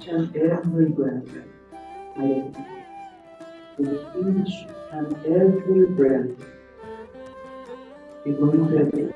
each and every breath. Hallelujah. With each and every breath, we're going to have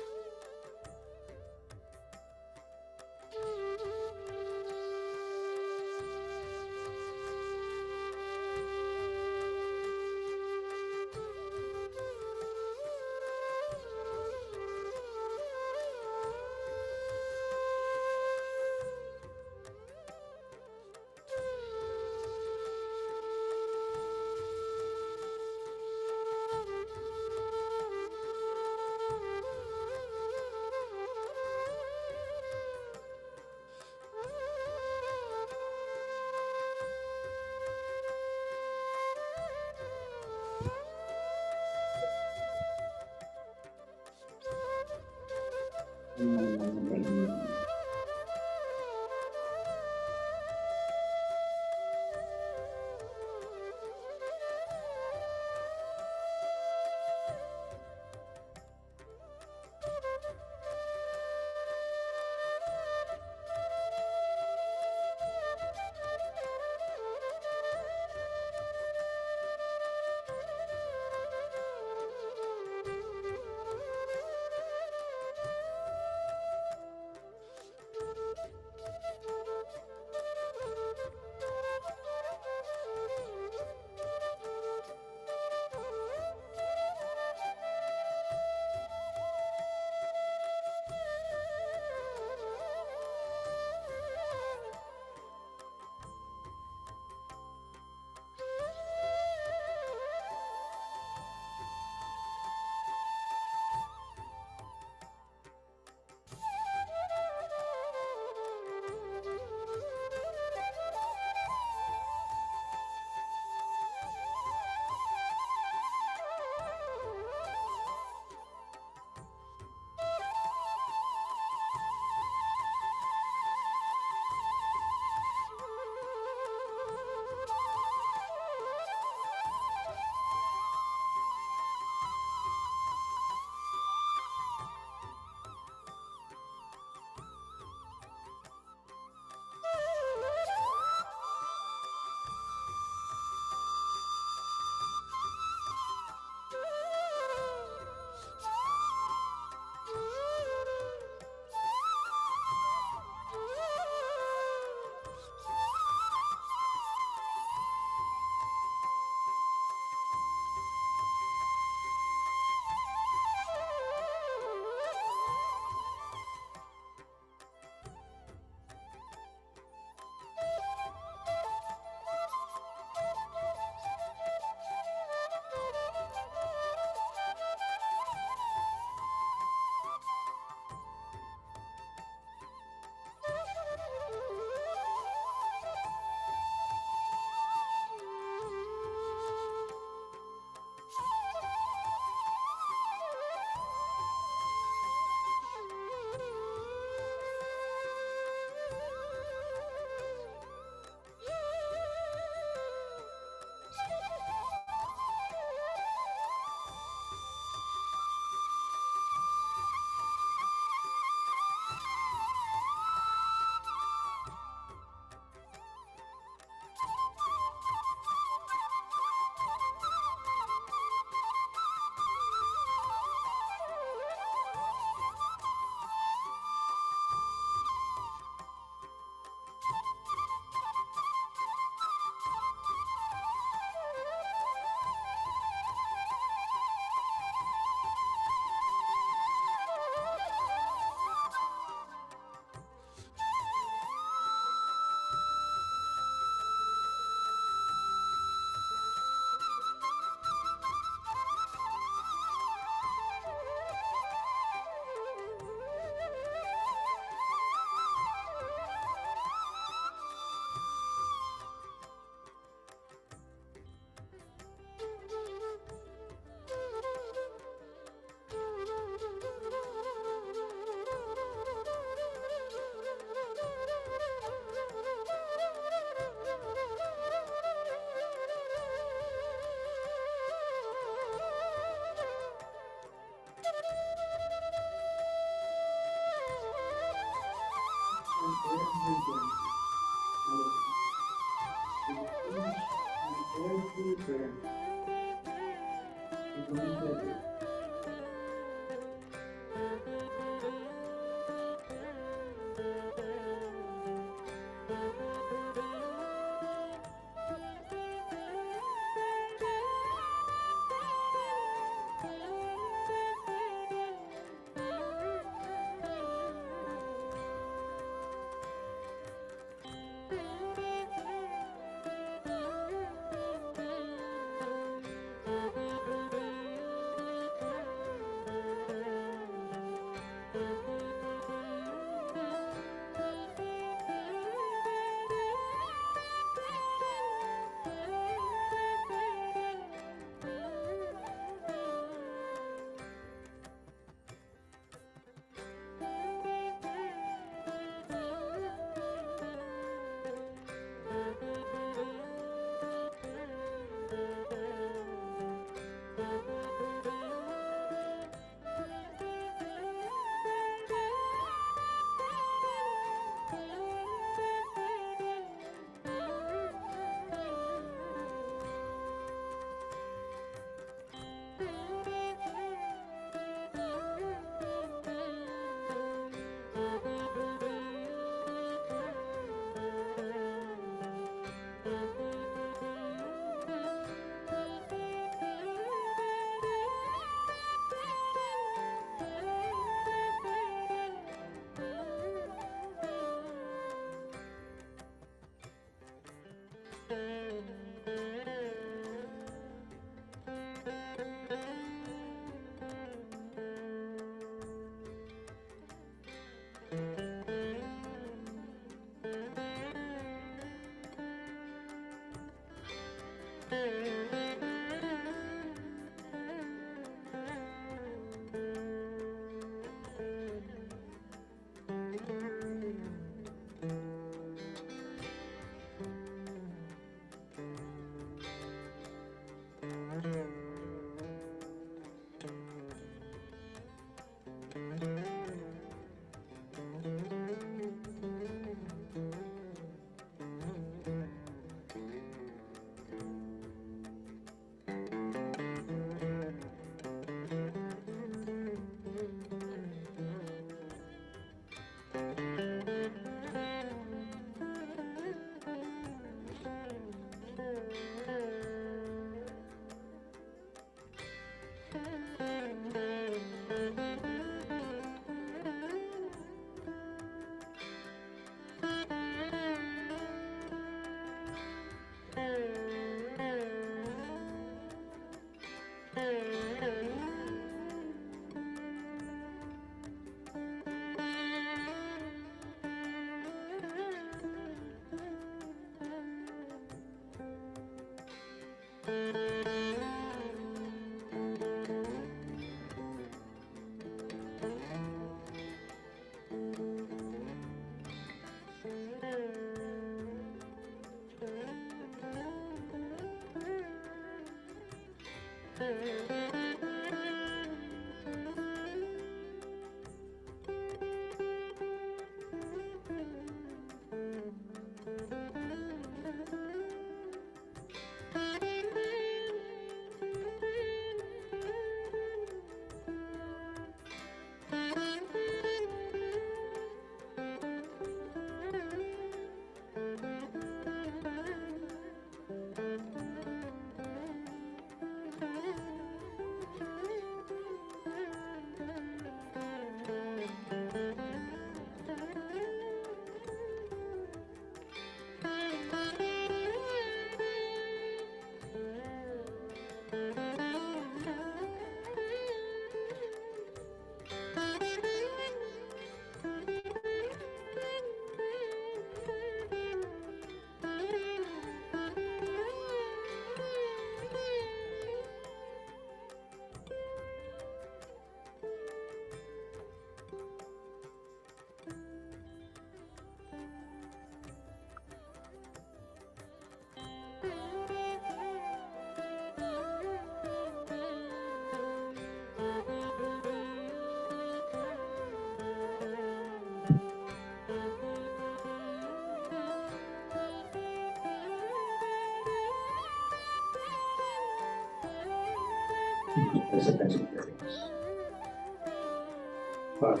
5,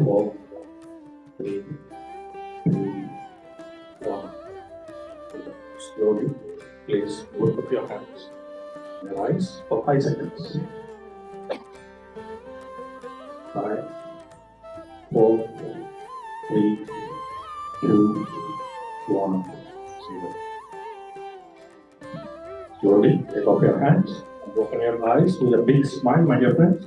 4, 3, 2, 1. Slowly, place both of your hands in your eyes for 5 seconds. 5, 4, 3, 2, 1, 0. Slowly, take off your hands and open your eyes with a big smile, my dear friends.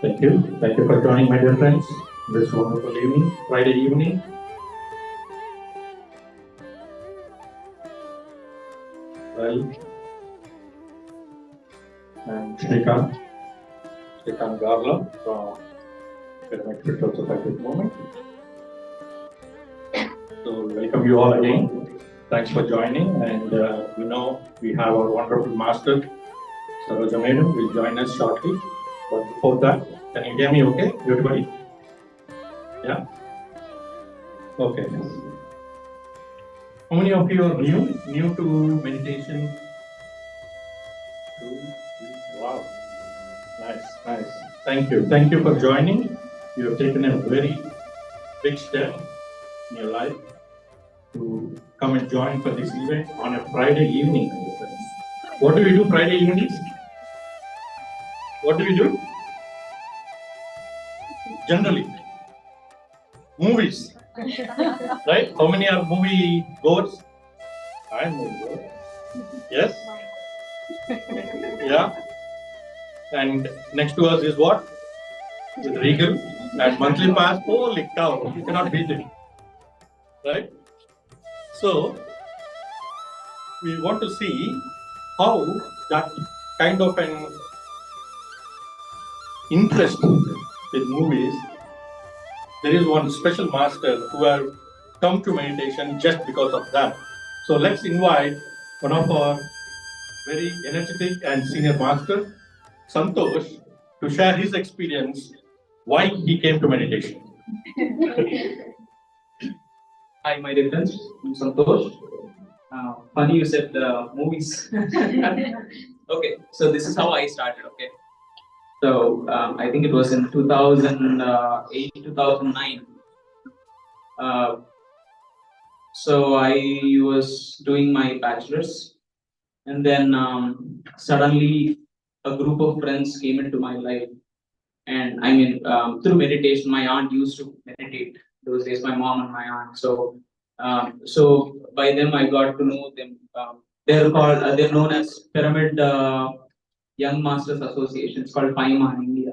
Thank you. Thank you for joining, my dear friends, this wonderful evening, Friday evening. Well, I'm Shrikant Garla from Spiritual Society at the moment. So, welcome you all again. Thanks for joining. And we have our wonderful master, Saroja Madam, will join us shortly. But before that, can you hear me okay, everybody? Yeah? Okay. How many of you are new to meditation? Wow. Nice. Thank you for joining. You have taken a very big step in your life to come and join for this event on a Friday evening. What do we do Friday evenings? What do we do? Generally, movies, right? How many are movie goers? I'm movie goer. Yes? Yeah? And next to us is what? With Regal and monthly pass. Holy cow, you cannot beat it. Right? So, we want to see how that kind of an interest with movies. There is one special master who have come to meditation just because of that. So let's invite one of our very energetic and senior master, Santosh, to share his experience, why he came to meditation. Hi, my dear friends. I'm Santosh. Funny you said movies. Okay, so this is how I started. Okay, so I think it was in 2008, 2009. So I was doing my bachelor's, and then suddenly a group of friends came into my life. And I mean, through meditation, my aunt used to meditate those days, my mom and my aunt. So by them, I got to know them. They're known as pyramid Young Masters Association. It's called PIMA in India,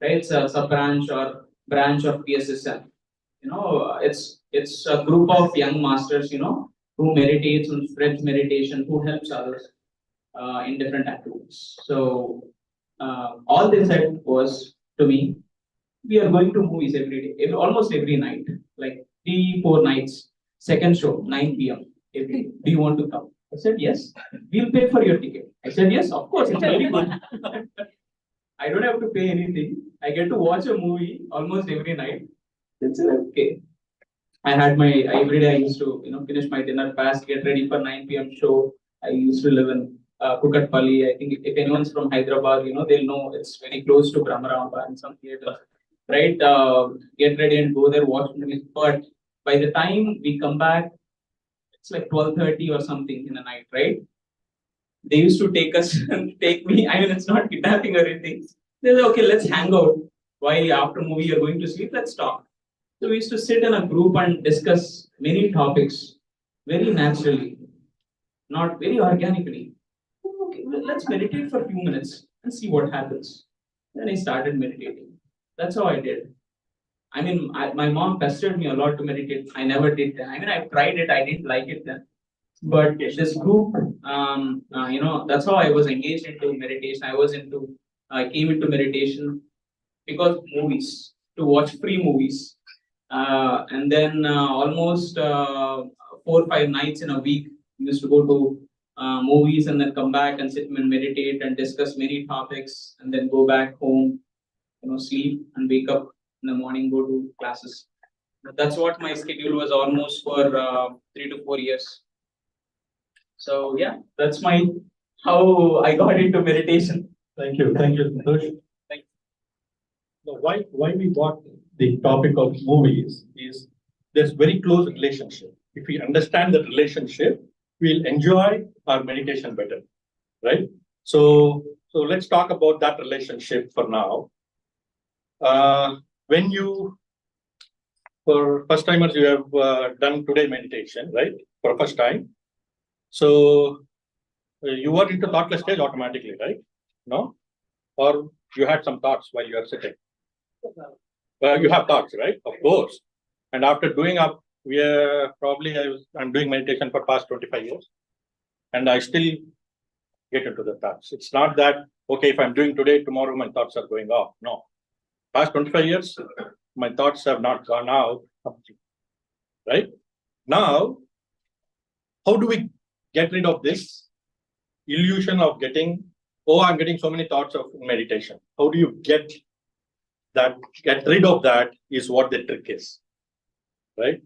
right? It's a branch or branch of PSSM. It's a group of young masters, who meditates and spreads meditation, who helps others in different activities. So all they said was to me, we are going to movies every day, almost every night, like 3, 4 nights. Second show, 9 p.m. every day. Do you want to come? I said yes. We'll pay for your ticket. I said yes, of course. It's very good. I don't have to pay anything. I get to watch a movie almost every night. It's okay. I had my every day. I used to finish my dinner fast, get ready for 9 p.m. show. I used to live in Gullapalli. I think if anyone's from Hyderabad, they'll know it's very close to Brahmaramba and some theaters, right? Get ready and go there, watch movies. But by the time we come back, it's like 12:30 or something in the night, right? They used to take us and take me. I mean, it's not kidnapping or anything. They say, okay, let's hang out. Why after movie you're going to sleep? Let's talk. So we used to sit in a group and discuss many topics very naturally, not very organically. Okay, well, let's meditate for a few minutes and see what happens. Then I started meditating. That's how I did. I mean, my mom pestered me a lot to meditate. I never did that. I mean, I tried it. I didn't like it then. But this group, that's how I was engaged into meditation. I came into meditation because movies, to watch free movies. And then almost 4 or 5 nights in a week, we used to go to movies and then come back and sit and meditate and discuss many topics and then go back home, sleep and wake up in the morning, go to classes. That's what my schedule was almost for 3 to 4 years. So yeah, that's how I got into meditation. Thank you, Santosh. Thank you. So why we brought the topic of movies is there's very close relationship. If we understand that relationship, we'll enjoy our meditation better, right? So let's talk about that relationship for now. When for first timers, you have done today meditation, right? For first time. So you were into thoughtless stage automatically, right? No? Or you had some thoughts while you are sitting? You have thoughts, right? Of course. And after doing up, I'm doing meditation for past 25 years. And I still get into the thoughts. It's not that, okay, if I'm doing today, tomorrow my thoughts are going off. No. Past 25 years, my thoughts have not gone out. Right? Now, how do we get rid of this illusion of I'm getting so many thoughts of meditation? How do you get rid of that is what the trick is, right?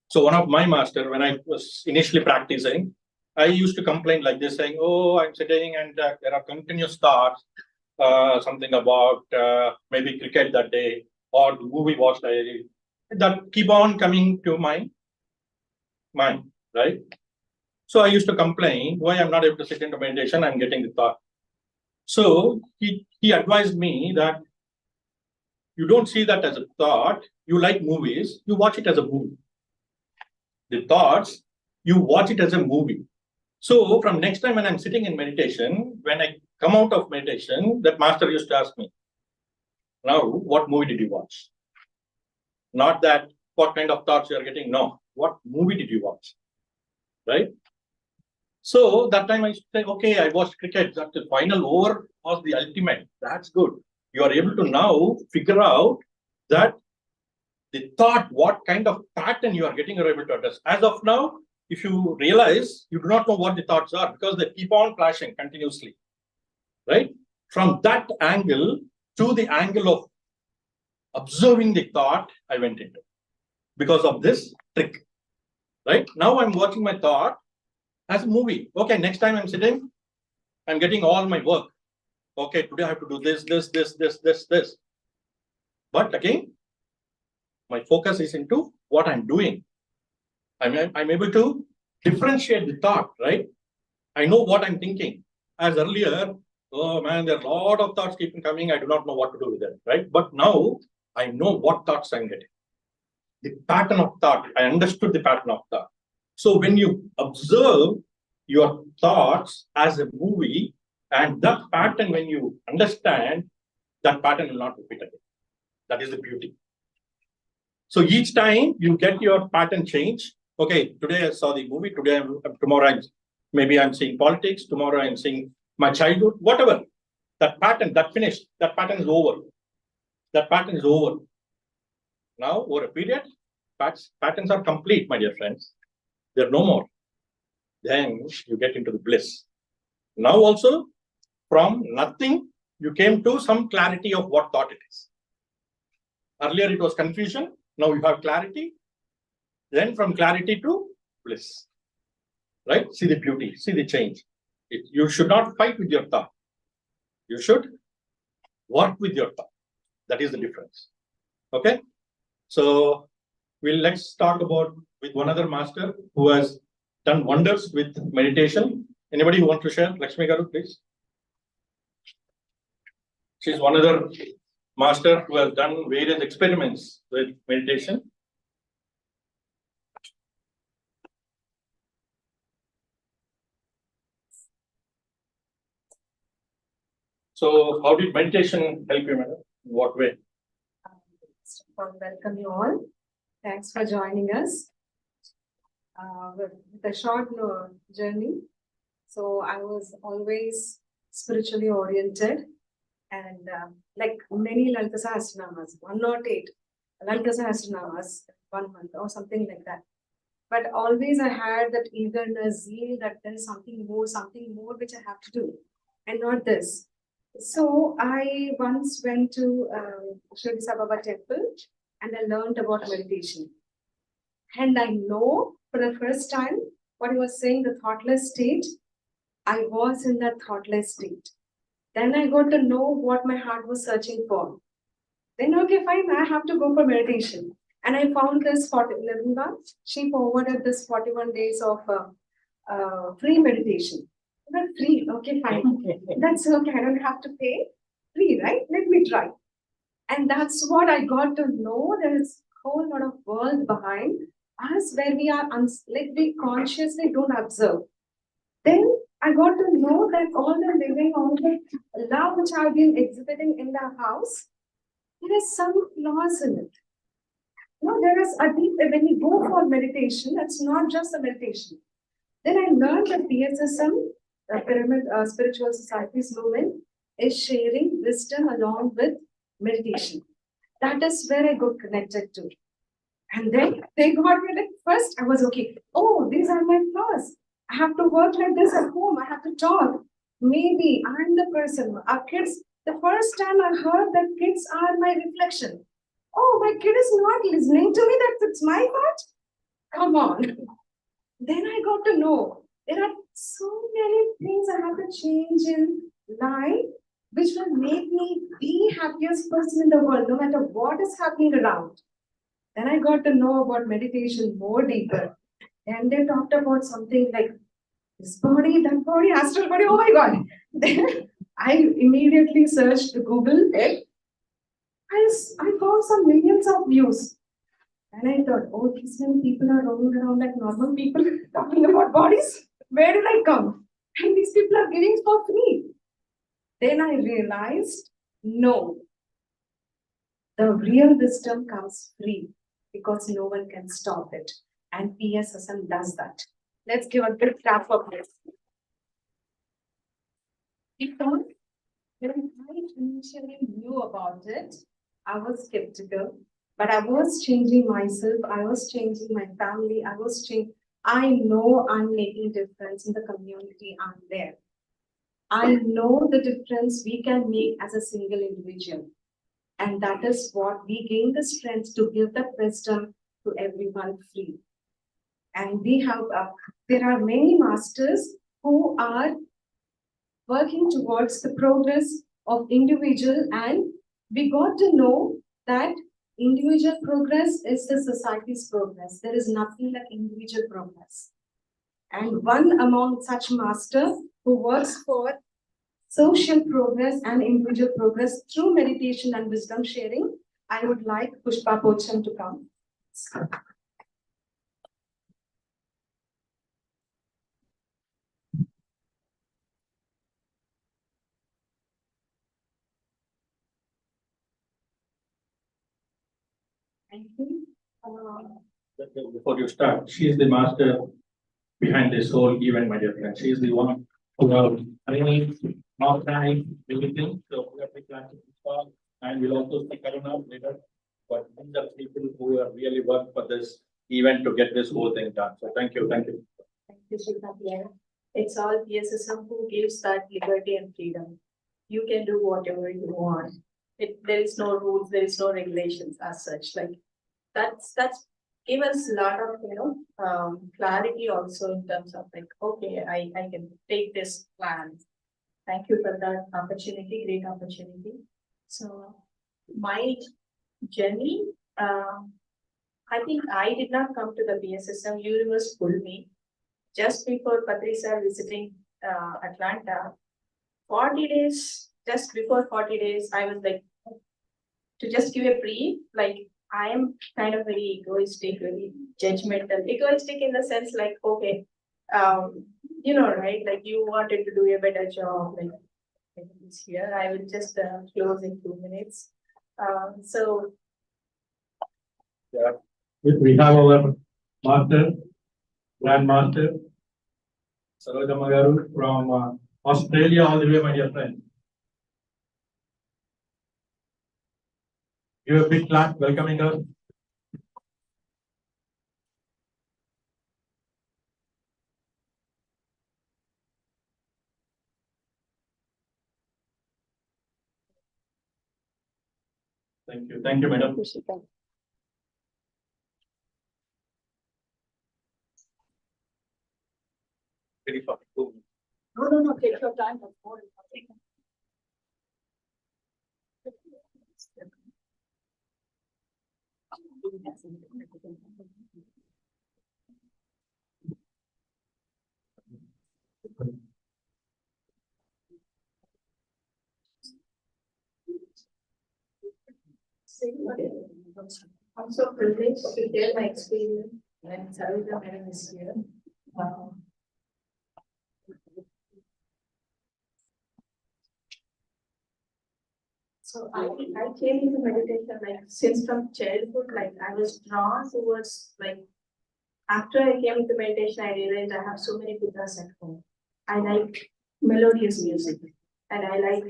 So one of my master, when I was initially practicing, I used to complain like this, saying, I'm sitting and there are continuous thoughts, something about maybe cricket that day or the movie watched that keep on coming to my mind, right? So I used to complain why I'm not able to sit into meditation, I'm getting the thought. So he advised me that you don't see that as a thought. You like movies, you watch it as a movie. The thoughts, you watch it as a movie. So from next time when I'm sitting in meditation, when I come out of meditation, that master used to ask me, now, what movie did you watch? Not that what kind of thoughts you are getting. No, what movie did you watch? Right? So that time I used to say, okay, I watched cricket. That the final over was the ultimate. That's good. You are able to now figure out that the thought, what kind of pattern you are getting, you're able to address. As of now, if you realize, you do not know what the thoughts are because they keep on flashing continuously, right? From that angle to the angle of observing the thought, I went into because of this trick, right? Now I'm watching my thought as a movie. Okay, next time I'm sitting, I'm getting all my work. Okay, today I have to do this. But again, my focus is into what I'm doing. I'm able to differentiate the thought, right? I know what I'm thinking. As earlier, oh man, there are a lot of thoughts keeping coming. I do not know what to do with them, right? But now I know what thoughts I'm getting. The pattern of thought, I understood the pattern of thought. So when you observe your thoughts as a movie, And that pattern, when you understand, that pattern will not repeat again. That is the beauty. So each time you get your pattern change. Okay, today I saw the movie. Tomorrow maybe I'm seeing politics. Tomorrow I'm seeing my childhood. Whatever. That pattern, that finished. That pattern is over. That pattern is over. Now, over a period, patterns are complete, my dear friends. There are no more. Then you get into the bliss. Now also, from nothing, you came to some clarity of what thought it is. Earlier it was confusion. Now you have clarity. Then from clarity to bliss. Right? See the beauty. See the change. You should not fight with your thought. You should work with your thought. That is the difference. Okay? So let's talk about with one other master who has done wonders with meditation. Anybody who wants to share? Lakshmi Garu, please. She's one other master who has done various experiments with meditation. So how did meditation help you, madam? In what way? First of all, welcome you all. Thanks for joining us with a short journey. So I was always spiritually oriented, and like many Lalita Sahasranamas, 108 Lalita Sahasranamas, 1 month or something like that. But always I had that eagerness, zeal that there is something more which I have to do, and not this. So I once went to Shri Sai Baba temple and I learned about meditation. And I know for the first time what he was saying, the thoughtless state. I was in that thoughtless state. Then I got to know what my heart was searching for. Then, okay, fine, I have to go for meditation. And I found this she forwarded this 41 days of free meditation. Not free, okay, fine. That's okay, I don't have to pay. Free, right? Let me try. And that's what I got to know. There is a whole lot of world behind us where we are we consciously don't observe. Then I got to know that all the living, all the love which I've been exhibiting in the house, there is some flaws in it. No, there is a deep, when you go for meditation, it's not just a meditation. Then I learned that PSSM, the Pyramid Spiritual Societies movement, is sharing wisdom along with meditation. That is where I got connected to. And then they got me like, first I was okay. Oh, these are my flaws. I have to work like this at home. I have to talk. Maybe I'm the person. Our kids, the first time I heard that kids are my reflection. Oh, my kid is not listening to me. That's my part. Come on. Then I got to know there are so many things I have to change in life which will make me the happiest person in the world, no matter what is happening around. Then I got to know about meditation more deeper. And they talked about something like this body, that body, astral body. Oh my God. Then I immediately searched Google it. I found some millions of views. And I thought, oh, these many people are roaming around like normal people talking about bodies. Where did I come? And these people are giving for free. Then I realized, no, the real wisdom comes free because no one can stop it. And PSSM does that. Let's give a good clap for this. Because when I initially knew about it, I was skeptical, but I was changing myself. I was changing my family. I know I'm making difference in the community I'm there. I know the difference we can make as a single individual. And that is what we gain the strength to give that wisdom to everyone free. And we have, there are many masters who are working towards the progress of individual, and we got to know that individual progress is the society's progress. There is nothing like individual progress. And one among such master who works for social progress and individual progress through meditation and wisdom sharing, I would like Pushpa Pocham to come. Thank you. Before you start, she is the master behind this whole event, my dear friend. She is the one who have arranged, organized everything. So we are very glad to start, and we'll also see Karuna later. But these are people who have really worked for this event to get this whole thing done. So thank you, thank you. Thank you, Shikha. It's all PSSM who gives that liberty and freedom. You can do whatever you want. There is no rules, there is no regulations as such. Like that's give us a lot of clarity also in terms of like, okay, I can take this plan. Thank you for that opportunity, great opportunity. So my journey, I think I did not come to the PSSM. Universe pulled me just before Patriji visiting Atlanta. 40 days, just before 40 days, I was like, to just give a brief, like I am kind of very egoistic, very judgmental. Egoistic in the sense like, okay, right? Like you wanted to do a better job, like this here. I will just close in 2 minutes. So Yeah, we have our master, grandmaster, Saroja Magaru from Australia all the way, my dear friend. Give a big clap welcoming her. Thank you, madam. Very fast. no, take your time. I'm so privileged to share my experience when Saroja Madam is here. So I came into meditation like since from childhood, like I was drawn towards like after I came into meditation, I realized I have so many guitars at home. I like melodious music and I like,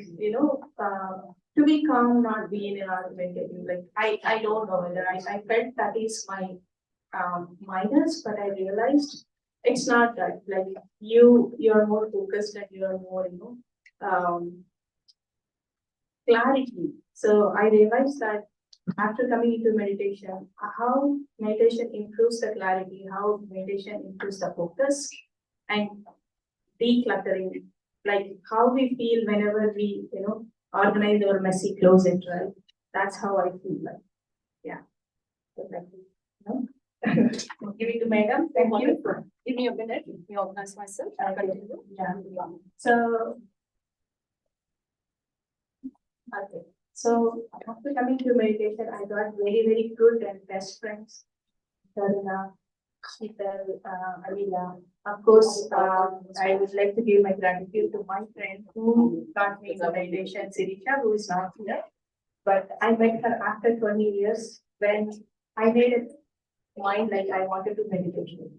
to be calm, not be in an argumentative. Like I don't know whether I felt that is my minus, but I realized it's not that. Like you're more focused and you're more, clarity. So I realized that after coming into meditation, how meditation improves the clarity, how meditation improves the focus and decluttering, like how we feel whenever we, organize our messy closet, right? That's how I feel like. Yeah. So thank you. Give it to madam. Thank you. Give me a minute, let me organize myself. I'll continue. Yeah. So okay. So after coming to meditation, I got very, very good and best friends. Karuna, Sheetal, Avila. Of course, I would like to give my gratitude to my friend who got me into meditation, Sirisha, who is not here. But I met her after 20 years when I made it mind like I wanted to meditate.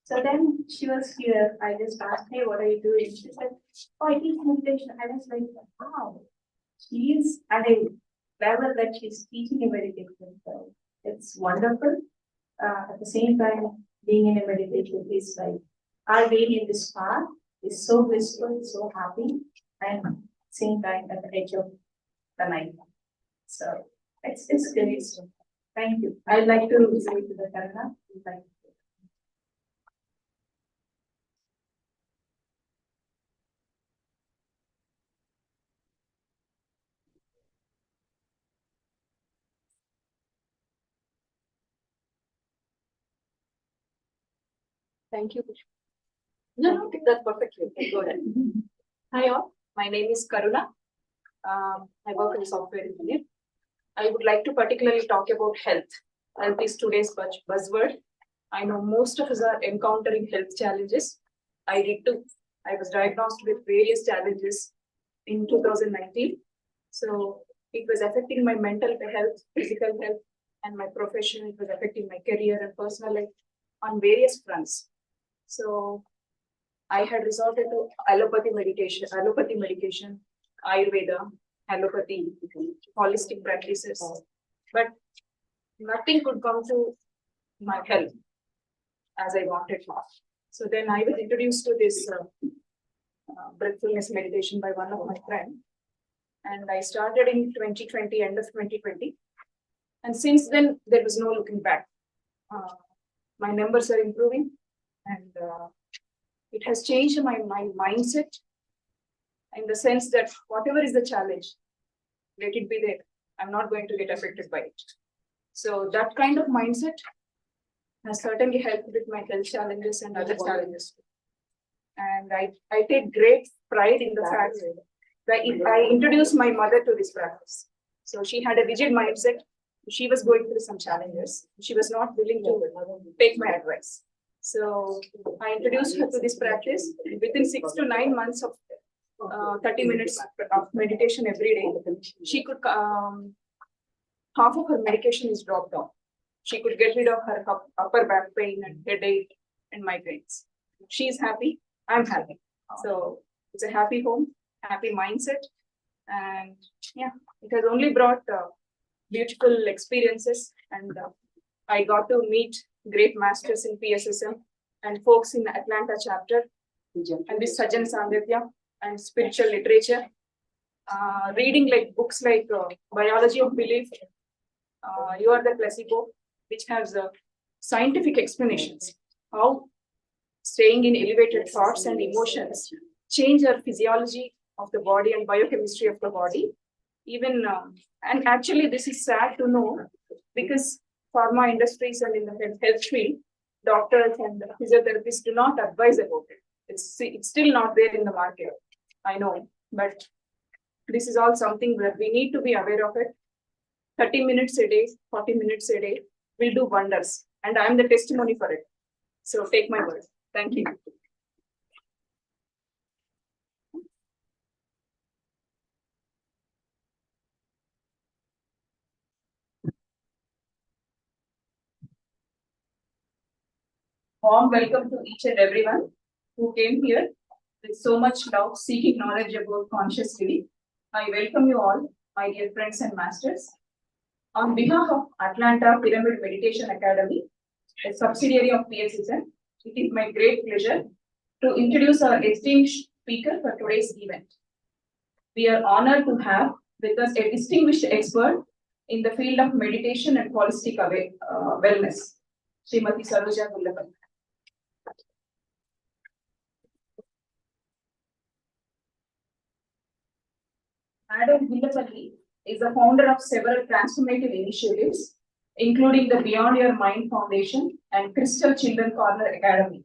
So then she was here. I just asked, hey, what are you doing? She said, oh, I teach meditation. I was like, wow. She is at a level that she's teaching a meditation. So it's wonderful. At the same time, being in a meditation is like, our being in this path is so blissful, so happy, and at the same time at the edge of the night. So it's great. Thank you. I'd like to say to the Karuna. Thank you. Thank you. No, I think that's perfectly okay. Go ahead. Hi all, my name is Karuna. I work as a software engineer. I would like to particularly talk about health. Health is today's buzzword. I know most of us are encountering health challenges. I did too. I was diagnosed with various challenges in 2019. So it was affecting my mental health, physical health, and my profession. It was affecting my career and personal life on various fronts. So I had resorted to allopathy medication, Ayurveda, allopathy, holistic practices, but nothing could come to my health as I wanted to. So then I was introduced to this breathfulness meditation by one of my friends. And I started in 2020, end of 2020. And since then, there was no looking back. My numbers are improving, and it has changed my mindset in the sense that whatever is the challenge, let it be there. I'm not going to get affected by it. So that kind of mindset has certainly helped with my health challenges and other challenges. And I take great pride in the fact that I introduced my mother to this practice. So she had a rigid mindset. She was going through some challenges. She was not willing to take my advice. So I introduced her to this practice. Within 6 to 9 months of 30 minutes of meditation every day, she could, half of her medication is dropped down. She could get rid of her upper back pain and headache and migraines. She's happy, I'm happy. So it's a happy home, happy mindset. And yeah, it has only brought beautiful experiences. And I got to meet great masters in PSSM and folks in the Atlanta chapter, and this Sajan Sandhya and spiritual literature. Reading like books like Biology of Belief, You Are the Placebo, which has scientific explanations how staying in elevated thoughts and emotions change our physiology of the body and biochemistry of the body. Even and actually this is sad to know, because pharma industries and in the health field, doctors and physiotherapists do not advise about it. It's still not there in the market, I know, but this is all something that we need to be aware of it. 30 minutes a day, 40 minutes a day will do wonders. And I am the testimony for it. So take my word. Thank you. Warm welcome to each and everyone who came here with so much love, seeking knowledge about conscious living. I welcome you all, my dear friends and masters. On behalf of Atlanta Pyramid Meditation Academy, a subsidiary of PSSM, it is my great pleasure to introduce our esteemed speaker for today's event. We are honored to have with us a distinguished expert in the field of meditation and holistic wellness, Srimati Saroja Gullapalli. Madam Gullapalli is the founder of several transformative initiatives, including the Beyond Your Mind Foundation and Crystal Children Corner Academy.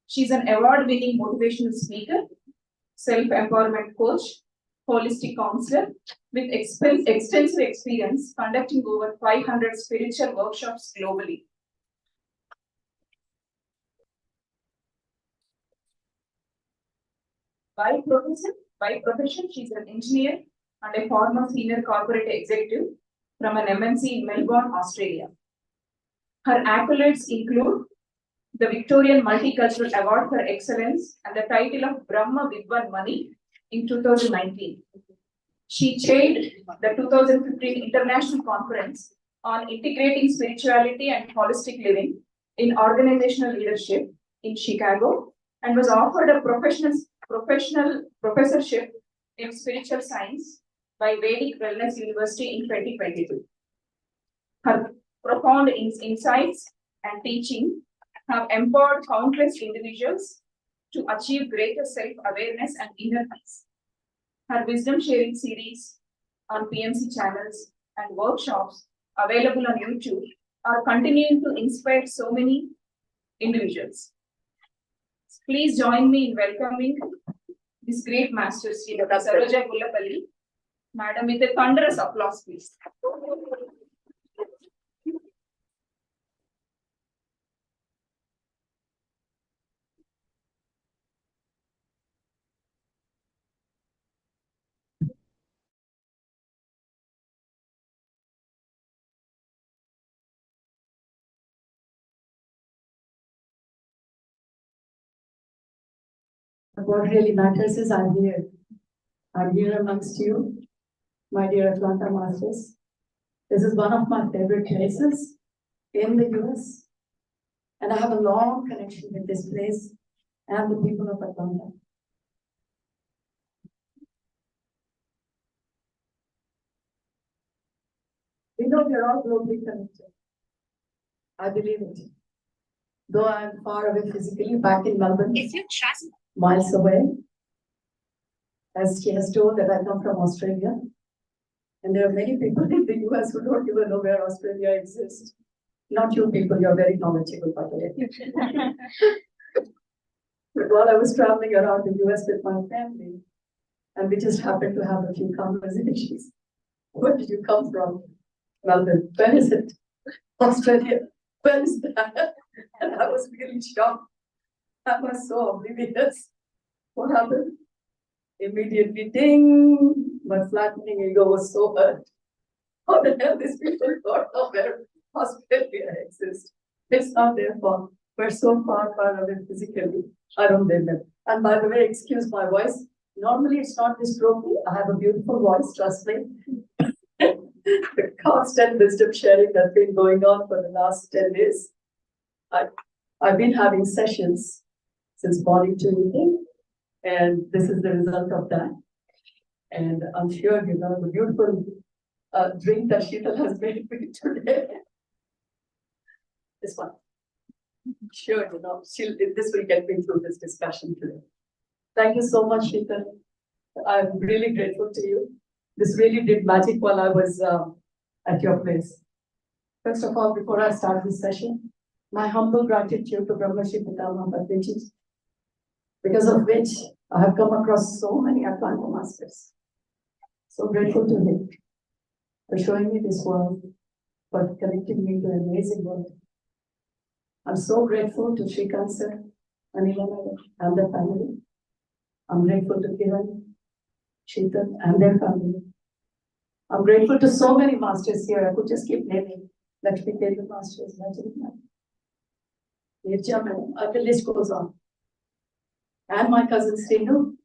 She's an award-winning motivational speaker, self-empowerment coach, holistic counselor with extensive experience conducting over 500 spiritual workshops globally. By profession, she's an engineer and a former senior corporate executive from an MNC in Melbourne, Australia. Her accolades include the Victorian Multicultural Award for Excellence and the title of Brahma Vidwan Mani in 2019. She chaired the 2015 International Conference on Integrating Spirituality and Holistic Living in Organizational Leadership in Chicago and was offered a professional professorship in spiritual science by Vedic Wellness University in 2022. Her profound insights and teaching have empowered countless individuals to achieve greater self-awareness and inner peace. Her wisdom sharing series on PMC channels and workshops available on YouTube are continuing to inspire so many individuals. Please join me in welcoming this great master, Dr. Saroja Gullapalli. Madam, with a thunderous applause, please. But what really matters is I'm here. I'm here amongst you, my dear Atlanta Masters. This is one of my favorite places in the US. And I have a long connection with this place and the people of Atlanta. We know we are all globally connected. I believe it. Though I'm far away physically, back in Melbourne, miles away, as she has told that I come from Australia. And there are many people in the US who don't even know where Australia exists. Not you people, you're very knowledgeable, by the way. But while I was traveling around the US with my family, and we just happened to have a few conversations. Where did you come from? Melbourne. Where is it? Australia. Where is that? And I was really shocked. I was so oblivious. What happened? Immediately, ding! My flattening ego was so hurt. How the hell these people thought of where Australia exists? It's not their fault. We're so far, far away physically. I don't blame them. And by the way, excuse my voice. Normally, it's not this croaky. I have a beautiful voice, trust me. The constant wisdom sharing that's been going on for the last 10 days. I've been having sessions since morning to evening, and this is the result of that. And I'm sure you know the beautiful drink that Sheetal has made for you today. This one. Sure, you know, this will get me through this discussion today. Thank you so much, Sheetal. I'm really grateful to you. This really did magic while I was at your place. First of all, before I start this session, my humble gratitude to Brahmarshi Pitama Patriji, because of which I have come across so many Atlanta Masters. So grateful to him for showing me this world, for connecting me to an amazing world. I'm so grateful to Shrikant sir, Anila and their family. I'm grateful to Kiran, Sheetal and their family. I'm grateful to so many masters here. I could just keep naming Lakshmi Kedra Masters, Nirja Madam, the list goes on. And my cousin Srinu,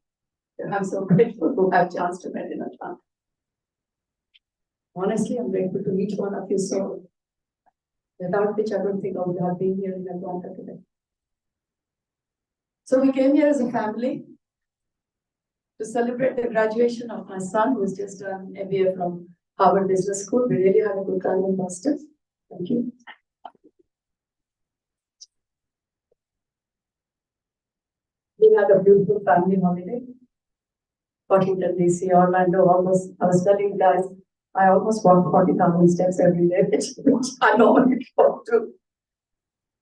I'm so grateful to have a chance to meet in Atlanta. Honestly, I'm grateful to each one of you so, without which I don't think I would have been here in Atlanta today. So we came here as a family to celebrate the graduation of my son, who's just done MBA from Harvard Business School. We really had a good time in Boston. Thank you. We had a beautiful family holiday. Washington, DC, Orlando, almost, I was telling you guys, I almost walk 40,000 steps every day, which I normally walk to.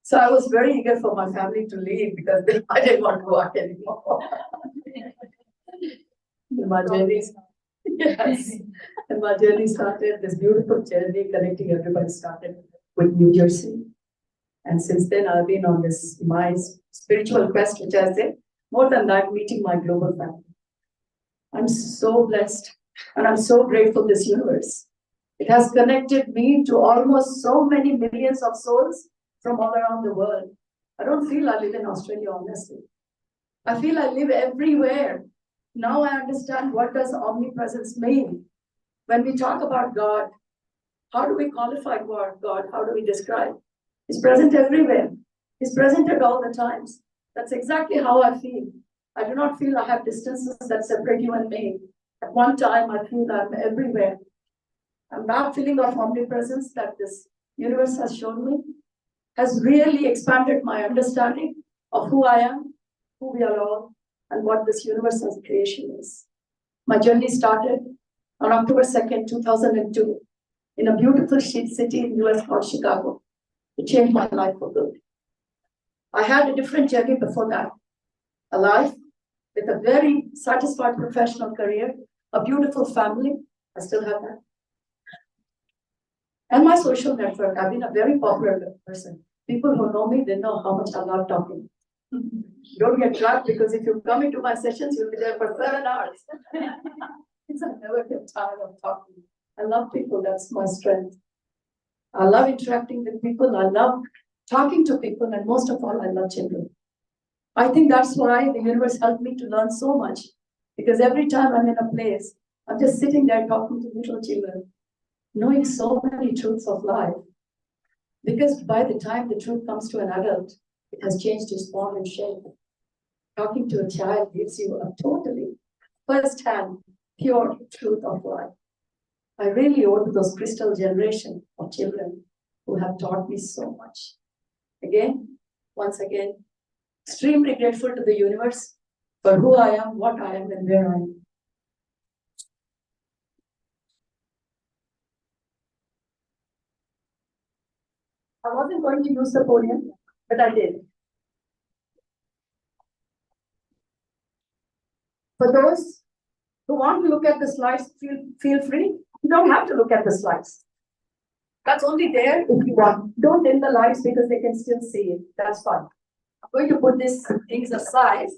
So I was very eager for my family to leave because I didn't want to walk anymore. My journey, yes, and my journey started, this beautiful journey connecting everybody started with New Jersey. And since then, I've been on this, my spiritual quest, which I say, more than that, meeting my global family. I'm so blessed and I'm so grateful this universe. It has connected me to almost so many millions of souls from all around the world. I don't feel I live in Australia, honestly. I feel I live everywhere. Now I understand what does omnipresence mean. When we talk about God, how do we qualify God? How do we describe? He's present everywhere. He's present at all the times. That's exactly how I feel. I do not feel I have distances that separate you and me. At one time, I feel I'm everywhere. And that feeling of omnipresence that this universe has shown me has really expanded my understanding of who I am, who we are all, and what this universe as creation is. My journey started on October 2nd, 2002, in a beautiful city in the US called Chicago. It changed my life for good. I had a different journey before that. A life with a very satisfied professional career, a beautiful family. I still have that. And my social network. I've been a very popular person. People who know me, they know how much I love talking. Don't get trapped because if you come into my sessions, you'll be there for 7 hours. I never get tired of talking. I love people, that's my strength. I love interacting with people. I love talking to people, and most of all, I love children. I think that's why the universe helped me to learn so much. Because every time I'm in a place, I'm just sitting there talking to little children, knowing so many truths of life. Because by the time the truth comes to an adult, it has changed its form and shape. Talking to a child gives you a totally first-hand, pure truth of life. I really owe to those crystal generation of children who have taught me so much. Again, once again, extremely grateful to the universe for who I am, what I am, and where I am. I wasn't going to use the podium, but I did. For those who want to look at the slides, feel free. You don't have to look at the slides. That's only there if you want. Don't dim the lights because they can still see it. That's fine. I'm going to put these things aside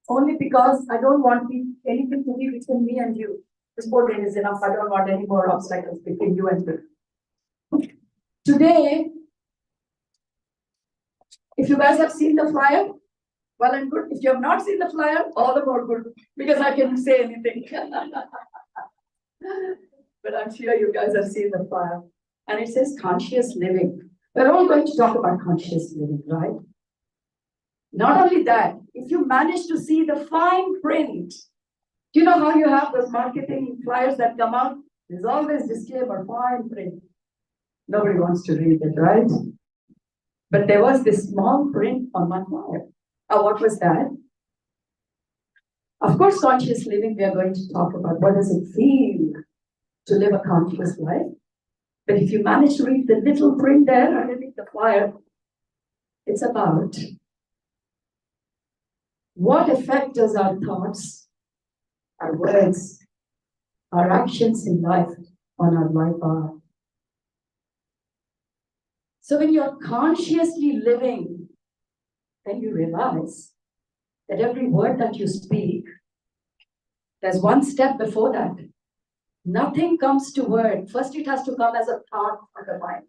only because I don't want anything to be between me and you. This podium is enough. I don't want any more obstacles between you and me. Today, if you guys have seen the flyer, well and good. If you have not seen the flyer, all the more good, because I can say anything. But I'm sure you guys have seen the flyer. And it says conscious living. We're all going to talk about conscious living, right? Not only that, if you manage to see the fine print, do you know how you have those marketing flyers that come out? There's always disclaimer, fine print. Nobody wants to read it, right? But there was this small print on my flyer. What was that? Of course, conscious living, we are going to talk about what does it feel to live a conscious life. But if you manage to read the little print there underneath the flyer, it's about what effect does our thoughts, our words, our actions in life on our life are. So when you're consciously living, then you realize that every word that you speak, there's one step before that. Nothing comes to word. First, it has to come as a thought of the mind.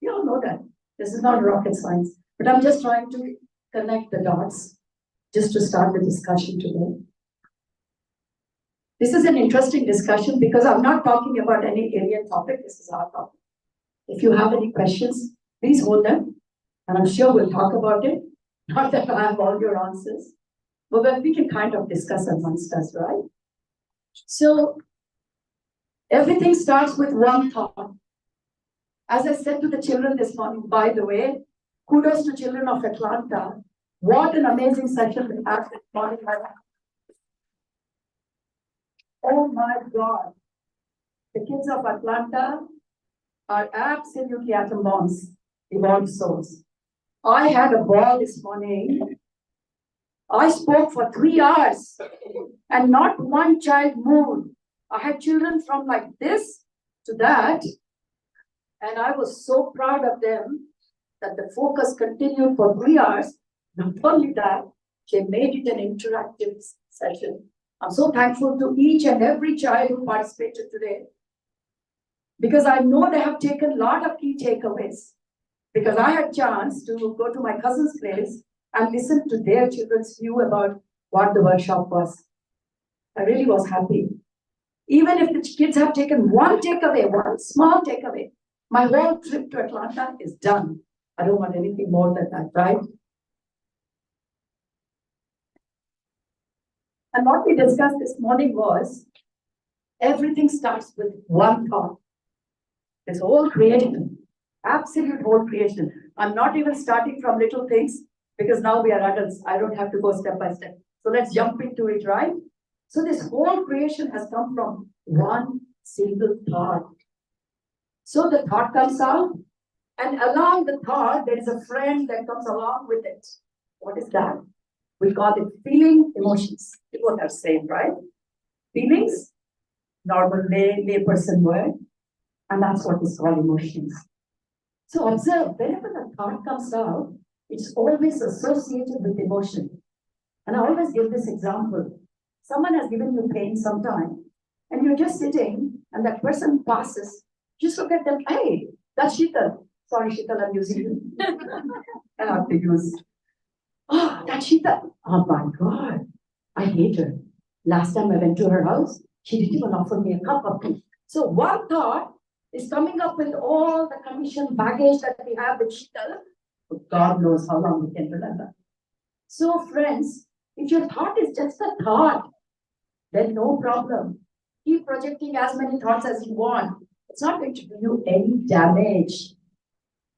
You all know that. This is not rocket science, but I'm just trying to connect the dots just to start the discussion today. This is an interesting discussion because I'm not talking about any alien topic. This is our topic. If you have any questions, please hold them, and I'm sure we'll talk about it. Not that I have all your answers, but we can kind of discuss amongst us, right? So everything starts with one thought. As I said to the children this morning, by the way, kudos to children of Atlanta. What an amazing session we had this morning. Oh my God. The kids of Atlanta are absolutely atom bombs, evolved souls. I had a ball this morning. I spoke for 3 hours and not one child moved. I had children from like this to that, and I was so proud of them that the focus continued for 3 hours. Not only that, they made it an interactive session. I'm so thankful to each and every child who participated today, because I know they have taken a lot of key takeaways. Because I had a chance to go to my cousin's place and listen to their children's view about what the workshop was. I really was happy. Even if the kids have taken one takeaway, one small takeaway, my whole trip to Atlanta is done. I don't want anything more than that, right? And what we discussed this morning was, everything starts with one thought. This whole creation, absolute whole creation. I'm not even starting from little things because now we are adults. I don't have to go step by step. So let's jump into it, right? So this whole creation has come from one single thought. So the thought comes out, and along the thought, there is a friend that comes along with it. What is that? We call it feeling, emotions. People are same, right? Feelings, normal layperson word, and that's what is called emotions. So observe, whenever the thought comes out, it's always associated with emotion. And I always give this example. Someone has given you pain sometime, and you're just sitting, and that person passes. Just look at them. Hey, that's Sheetal. Sorry, Sheetal, I'm using you. I have to use. Oh, that Sheeta. Oh my God. I hate her. Last time I went to her house, she didn't even offer me a cup of tea. So one thought is coming up with all the commission baggage that we have with Sheetal. God knows how long we can remember. So friends, if your thought is just a thought, then no problem. Keep projecting as many thoughts as you want. It's not going to do you any damage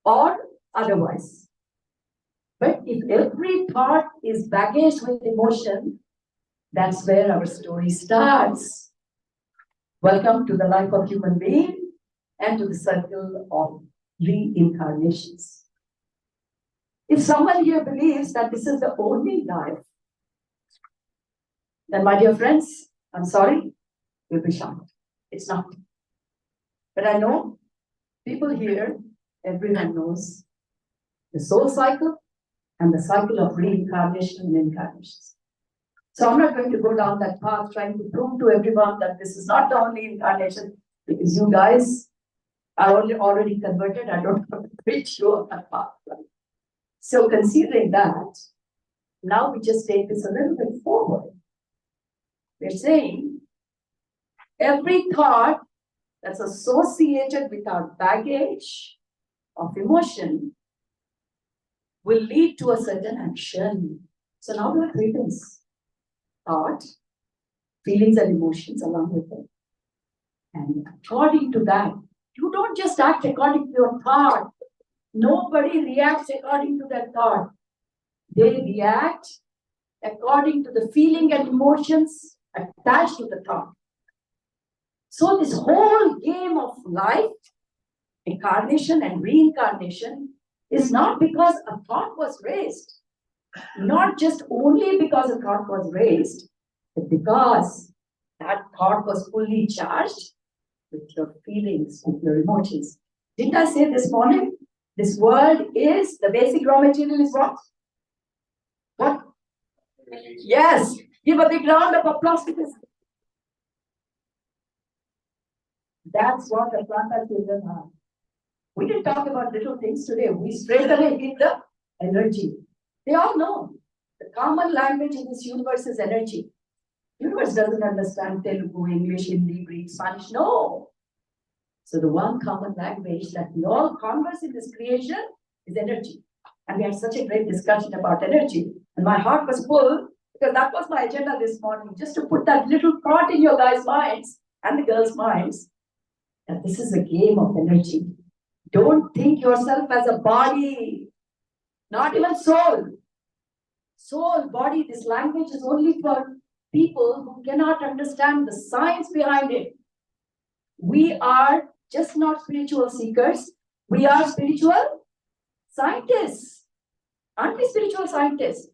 or otherwise. But if every thought is baggage with emotion, that's where our story starts. Welcome to the life of human being and to the circle of reincarnations. If someone here believes that this is the only life, then my dear friends, I'm sorry, you'll be shocked. It's not. But I know people here, everyone knows the soul cycle and the cycle of reincarnation and incarnations. So I'm not going to go down that path trying to prove to everyone that this is not the only incarnation, because you guys are already converted. I don't have to preach you on that path. Right? So considering that, now we just take this a little bit forward. We're saying every thought that's associated with our baggage of emotion will lead to a certain action. So now we have three things: thought, feelings and emotions along with it. And according to that, you don't just act according to your thought. Nobody reacts according to their thought. They react according to the feeling and emotions attached to the thought. So this whole game of life, incarnation and reincarnation, is not because a thought was raised, not just only because a thought was raised, but because that thought was fully charged with your feelings, with your emotions. Didn't I say this morning? This world is, the basic raw material is what? What? Yes. Give a big round of applause to this. That's what the Planta children are. We didn't talk about little things today. We straight away hit the energy. They all know the common language in this universe is energy. Universe doesn't understand Telugu, English, Hindi, Greek, Spanish. No. So the one common language that we all converse in this creation is energy. And we had such a great discussion about energy. And my heart was full because that was my agenda this morning, just to put that little thought in your guys' minds and the girls' minds that this is a game of energy. Don't think yourself as a body, not even soul. Soul, body, this language is only for people who cannot understand the science behind it. We are just not spiritual seekers. We are spiritual scientists. Aren't we spiritual scientists?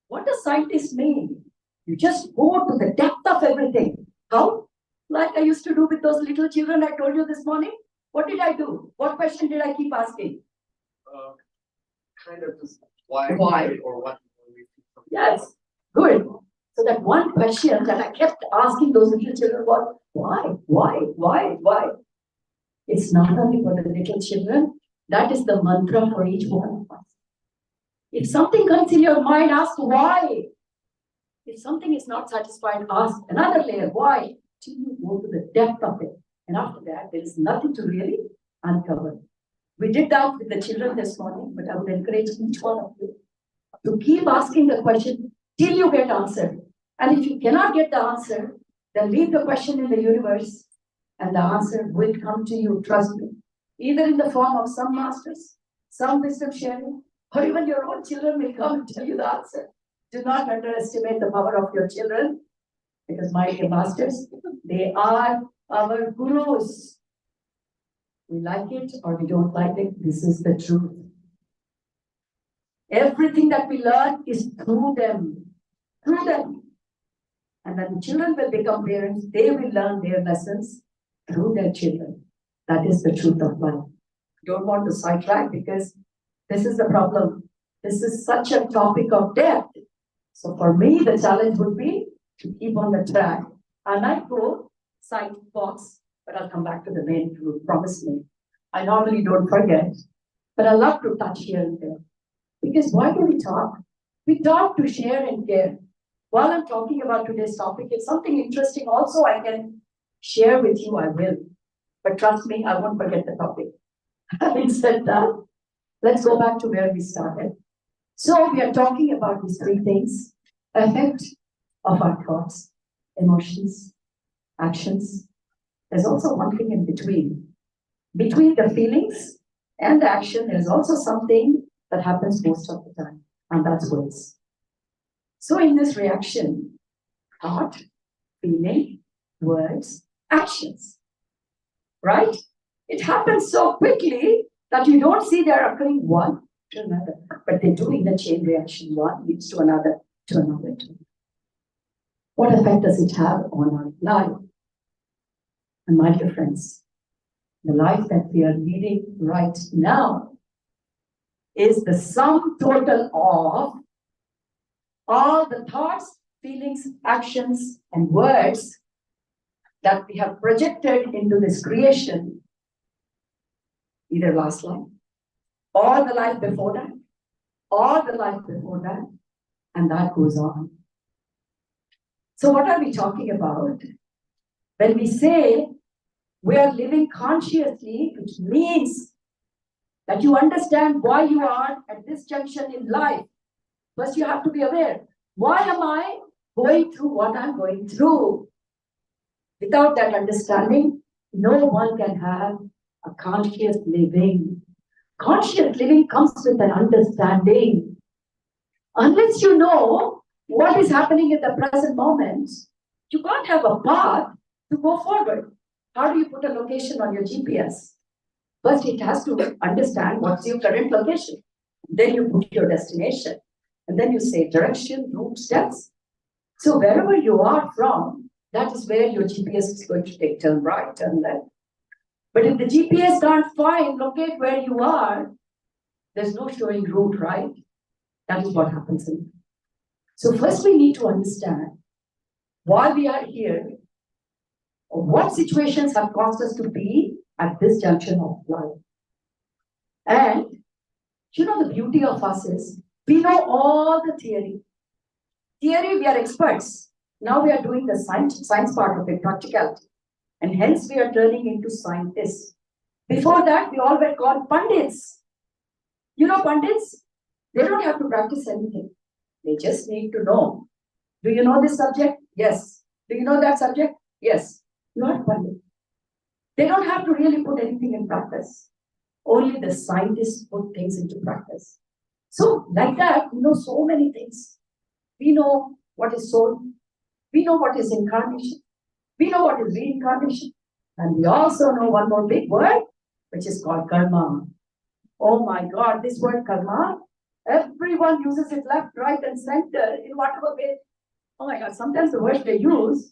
What does scientist mean? You just go to the depth of everything. How? Like I used to do with those little children I told you this morning. What did I do? What question did I keep asking? Kind of just why? Or what? Yes, good. So that one question that I kept asking those little children was, why? It's not only for the little children, that is the mantra for each one of us. If something comes in your mind, ask why. If something is not satisfied, ask another layer, why? Till you go to the depth of it. And after that, there is nothing to really uncover. We did that with the children this morning, but I would encourage each one of you to keep asking the question till you get answered. And if you cannot get the answer, then leave the question in the universe and the answer will come to you, trust me. Either in the form of some masters, some wisdom sharing, or even your own children will come and tell you the answer. Do not underestimate the power of your children, because my dear masters, they are our gurus. We like it or we don't like it, this is the truth. Everything that we learn is through them. Through them. And when children will become parents, they will learn their lessons through their children. That is the truth of life. Don't want to sidetrack because this is the problem. This is such a topic of depth. So for me, the challenge would be to keep on the track. I might go side box, but I'll come back to the main truth, promise me. I normally don't forget, but I love to touch here and there. Because why do we talk? We talk to share and care. While I'm talking about today's topic, if something interesting also I can share with you, I will. But trust me, I won't forget the topic. Having said that, let's go back to where we started. So we are talking about these three things: effect of our thoughts, emotions, actions. There's also one thing in between. Between the feelings and the action, there's also something that happens most of the time, and that's words. So in this reaction, thought, feeling, words, actions, right? It happens so quickly that you don't see they're occurring one to another, but they do in a chain reaction. One leads to another, to another. What effect does it have on our life? And my dear friends, the life that we are leading right now is the sum total of all the thoughts, feelings, actions, and words that we have projected into this creation, either last life, or the life before that, or the life before that, and that goes on. So what are we talking about? When we say we are living consciously, it means that you understand why you are at this junction in life. First, you have to be aware. Why am I going through what I'm going through? Without that understanding, no one can have a conscious living. Conscious living comes with an understanding. Unless you know what is happening in the present moment, you can't have a path to go forward. How do you put a location on your GPS? First, it has to understand what's your current location. Then you put your destination. And then you say direction, route, steps. So wherever you are from, that is where your GPS is going to take turn right, turn left. But if the GPS can't locate where you are, there's no showing route, right? That is what happens in life. So first we need to understand why we are here, or what situations have caused us to be at this junction of life. And you know, the beauty of us is we know all the theory. Theory, we are experts. Now we are doing the science part of it, practicality. And hence we are turning into scientists. Before that, we all were called pundits. You know pundits? They don't have to practice anything. They just need to know. Do you know this subject? Yes. Do you know that subject? Yes. You are a pundit. They don't have to really put anything in practice. Only the scientists put things into practice. So like that, we know so many things. We know what is soul. We know what is incarnation. We know what is reincarnation. And we also know one more big word, which is called karma. Oh my God, this word karma, everyone uses it left, right, and center in whatever way. Oh my God, sometimes the words they use,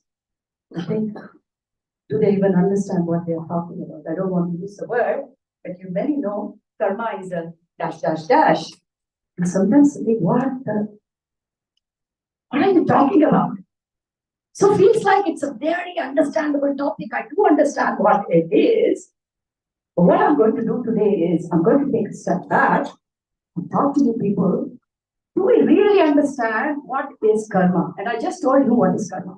I think, do they even understand what they are talking about? I don't want to use the word, but you many know karma is a dash, dash, dash. And sometimes they think, what are you talking about? So feels like it's a very understandable topic. I do understand what it is. But what I'm going to do today is I'm going to take a step back and talk to you people. Do we really understand what is karma? And I just told you what is karma.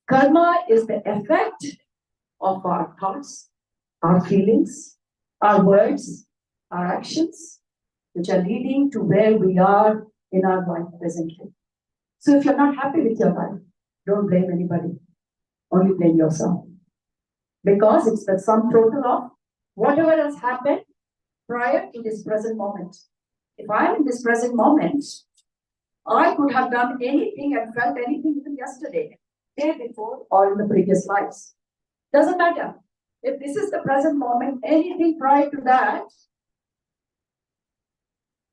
Karma is the effect of our thoughts, our feelings, our words, our actions, which are leading to where we are in our life presently. So if you're not happy with your life, don't blame anybody. Only blame yourself. Because it's the sum total of whatever has happened prior to this present moment. If I'm in this present moment, I could have done anything and felt anything even yesterday, day before, or in the previous lives. Doesn't matter. If this is the present moment, anything prior to that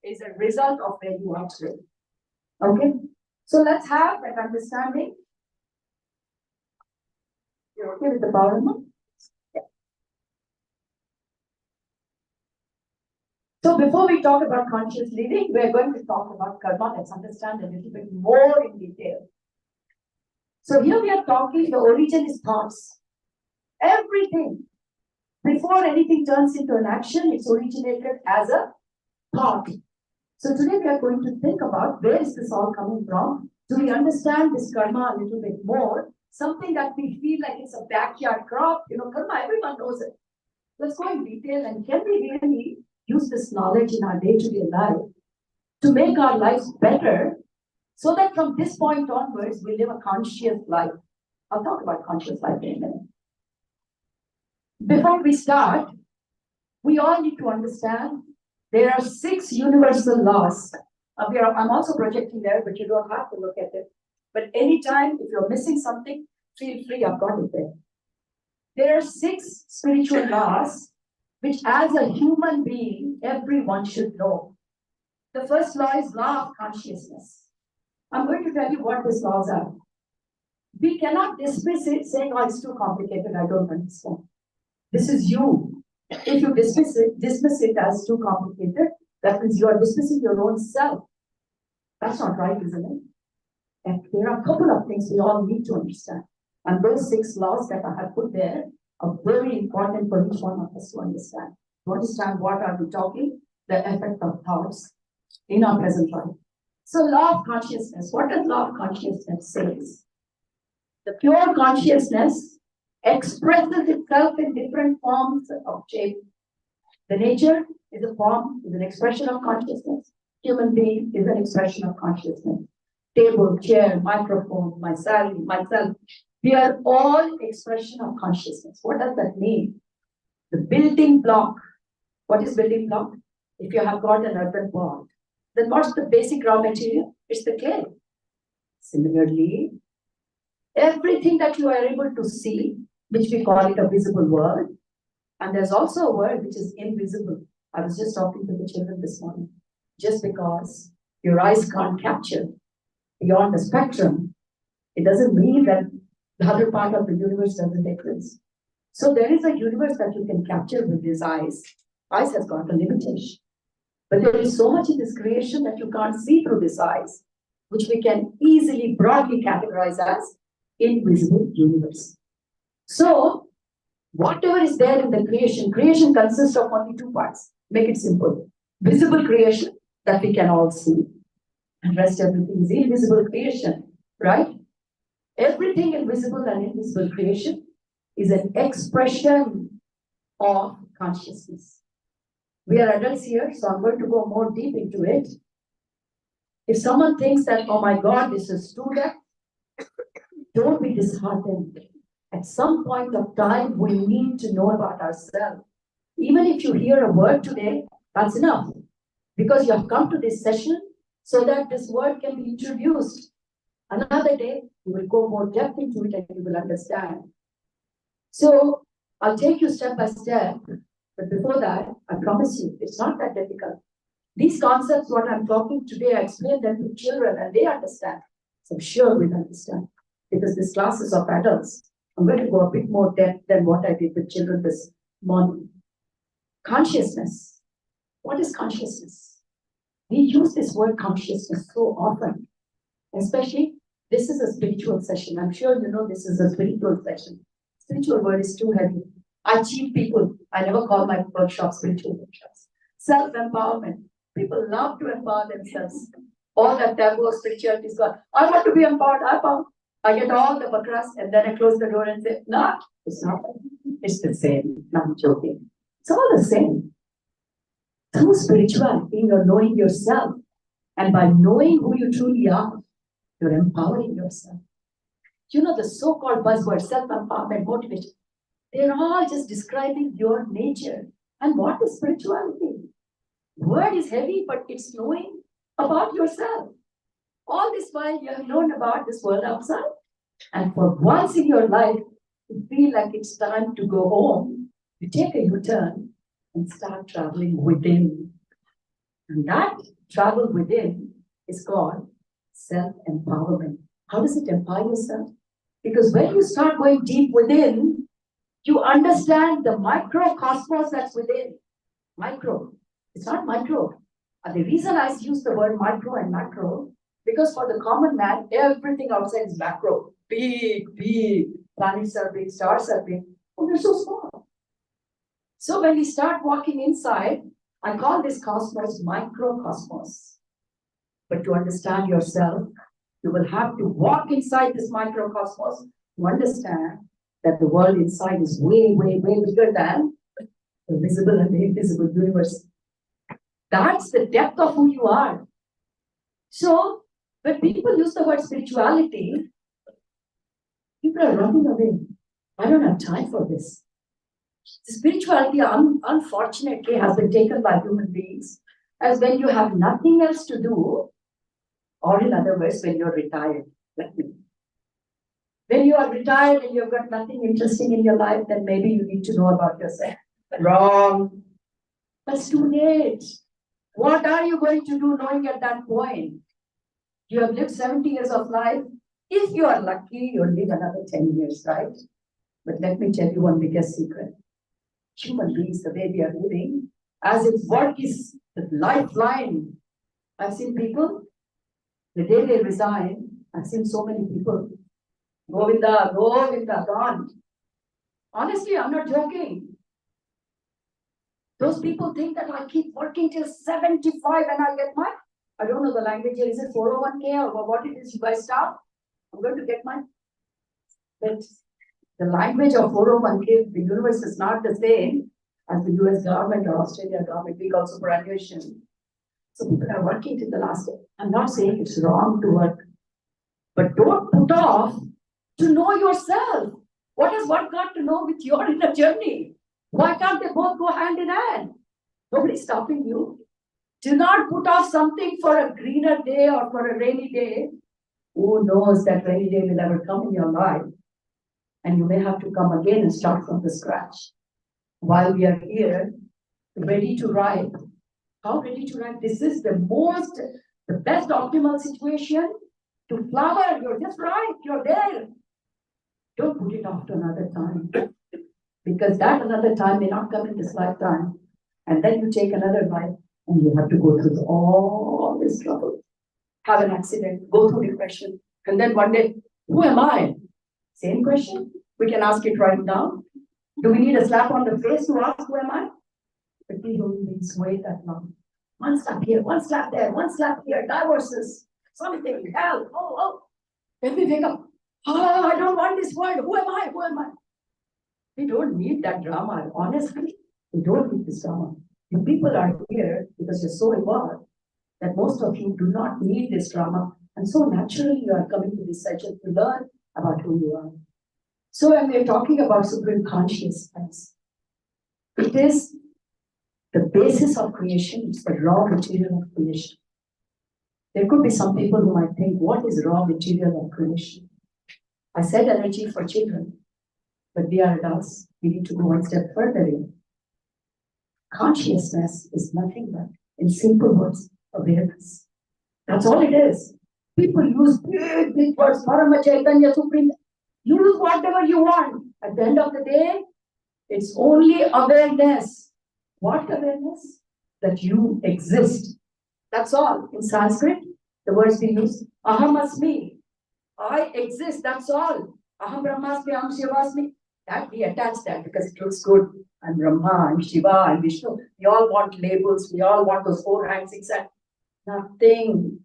is a result of where you are today. Okay? So let's have that understanding. You're okay with the power now? Yeah. So before we talk about conscious living, we're going to talk about karma. Let's understand a little bit more in detail. So here we are talking, the origin is thoughts. Everything, before anything turns into an action, it's originated as a thought. So today we are going to think about where is this all coming from? Do we understand this karma a little bit more? Something that we feel like it's a backyard crop, karma, everyone knows it. Let's go in detail, and can we really use this knowledge in our day-to-day life to make our lives better so that from this point onwards, we live a conscious life. I'll talk about conscious life in a minute. Before we start, we all need to understand there are 6 universal laws. I'm also projecting there, but you don't have to look at it. But anytime, if you're missing something, feel free, I've got it there. There are 6 spiritual laws, which as a human being, everyone should know. The first law is law of consciousness. I'm going to tell you what these laws are. We cannot dismiss it saying, oh, it's too complicated, I don't understand. This is you. If you dismiss it as too complicated, that means you are dismissing your own self. That's not right, isn't it? And there are a couple of things we all need to understand. And those 6 laws that I have put there are very important for each one of us to understand. To understand what are we talking, the effect of thoughts in our present life. So law of consciousness, what does law of consciousness say? The pure consciousness expresses itself in different forms of shape. The nature is a form, is an expression of consciousness. Human being is an expression of consciousness. Table, chair, microphone, myself, we are all expression of consciousness. What does that mean? The building block. What is building block? If you have got an earthen pot, then what's the basic raw material? It's the clay. Similarly, everything that you are able to see, which we call it a visible world, and there's also a world which is invisible. I was just talking to the children this morning. Just because your eyes can't capture beyond the spectrum, it doesn't mean that the other part of the universe doesn't exist. So there is a universe that you can capture with these eyes. Eyes has got a limitation. But there is so much in this creation that you can't see through these eyes, which we can easily, broadly categorize as invisible universe. So, whatever is there in the creation consists of only 2 parts. Make it simple. Visible creation that we can all see. And rest everything is invisible creation, right? Everything in visible and invisible creation is an expression of consciousness. We are adults here, so I'm going to go more deep into it. If someone thinks that, oh my God, this is too deep, don't be disheartened. At some point of time, we need to know about ourselves. Even if you hear a word today, that's enough. Because you have come to this session so that this word can be introduced. Another day, you will go more depth into it and you will understand. So I'll take you step by step. But before that, I promise you, it's not that difficult. These concepts, what I'm talking today, I explain them to children and they understand. So I'm sure we'll understand. Because this class is of adults. I'm going to go a bit more depth than what I did with children this morning. Consciousness. What is consciousness? We use this word consciousness so often. Especially, this is a spiritual session. I'm sure you know this is a spiritual session. Spiritual word is too heavy. I cheat people. I never call my workshops spiritual workshops. Self-empowerment. People love to empower themselves. All that taboo of spirituality is gone. I want to be empowered. I get all the bakras and then I close the door and say, no, it's not. It's the same. No, I'm joking. It's all the same. Through spirituality, you're knowing yourself. And by knowing who you truly are, you're empowering yourself. You know, the so-called buzzwords, self-empowerment, motivation, they're all just describing your nature. And what is spirituality? Word is heavy, but it's knowing about yourself. All this while you have known about this world outside. And for once in your life, you feel like it's time to go home. You take a U-turn and start traveling within. And that travel within is called self-empowerment. How does it empower yourself? Because when you start going deep within, you understand the microcosmos that's within. Micro. It's not micro. And the reason I use the word micro and macro, because for the common man, everything outside is macro. Big, big. Planets are big, stars are big. Oh, they're so small. So when we start walking inside, I call this cosmos microcosmos. But to understand yourself, you will have to walk inside this microcosmos to understand that the world inside is way, way, way bigger than the visible and the invisible universe. That's the depth of who you are. So, when people use the word spirituality, people are running away. I don't have time for this. Spirituality, unfortunately, has been taken by human beings as when you have nothing else to do, or in other words, when you're retired, like me. When you are retired and you've got nothing interesting in your life, then maybe you need to know about yourself. Wrong. That's too late. What are you going to do knowing at that point? You have lived 70 years of life. If you are lucky, you'll live another 10 years, right? But let me tell you one biggest secret. Human beings, the way we are living, as if work is the lifeline. I've seen people, the day they resign, I've seen so many people, Govinda, gone. Honestly, I'm not joking. Those people think that I keep working till 75 and I get my, I don't know the language here, is it 401k or what it is you guys stop? I'm going to get mine. But the language of 401k, the universe is not the same as the US government or Australia government. We call superannuation. So people are working till the last day. I'm not saying it's wrong to work, but don't put off to know yourself. What has one got to know with your inner journey? Why can't they both go hand in hand? Nobody's stopping you. Do not put off something for a greener day or for a rainy day. Who knows that rainy day will never come in your life? And you may have to come again and start from the scratch. While we are here, ready to write. How ready to write? This is the best optimal situation to flower. You're just right. You're there. Don't put it off to another time. Because that another time may not come in this lifetime. And then you take another life and you have to go through all this trouble. Have an accident, go through depression. And then one day, who am I? Same question. We can ask it right now. Do we need a slap on the face to ask who am I? But we don't need sway that long. One slap here, one slap there, one slap here, divorces, something, hell, oh. Then we wake up. I don't want this word. Who am I? Who am I? We don't need that drama. Honestly, we don't need this drama. You people are here because you're so evolved that most of you do not need this drama. And so naturally you are coming to this session to learn about who you are. So when we're talking about supreme consciousness, it is the basis of creation. It's the raw material of creation. There could be some people who might think, what is raw material of creation? I said energy for children, but we are adults. We need to go one step further in. Consciousness is nothing but, in simple words, awareness. That's all it is. People use big words, Parama Chaitanya, Supreme. Use whatever you want. At the end of the day, it's only awareness. What awareness? That you exist. That's all. In Sanskrit, the words we use, Aham Asmi. I exist, that's all. Aham Brahmasmi, Aham Shivasmi. That we attach that because it looks good. I'm Brahma, I'm Shiva, I'm Vishnu. We all want labels, we all want those 4 hands, exact. Nothing.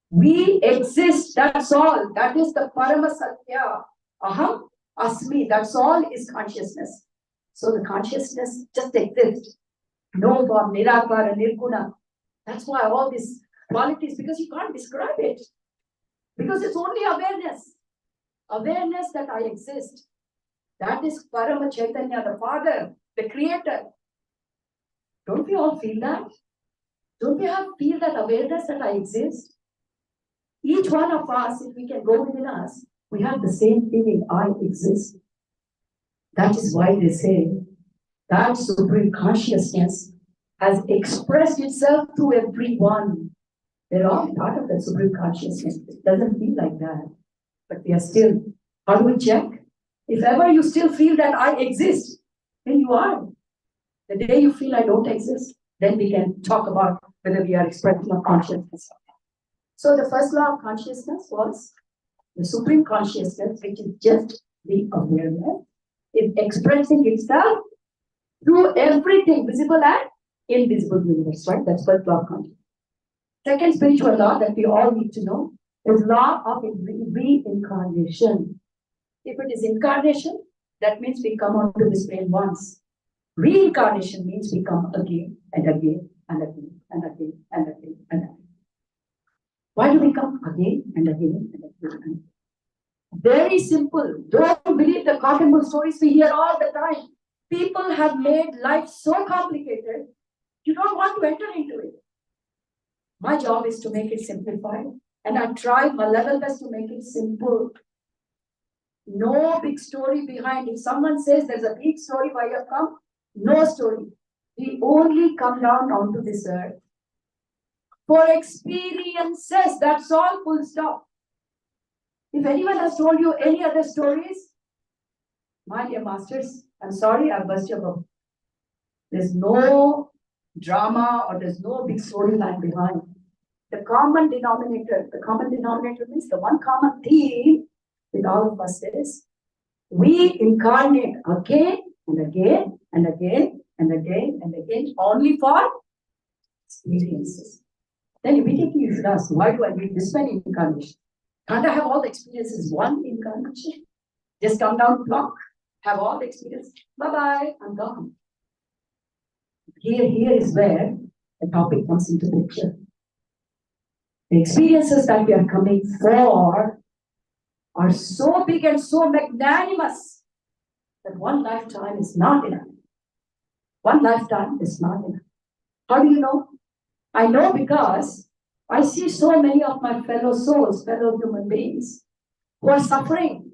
We exist, that's all. That is the Parama Satya. Aham Asmi, that's all is consciousness. So the consciousness just exists. No form, Nirakara, Nirguna. That's why all these qualities, because you can't describe it. Because it's only awareness. Awareness that I exist. That is Parama Chaitanya, the Father, the Creator. Don't we all feel that? Don't we feel that awareness that I exist? Each one of us, if we can go within us, we have the same feeling, I exist. That is why they say that supreme consciousness has expressed itself through everyone. They're all part of that supreme consciousness. It doesn't feel like that. But we are still. How do we check? If ever you still feel that I exist, then you are. The day you feel I don't exist, then we can talk about whether we are expressing our consciousness. So the first law of consciousness was the supreme consciousness, which is just the awareness, is expressing itself through everything, visible and invisible universe, right? That's first law of consciousness. Second spiritual law that we all need to know is law of reincarnation. If it is incarnation, that means we come onto this plane once. Reincarnation means we come again and again and again and again and again and again. Why do we come again and again and again and again? Very simple. Don't believe the cotton wool stories we hear all the time. People have made life so complicated, you don't want to enter into it. My job is to make it simplified, and I try my level best to make it simple. No big story behind. If someone says there's a big story why you have come, no story. We only come down onto this earth for experiences. That's all, full stop. If anyone has told you any other stories, my dear masters, I'm sorry, I've burst your bubble. There's no drama or there's no big storyline behind. The common denominator means the one common theme with all of us is we incarnate again and again and again and again and again only for experiences. Then immediately you should ask, why do I need this many incarnations? Can't I have all the experiences one incarnation? Just come down, talk, have all the experience. Bye-bye, I'm gone. Here is where the topic comes into picture. The experiences that we are coming for are so big and so magnanimous that one lifetime is not enough. One lifetime is not enough. How do you know? I know because I see so many of my fellow souls, fellow human beings, who are suffering.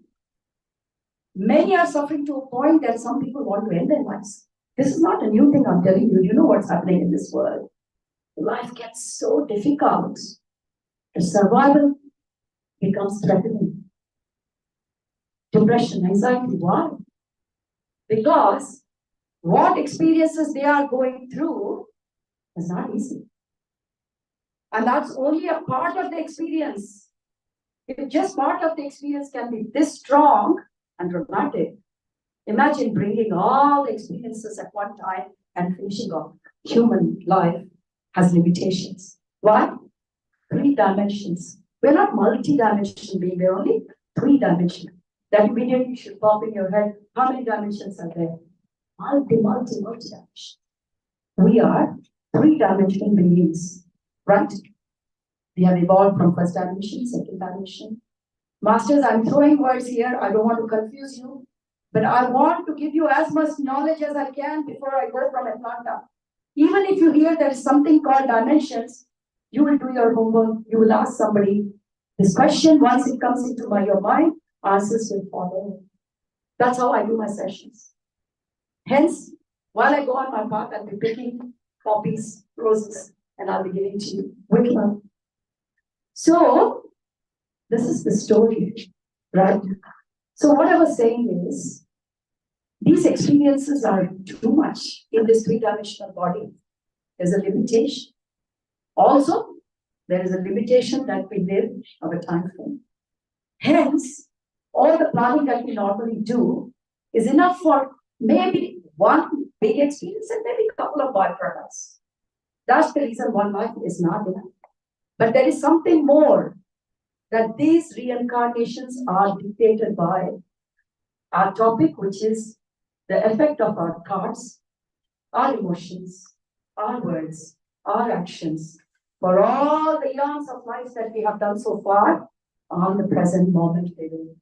Many are suffering to a point that some people want to end their lives. This is not a new thing, I'm telling you. You know what's happening in this world. Life gets so difficult. The survival becomes threatening. Depression, anxiety, why? Because what experiences they are going through is not easy. And that's only a part of the experience. If just part of the experience can be this strong and dramatic, imagine bringing all the experiences at one time and finishing off. Human life has limitations. Why? 3 dimensions. We're not multi-dimensional being, we're only 3-dimensional. That immediately should pop in your head. How many dimensions are there? Multi-dimensions. We are 3-dimensional beings, right? We have evolved from 1st dimension, 2nd dimension. Masters, I'm throwing words here. I don't want to confuse you, but I want to give you as much knowledge as I can before I go from Atlanta. Even if you hear there is something called dimensions, you will do your homework. You will ask somebody this question. Once it comes into your mind, answers will follow. That's how I do my sessions. Hence, while I go on my path, I'll be picking poppies, roses, and I'll be giving to you with love. So, this is the story, right? So what I was saying is, these experiences are too much in this 3-dimensional body. There's a limitation. Also, there is a limitation that we live of a time frame. Hence, all the planning that we normally do is enough for maybe one big experience and maybe a couple of byproducts. That's the reason one life is not enough. But there is something more, that these reincarnations are dictated by our topic, which is the effect of our thoughts, our emotions, our words, our actions, for all the years of life that we have done so far on the present moment living.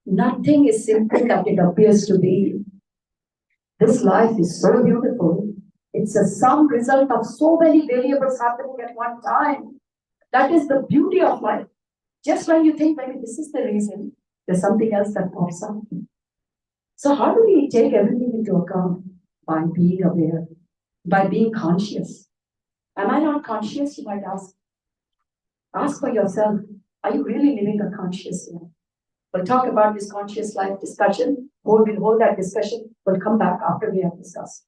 Nothing is simple that it appears to be. This life is so beautiful. It's a sum result of so many variables happening at one time. That is the beauty of life. Just when you think maybe this is the reason, there's something else that pops up. So how do we take everything into account? By being aware, by being conscious. Am I not conscious, you might ask? Ask for yourself, are you really living a conscious life? We'll talk about this conscious life discussion. We'll hold that discussion. We'll come back after we have discussed.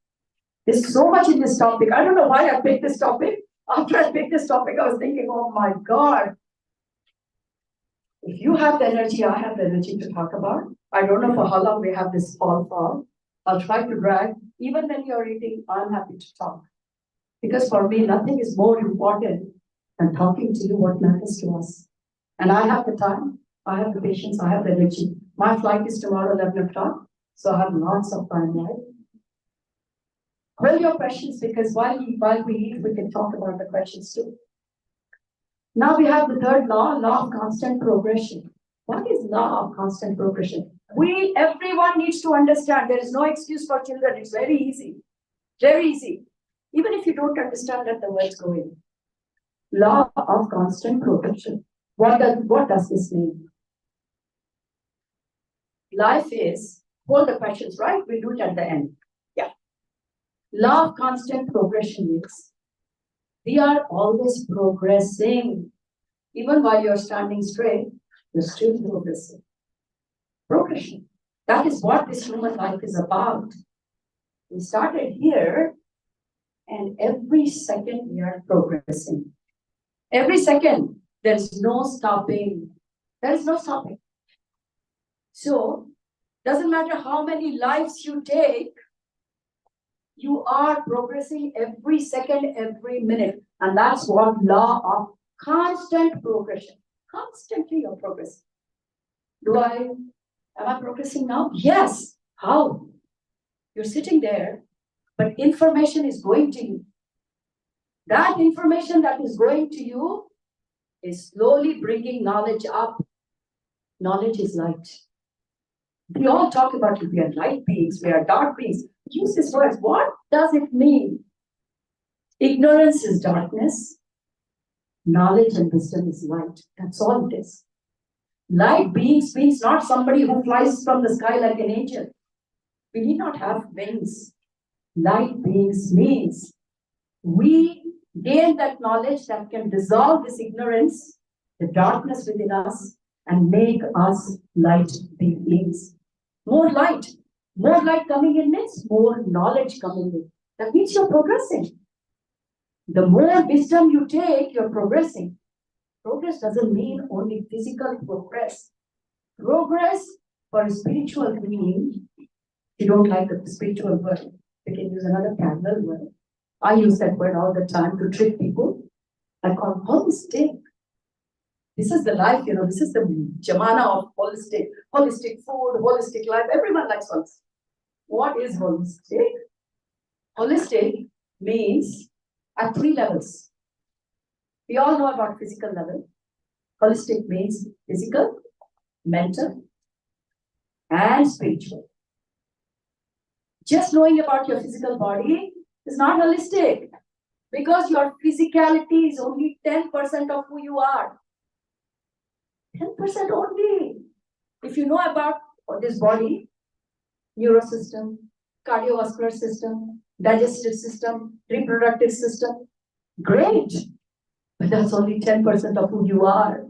There's so much in this topic. I don't know why I picked this topic. After I picked this topic, I was thinking, oh my God. If you have the energy, I have the energy to talk about. I don't know for how long we have this all for. I'll try to drag. Even when you're eating, I'm happy to talk. Because for me, nothing is more important I'm talking to you what matters to us. And I have the time, I have the patience, I have the energy. My flight is tomorrow, 11 o'clock, so I have lots of time, right? Hold your questions, because while we eat, we can talk about the questions too. Now we have the third law of constant progression. What is law of constant progression? Everyone needs to understand, there is no excuse for children, it's very easy. Very easy. Even if you don't understand that the word's going. Law of constant progression. What does this mean? Life is, hold the questions, right? We'll do it at the end. Yeah. Law of constant progression is, we are always progressing. Even while you're standing straight, you're still progressing. Progression. That is what this human life is about. We started here, and every second we are progressing. Every second, there's no stopping. There is no stopping. So, doesn't matter how many lives you take, you are progressing every second, every minute. And that's what law of constant progression. Constantly you're progressing. Am I progressing now? Yes. How? You're sitting there, but information is going to you. That information that is going to you is slowly bringing knowledge up. Knowledge is light. We all talk about it. We are light beings, we are dark beings. Use these words. What does it mean? Ignorance is darkness. Knowledge and wisdom is light. That's all it is. Light beings means not somebody who flies from the sky like an angel. We need not have wings. Light beings means we gain that knowledge that can dissolve this ignorance, the darkness within us, and make us light beings. More light coming in means more knowledge coming in. That means you're progressing. The more wisdom you take, you're progressing. Progress doesn't mean only physical progress. Progress for a spiritual being, you don't like the spiritual word, you can use another parallel word. I use that word all the time to trick people. I call holistic. This is the life, this is the jamana of holistic food, holistic life. Everyone likes holistic. What is holistic? Holistic means at 3 levels. We all know about physical level. Holistic means physical, mental, and spiritual. Just knowing about your physical body is not holistic, because your physicality is only 10% of who you are. 10% only. If you know about this body, neurosystem, cardiovascular system, digestive system, reproductive system, great. But that's only 10% of who you are.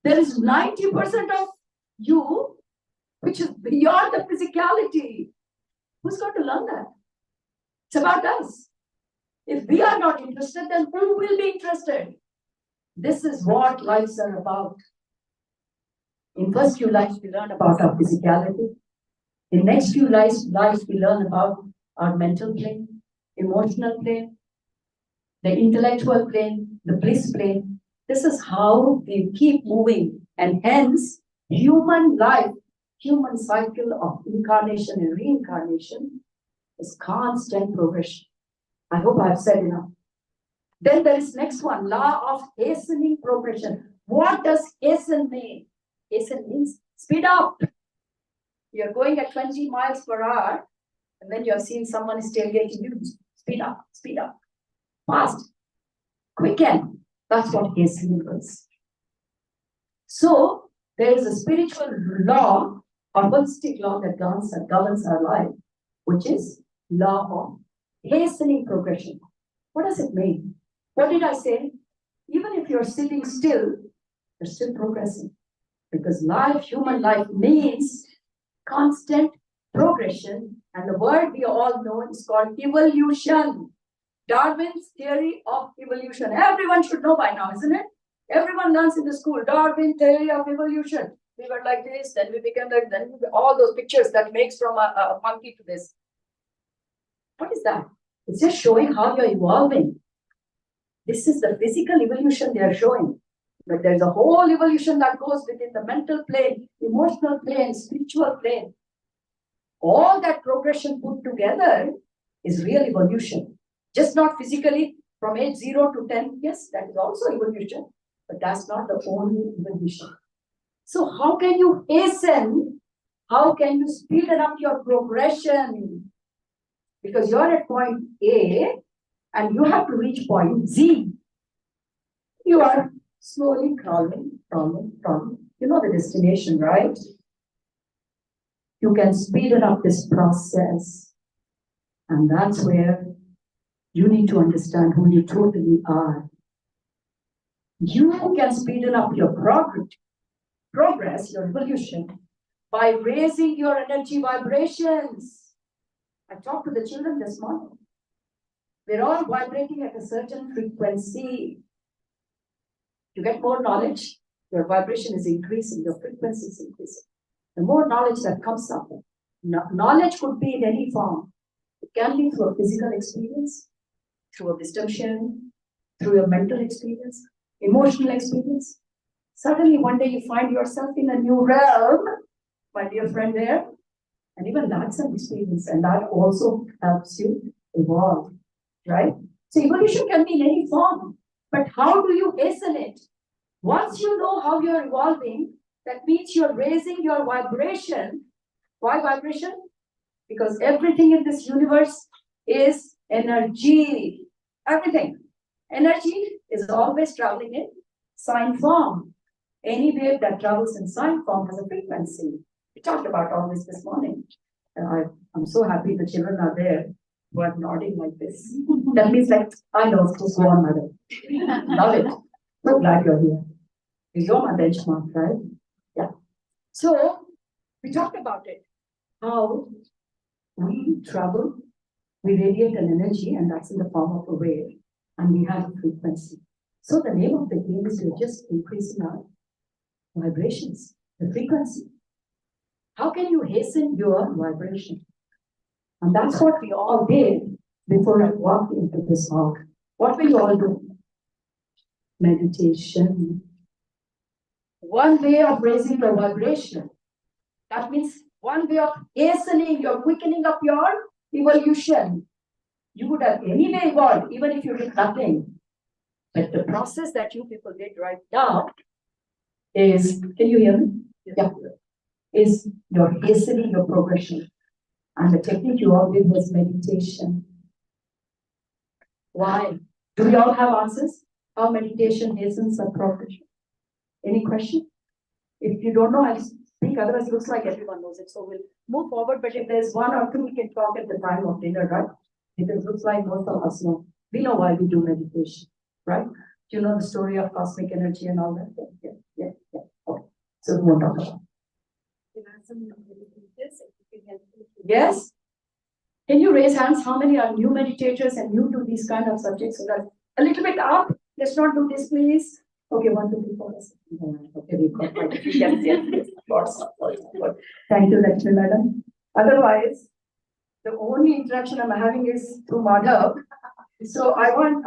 There is 90% of you which is beyond the physicality. Who's going to learn that? It's about us. If we are not interested, then who will be interested? This is what lives are about. In first few lives, we learn about our physicality. In next few lives, we learn about our mental plane, emotional plane, the intellectual plane, the bliss plane. This is how we keep moving. And hence, human life, human cycle of incarnation and reincarnation is constant progression. I hope I have said enough. Then there is next one, law of hastening progression. What does hasten mean? Hasten means speed up. You're going at 20 miles per hour, and then you're seeing someone is tailgating you. Speed up, fast, quicken. That's what hastening is. So there is a spiritual law, or holistic law that governs our life, which is law of hastening progression. What does it mean? What did I say? Even if you're sitting still, you're still progressing. Because life, human life, means constant progression. And the word we all know is called evolution. Darwin's theory of evolution. Everyone should know by now, isn't it? Everyone learns in the school. Darwin theory of evolution. We were like this, then we became like, then all those pictures that makes from a monkey to this. What is that? It's just showing how you're evolving. This is the physical evolution they are showing. But there's a whole evolution that goes within the mental plane, emotional plane, spiritual plane. All that progression put together is real evolution. Just not physically from age 0 to 10. Yes, that is also evolution, but that's not the only evolution. So how can you hasten? How can you speed up your progression? Because you're at point A and you have to reach point Z. You are slowly crawling. You know the destination, right? You can speed up this process. And that's where you need to understand who you totally are. You can speed up your progress, your evolution, by raising your energy vibrations. I talked to the children this morning. We're all vibrating at a certain frequency. You get more knowledge, your vibration is increasing, your frequency is increasing. The more knowledge that comes up, knowledge could be in any form. It can be through a physical experience, through a wisdom sharing, through a mental experience, emotional experience. Suddenly one day you find yourself in a new realm, my dear friend there, and even that's an experience, and that also helps you evolve, right? So evolution can be in any form, but how do you hasten it? Once you know how you're evolving, that means you're raising your vibration. Why vibration? Because everything in this universe is energy. Everything. Energy is always traveling in sine form. Any wave that travels in sine form has a frequency. We talked about all this morning. I'm so happy the children are there who are nodding like this. That means like, I know, just go on, mother. Love it. So glad you're here. You're my benchmark, right? Yeah. So we talked about it. How we travel, we radiate an energy, and that's in the form of a wave, and we have a frequency. So the name of the game is we're just increasing our vibrations, the frequency. How can you hasten your vibration? And that's what we all did before I walked into this hall. What will you all do? Meditation. One way of raising your vibration. That means one way of hastening, you're quickening up your evolution. You would have anyway evolved, even if you did nothing. But the process that you people did right now is, can you hear me? Yeah. Is you're hastening your progression. And the technique you all did was meditation. Why? Do we all have answers? How meditation hastens our progression? Any question? If you don't know, I'll speak, otherwise it looks like everyone knows it. So we'll move forward, but if there's one or two, we can talk at the time of dinner, right? If it looks like most of us know. We know why we do meditation, right? Do you know the story of cosmic energy and all that? Yeah. Okay. So we won't talk about it. Yes? Can you raise hands? How many are new meditators and new to these kind of subjects? So that a little bit up. Let's not do this, please. Okay, 1, 2, 3, 4. Okay, we've got quite a few. Yes. Thank you, Lakshmi Madam. Otherwise, the only interaction I'm having is through Madhav. So I'm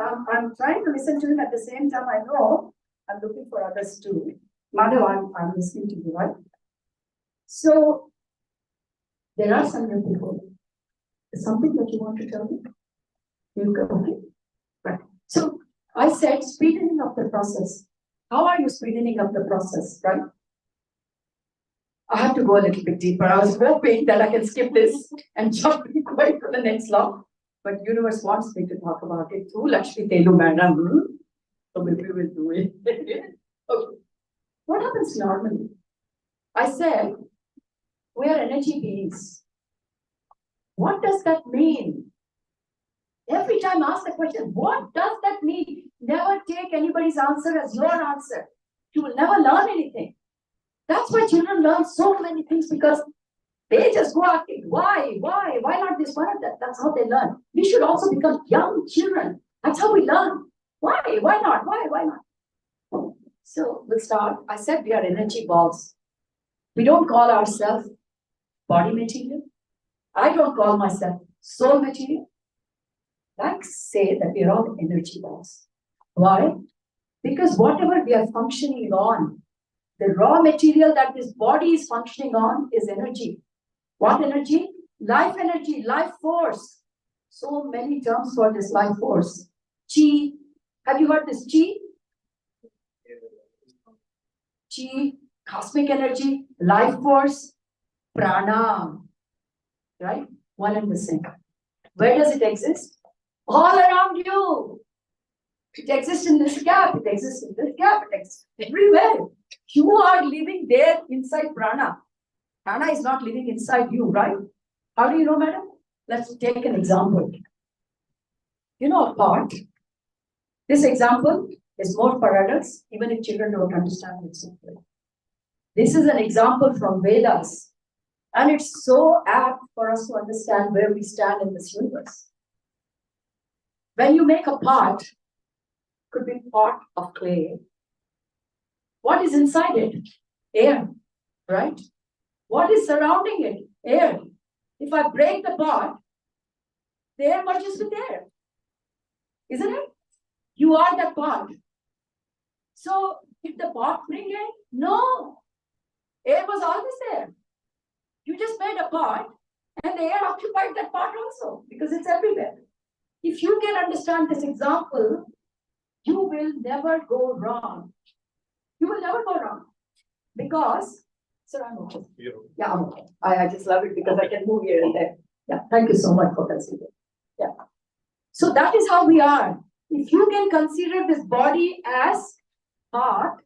trying to listen to him at the same time. I know I'm looking for others too. Madhav, I'm listening to you, right? So there are some new people. Is something that you want to tell me? You go, okay? Right. So I said speeding up the process. How are you speeding up the process, right? I have to go a little bit deeper. I was hoping that I can skip this and jump quite to the next law. But universe wants me to talk about it through Lakshmi Telu Madam. So maybe we will do it. Okay. What happens normally? I said, we are energy beings. What does that mean? Every time I ask the question, what does that mean? Never take anybody's answer as your answer. You will never learn anything. That's why children learn so many things, because they just go asking, why not this, why not that? That's how they learn. We should also become young children. That's how we learn. Why not? Why not? So we'll start. I said we are energy balls. We don't call ourselves body material. I don't call myself soul material. Like say that we are all energy balls. Why? Because whatever we are functioning on, the raw material that this body is functioning on is energy. What energy? Life energy, life force. So many terms for this life force. Chi. Have you heard this chi? Chi, cosmic energy, life force, prana. Right? One and the same. Where does it exist? All around you. It exists in this gap, it exists in this gap, it exists everywhere. You are living there inside prana. Prana is not living inside you, right? How do you know, madam? Let's take an example. You know a pot. This example is more for adults, even if children don't understand it simply. This is an example from Vedas, and it's so apt for us to understand where we stand in this universe. When you make a pot, could be pot of clay. What is inside it? Air, right? What is surrounding it? Air. If I break the pot, the air merges with air. Isn't it? You are that pot. So, did the pot bring air? No. Air was always there. You just made a pot, and the air occupied that pot also, because it's everywhere. If you can understand this example, you will never go wrong. You will never go wrong. Because, sir, I'm okay. Yeah, I'm okay. I just love it because I can move here and there. Yeah, thank you so much for considering. Yeah. So that is how we are. If you can consider this body as heart,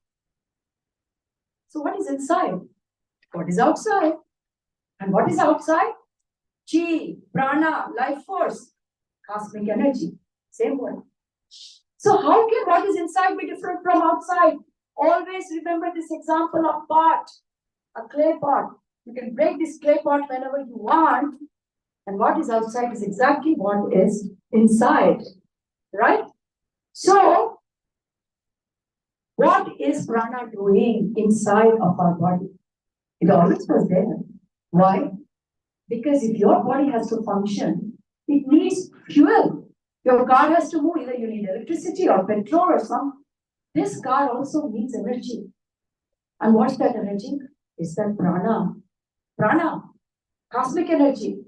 so what is inside? What is outside? And what is outside? Chi, prana, life force, cosmic energy. Same word. So how can what is inside be different from outside? Always remember this example of pot, a clay pot. You can break this clay pot whenever you want, and what is outside is exactly what is inside, right? So, what is prana doing inside of our body? It always was there. Why? Because if your body has to function, it needs fuel. Your car has to move, either you need electricity or petrol or something. This car also needs energy. And what's that energy? It's that prana. Prana, cosmic energy.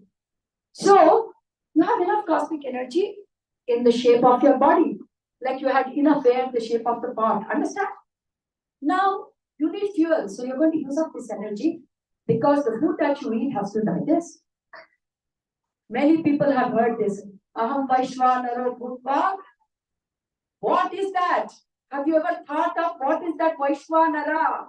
So, you have enough cosmic energy in the shape of your body. Like you had enough air in the shape of the pot. Understand? Now, you need fuel. So, you're going to use up this energy because the food that you eat has to digest. Many people have heard this. Aham Vaishvanaro Bhutva. What is that? Have you ever thought of what is that Vaishvanara?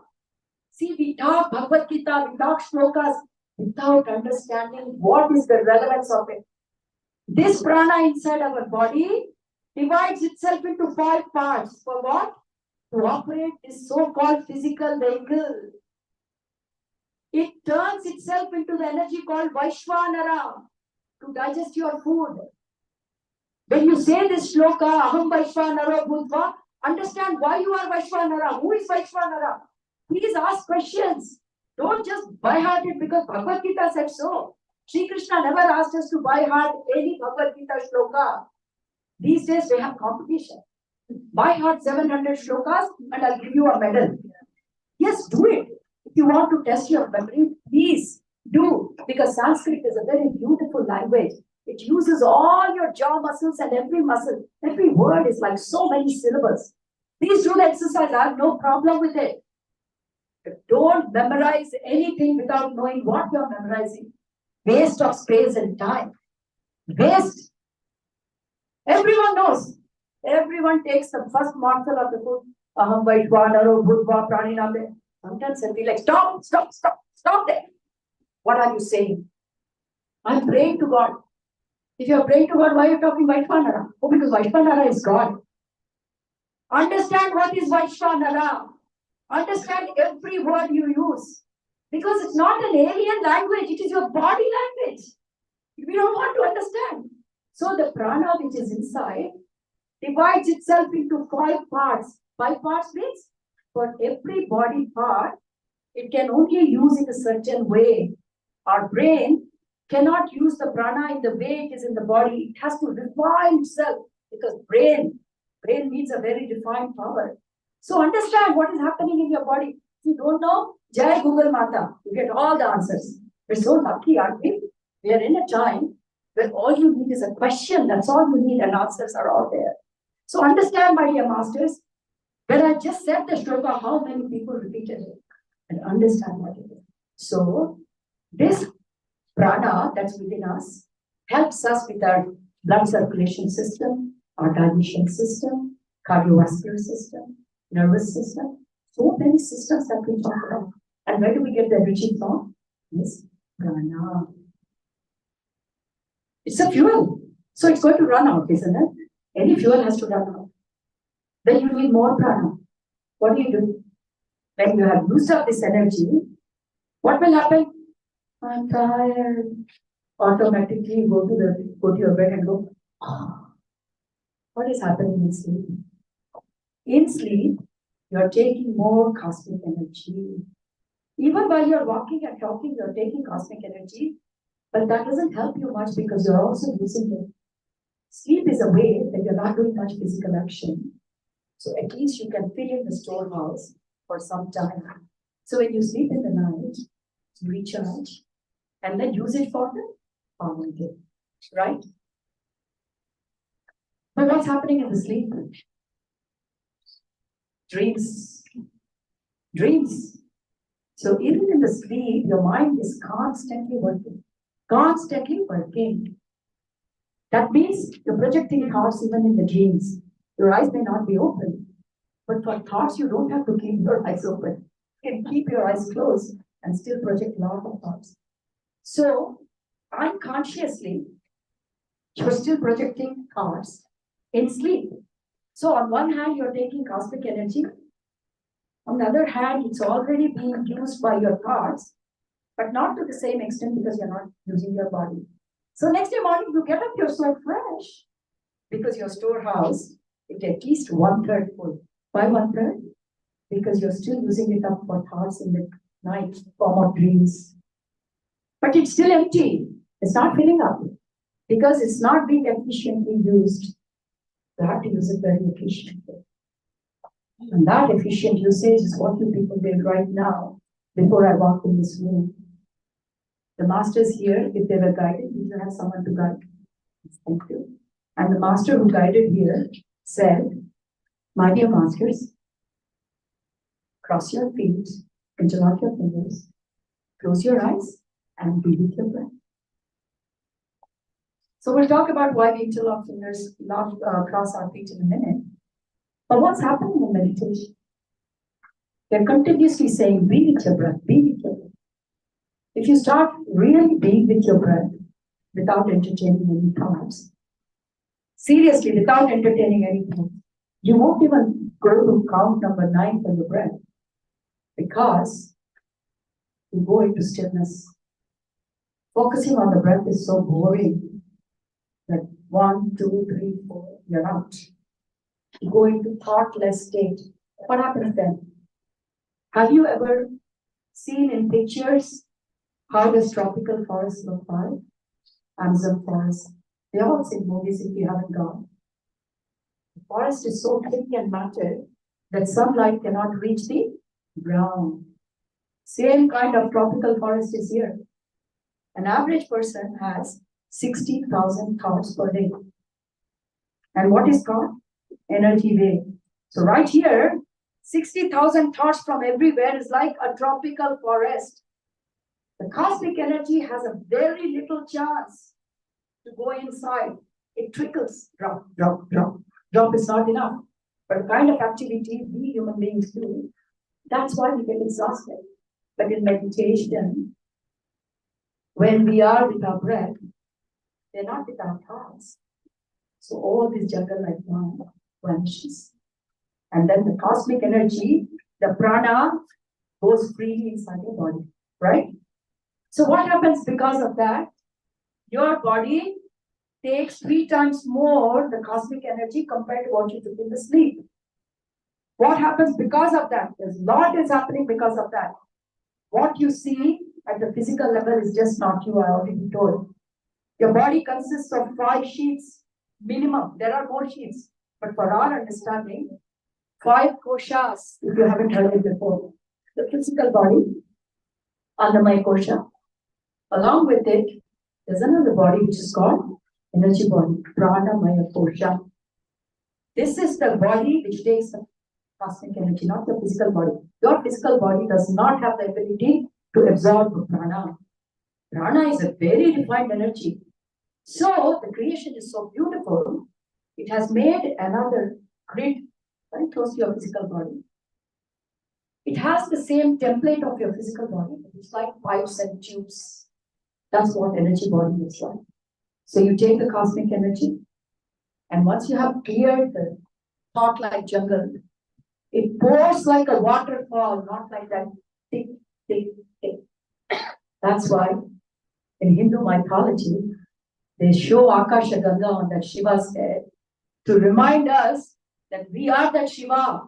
See, we talk Bhagavad Gita, we talk shlokas without understanding what is the relevance of it. This prana inside our body divides itself into 5 parts. For what? To operate this so-called physical vehicle. It turns itself into the energy called Vaishvanara to digest your food. When you say this shloka, Aham Vaishvanara Bhutva, understand why you are Vaishvanara. Who is Vaishvanara? Please ask questions. Don't just by heart it because Bhagavad Gita said so. Sri Krishna never asked us to by heart any Bhagavad Gita shloka. These days we have competition. By heart 700 shlokas and I'll give you a medal. Yes, do it. If you want to test your memory, please do. Because Sanskrit is a very beautiful language. It uses all your jaw muscles and every muscle. Every word is like so many syllables. Please do the exercise. I have no problem with it. But don't memorize anything without knowing what you're memorizing. Waste of space and time. Waste. Everyone knows. Everyone takes the first morsel of the food. Aham Vaishvanaro Bhutva Praninam. Sometimes I feel like, stop there. What are you saying? I'm praying to God. If you're praying to God, why are you talking Vaishvanara? Oh, because Vaishvanara is God. Understand what is Vaishvanara. Understand every word you use. Because it's not an alien language, it is your body language. We don't want to understand. So the prana which is inside divides itself into 5 parts. 5 parts means for every body part, it can only use in a certain way. Our brain cannot use the prana in the way it is in the body. It has to refine itself because brain Brain needs a very defined power. So understand what is happening in your body. If you don't know, Jai Google Mata, you get all the answers. We're so lucky, aren't we? We are in a time where all you need is a question. That's all you need, and answers are all there. So understand, my dear masters, when I just said the shloka, how many people repeated it and understand what it is. So this prana that's within us helps us with our blood circulation system, our digestion system, cardiovascular system, nervous system, so many systems that we talk about. And where do we get the energy from? Yes, prana. It's a fuel. So it's going to run out, isn't it? Any fuel has to run out. Then you need more prana. What do? When you have used up this energy, what will happen? I'm tired. Automatically you go to your bed and go, oh. What is happening in sleep? In sleep, you're taking more cosmic energy. Even while you're walking and talking, you're taking cosmic energy, but that doesn't help you much because you're also using it. Sleep is a way that you're not doing much physical action. So at least you can fill in the storehouse for some time. So when you sleep in the night, you recharge and then use it for the following day, right? But what's happening in the sleep? Dreams. Dreams. So even in the sleep, your mind is constantly working. Constantly working. That means you're projecting thoughts even in the dreams. Your eyes may not be open, but for thoughts, you don't have to keep your eyes open. You can keep your eyes closed and still project a lot of thoughts. So unconsciously, you're still projecting thoughts in sleep. So on one hand, you're taking cosmic energy. On the other hand, it's already being used by your thoughts, but not to the same extent because you're not using your body. So next day morning, you get up, you're so fresh because your storehouse is at least 1/3 full. Why 1/3? Because you're still using it up for thoughts in the night, form of dreams. But it's still empty. It's not filling up because it's not being efficiently used. You have to use it very efficiently. And that efficient usage is what you people did right now before I walked in this room. The masters here, if they were guided, did you have someone to guide? Thank you. And the master who guided here said, my dear masters, cross your feet, interlock your fingers, close your eyes, and breathe with your breath. So we'll talk about why we interlock fingers, cross our feet in a minute. But what's happening in meditation? They're continuously saying, be with your breath, be with your breath. If you start really being with your breath without entertaining any thoughts, seriously, without entertaining any thoughts, you won't even go to count number 9 for your breath because you go into stillness. Focusing on the breath is so boring that 1, 2, 3, 4, you're out. You go into thoughtless state. What happens then? Have you ever seen in pictures how does tropical forest look like? Amazon forest. They all seen movies if you haven't gone. The forest is so thick and matted that sunlight cannot reach the ground. Same kind of tropical forest is here. An average person has 60,000 thoughts per day. And what is thought? Energy wave. So right here, 60,000 thoughts from everywhere is like a tropical forest. The cosmic energy has a very little chance to go inside. It trickles, drop, drop, drop. Drop is not enough. But the kind of activity we human beings do, that's why we get exhausted. But in meditation, when we are with our breath, they're not with our thoughts. So all this jungle-like mind vanishes. And then the cosmic energy, the prana, goes freely inside your body, right? So what happens because of that? Your body takes 3 times more the cosmic energy compared to what you took in the sleep. What happens because of that? There's a lot is happening because of that. What you see at the physical level is just not you, I already told. Your body consists of 5 sheets minimum. There are more sheets. But for our understanding, 5 koshas, if you haven't heard it before, the physical body, Annamaya kosha. Along with it, there's another body which is called energy body, Pranamaya kosha. This is the body which takes the cosmic energy, not the physical body. Your physical body does not have the ability to absorb prana. Prana is a very refined energy. So the creation is so beautiful. It has made another grid very close to your physical body. It has the same template of your physical body. It's like pipes and tubes. That's what energy body is like. So you take the cosmic energy, and once you have cleared the thought like jungle, it pours like a waterfall, not like that tick, tick, tick. That's why in Hindu mythology, they show Akasha Ganga on that Shiva's head to remind us that we are that Shiva.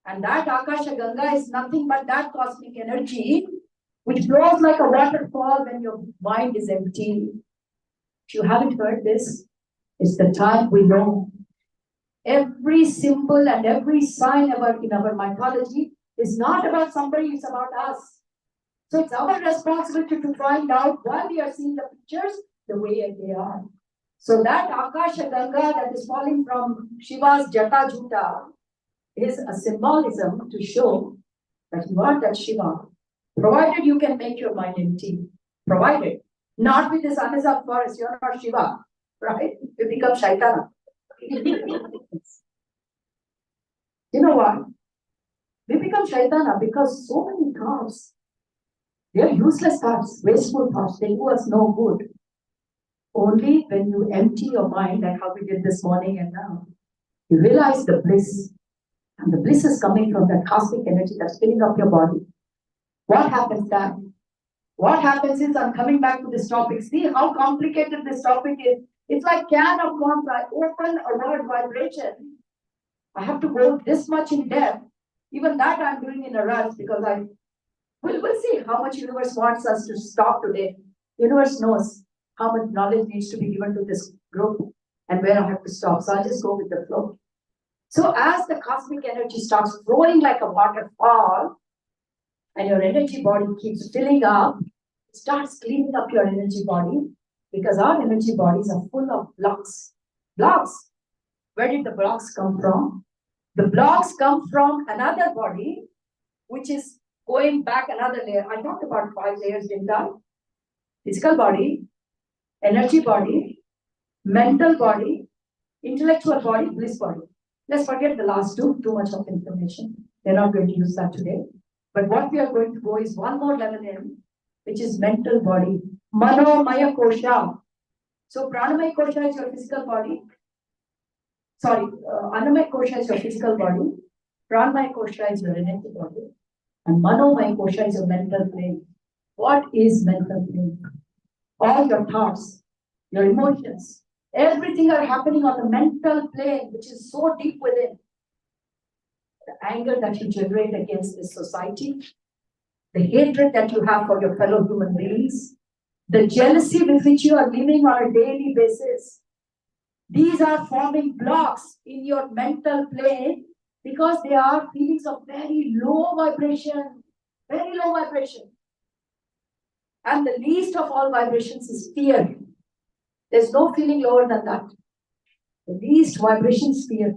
And that Akasha Ganga is nothing but that cosmic energy which flows like a waterfall when your mind is empty. If you haven't heard this, it's the time we know. Every symbol and every sign in our mythology is not about somebody, it's about us. So it's our responsibility to find out why we are seeing the pictures the way they are. So that Akasha Ganga that is falling from Shiva's Jata Juta is a symbolism to show that you are that Shiva, provided you can make your mind empty. Provided. Not with this Amazon forest, you're not Shiva, right? You become Shaitana. You know what? We become Shaitana because so many thoughts, they are useless thoughts, wasteful thoughts, they do us no good. Only when you empty your mind, like how we did this morning and now, you realize the bliss. And the bliss is coming from that cosmic energy that's filling up your body. What happens then? What happens is, I'm coming back to this topic. See how complicated this topic is. It's like can of worms. I open a word vibration. I have to go this much in depth. Even that I'm doing in a rush because we'll see how much universe wants us to stop today. Universe knows how much knowledge needs to be given to this group and where I have to stop. So I'll just go with the flow. So as the cosmic energy starts flowing like a waterfall and your energy body keeps filling up, it starts cleaning up your energy body because our energy bodies are full of blocks. Blocks. Where did the blocks come from? The blocks come from another body, which is going back another layer. I talked about 5 layers, didn't I? Physical body, energy body, mental body, intellectual body, bliss body. Let's forget the last two, too much of information. We're not going to use that today. But what we are going to go is one more level in, which is mental body. Manomaya kosha. So pranamaya kosha is your physical body. Sorry, annamaya kosha is your physical body. Pranamaya kosha is your energy body. And manomaya kosha is your mental plane. What is mental plane? All your thoughts, your emotions, everything are happening on the mental plane, which is so deep within. The anger that you generate against this society, the hatred that you have for your fellow human beings, the jealousy with which you are living on a daily basis. These are forming blocks in your mental plane because they are feelings of very low vibration, very low vibration. And the least of all vibrations is fear. There's no feeling lower than that. The least vibration is fear.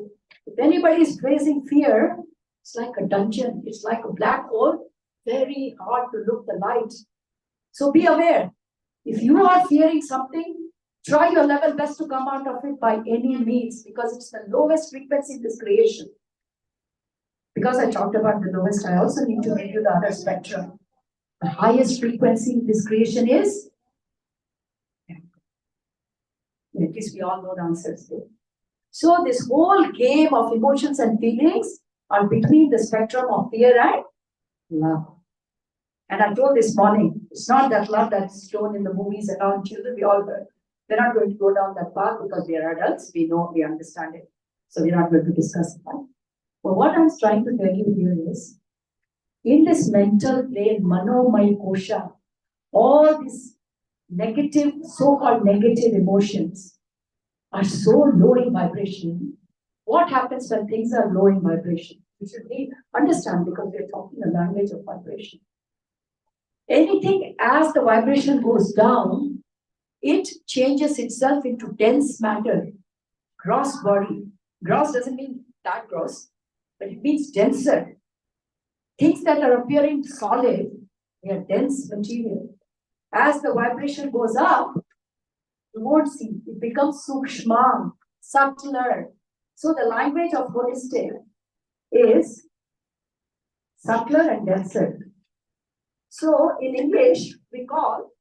If anybody is facing fear, it's like a dungeon. It's like a black hole. Very hard to look the light. So be aware. If you are fearing something, try your level best to come out of it by any means because it's the lowest frequency in this creation. Because I talked about the lowest, I also need to give you the other spectrum. The highest frequency in this creation is? At least we all know the answers there. So this whole game of emotions and feelings are between the spectrum of fear and love. And I told this morning, it's not that love that's shown in the movies and all children, we all heard. We're not going to go down that path because we are adults, we know, we understand it. So we're not going to discuss that. But what I'm trying to tell you here is, in this mental plane, manomaya kosha, all these negative, so-called negative emotions are so low in vibration What happens when things are low in vibration? You should understand because we're talking the language of vibration. Anything as the vibration goes down, it changes itself into dense matter, gross body. Gross doesn't mean that gross, but it means denser. Things that are appearing solid, they are dense material. As the vibration goes up, you won't see, it becomes sukshma, subtler. So the language of holistic is subtler and denser. So in English, we call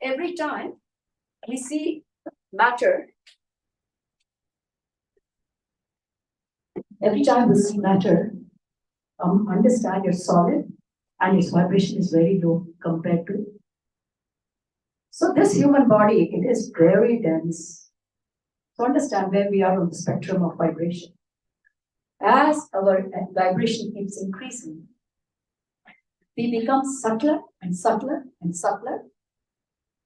every time we see matter, understand it's solid and its vibration is very low compared to. So this human body, it is very dense. So understand where we are on the spectrum of vibration. As our vibration keeps increasing, we become subtler and subtler and subtler.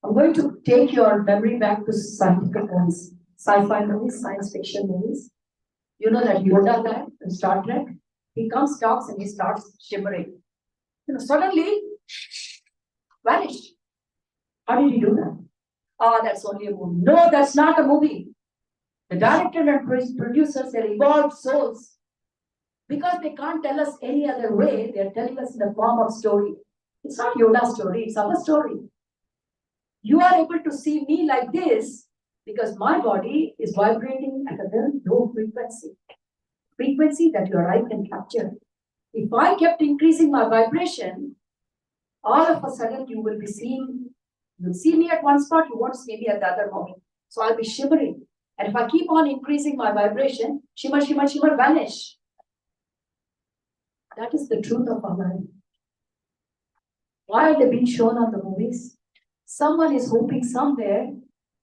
I'm going to take your memory back to scientific movies, sci-fi movies, science fiction movies. You know that Yoda guy in Star Trek? He comes, talks, and he starts shimmering. Suddenly, vanished. How did he do that? That's only a movie. No, that's not a movie. The director and producers, they're evolved souls. Because they can't tell us any other way, they're telling us in the form of story. It's not Yoda's story, it's our story. You are able to see me like this because my body is vibrating at a very low frequency that your eye can capture. If I kept increasing my vibration, all of a sudden you will be seeing, you'll see me at one spot, you won't see me at the other moment. So I'll be shimmering. And if I keep on increasing my vibration, shimmer, shimmer, shimmer, vanish. That is the truth of our life. Why are they being shown on the movies? Someone is hoping somewhere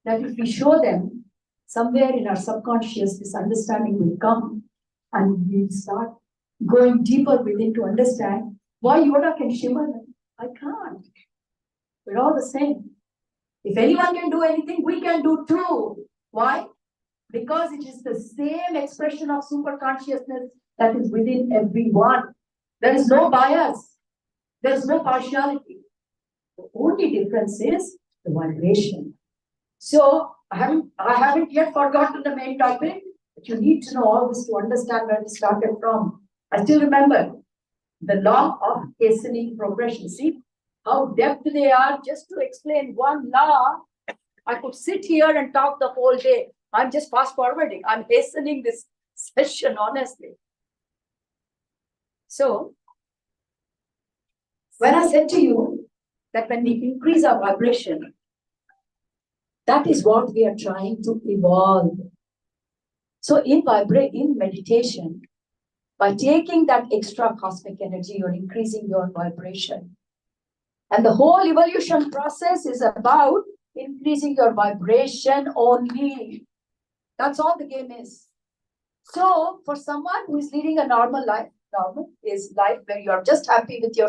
that if we show them, somewhere in our subconscious, this understanding will come and we'll start going deeper within to understand why Yoda can shimmer. I can't. We're all the same. If anyone can do anything, we can do too. Why? Because it is the same expression of super consciousness that is within everyone. There is no bias. There is no partiality. The only difference is the vibration. So I haven't yet forgotten the main topic, but you need to know all this to understand where we started from. I still remember the law of hastening progression. See how depth they are. Just to explain one law, I could sit here and talk the whole day. I'm just fast forwarding. I'm hastening this session, honestly. So, when I said to you that when we increase our vibration, that is what we are trying to evolve. So in meditation, by taking that extra cosmic energy, you're increasing your vibration. And the whole evolution process is about increasing your vibration only. That's all the game is. So for someone who is leading a normal life, normal is life where you are just happy with your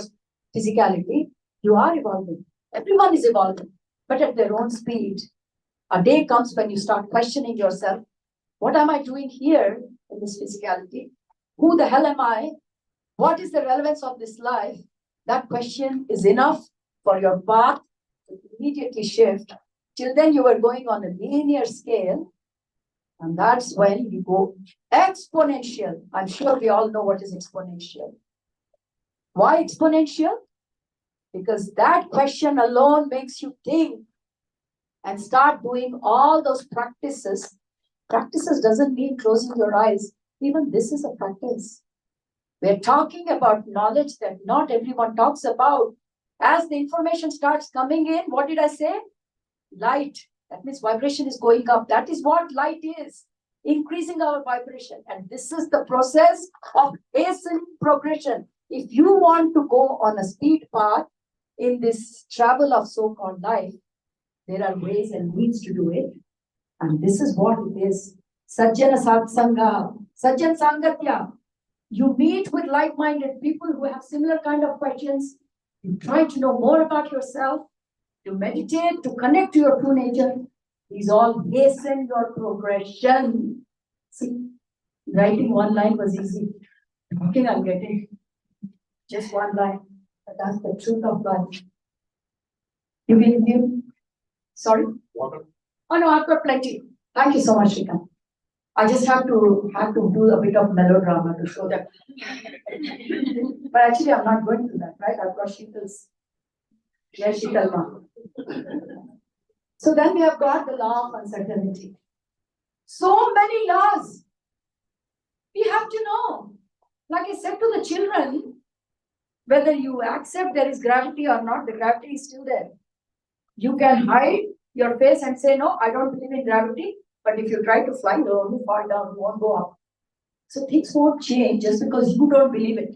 physicality, you are evolving. Everyone is evolving, but at their own speed. A day comes when you start questioning yourself, what am I doing here in this physicality? Who the hell am I? What is the relevance of this life? That question is enough for your path to immediately shift. Till then you were going on a linear scale, and that's when you go exponential. I'm sure we all know what is exponential. Why exponential? Because that question alone makes you think and start doing all those practices. Practices doesn't mean closing your eyes. Even this is a practice. We're talking about knowledge that not everyone talks about. As the information starts coming in, what did I say? Light. That means vibration is going up. That is what light is. Increasing our vibration. And this is the process of hastening progression. If you want to go on a speed path in this travel of so-called life, there are ways and means to do it. And this is what it is. Sajjana Satsanga, Sajjan Sangatya. You meet with like-minded people who have similar kind of questions. You try to know more about yourself. You meditate to connect to your true nature. These all hasten your progression. See, writing one line was easy. Talking, I'm getting just one line. But that's the truth of life. You believe you? Sorry? Water. Oh no, I've got plenty. Thank you so much, Shrikant. I just have to do a bit of melodrama to show that. But actually, I'm not going to that, right? I've got Sheetal's. Yes, Sheetal ma. So then we have got the law of uncertainty. So many laws. We have to know. Like I said to the children, whether you accept there is gravity or not, the gravity is still there. You can hide your face and say, no, I don't believe in gravity. But if you try to fly, you'll only fall down, you won't go up. So things won't change just because you don't believe it.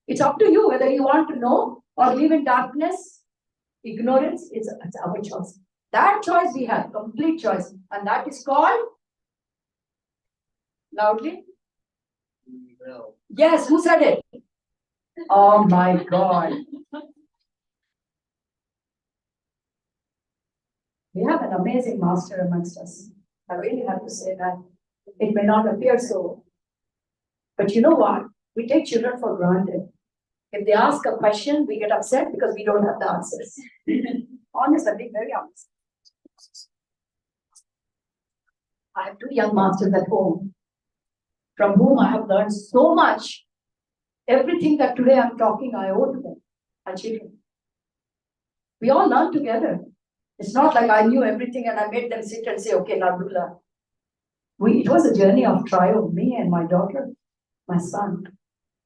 It's up to you whether you want to know or live in darkness. Ignorance is our choice. That choice we have, complete choice. And that is called, loudly? No. Yes, who said it? Oh my God. We have an amazing master amongst us. I really have to say that. It may not appear so. But you know what? We take children for granted. If they ask a question, we get upset because we don't have the answers. Honest, I'm being very honest. I have two young masters at home from whom I have learned so much. Everything that today I'm talking, I owe to them, our children. We all learn together. It's not like I knew everything and I made them sit and say, okay, now do that. It was a journey of trial, me and my daughter, my son.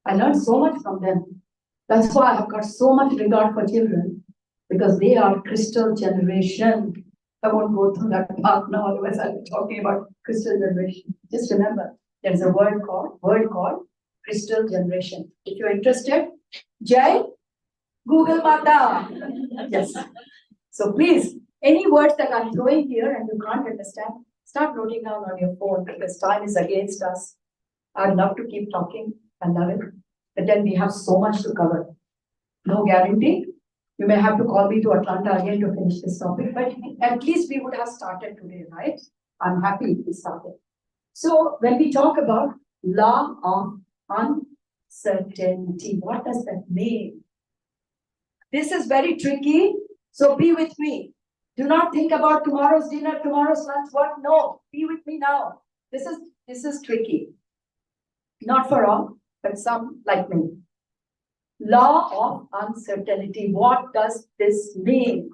I learned so much from them. That's why I have got so much regard for children, because they are crystal generation. I won't go through that part now, otherwise I'll be talking about crystal generation. Just remember, there's a word called crystal generation. If you're interested, Jai, Google Mata. Yes. So please, any words that I'm throwing here and you can't understand, start noting down on your phone because time is against us. I'd love to keep talking. I love it. But then we have so much to cover. No guarantee. You may have to call me to Atlanta again to finish this topic, but at least we would have started today, right? I'm happy we started. So when we talk about law of uncertainty, what does that mean? This is very tricky, so be with me. Do not think about tomorrow's dinner, tomorrow's lunch, what? No, be with me now. This is tricky. Not for all, but some like me. Law of uncertainty. What does this mean?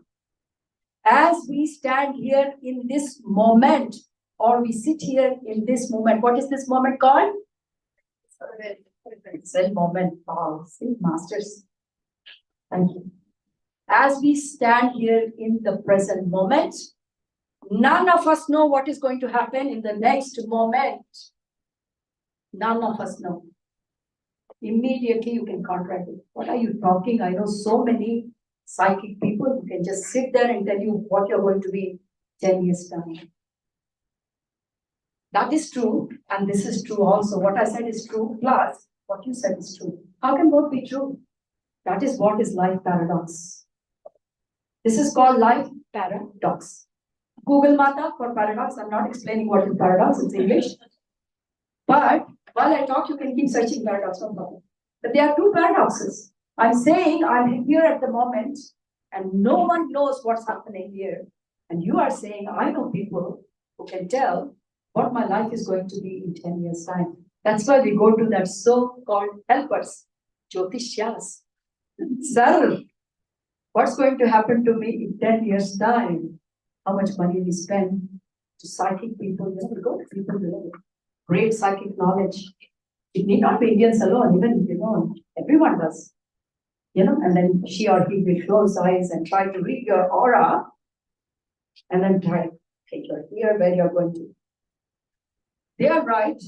As we stand here in this moment, or we sit here in this moment, what is this moment called? Present moment. Wow, see, masters. Thank you. As we stand here in the present moment, none of us know what is going to happen in the next moment. None of us know. Immediately you can contract it. What are you talking? I know so many psychic people who can just sit there and tell you what you're going to be 10 years time. That is true, and this is true also. What I said is true, plus what you said is true. How can both be true? That is what is life paradox. This is called life paradox. Google Mata for paradox. I'm not explaining what is paradox, it's English. But while I talk, you can keep searching paradox, no problem. But there are two paradoxes. I'm saying I'm here at the moment and no one knows what's happening here. And you are saying, I know people who can tell what my life is going to be in 10 years' time. That's why we go to that so-called helpers, Jyotishyas. Sir, what's going to happen to me in 10 years' time? How much money we spend to psychic people? We go to people with great psychic knowledge. It need not be Indians alone, even, everyone does. And then she or he will close eyes and try to read your aura and then try to take your ear where you're going to. They are right,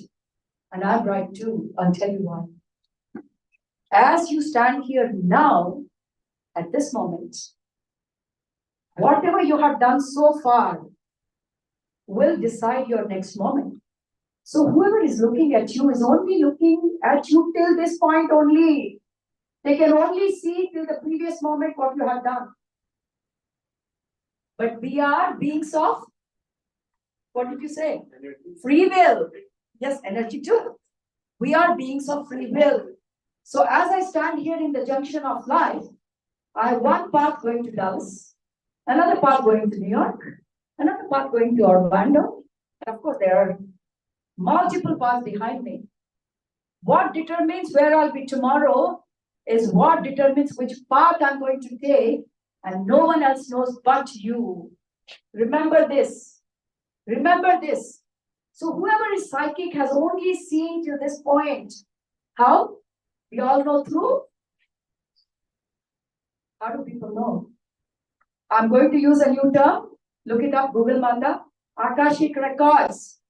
and I'm right too. I'll tell you why. As you stand here now, at this moment, whatever you have done so far will decide your next moment. So whoever is looking at you is only looking at you till this point only. They can only see till the previous moment what you have done. But we are beings of What did you say? Free will. Yes, energy too. We are beings of free will. So as I stand here in the junction of life, I have one path going to Dallas, another path going to New York, another path going to Orlando. And of course, there are multiple paths behind me. What determines where I'll be tomorrow is what determines which path I'm going to take, and no one else knows but you. Remember this. Remember this. So whoever is psychic has only seen till this point. How? We all know through. How do people know? I'm going to use a new term. Look it up, Google Manda. Akashic records.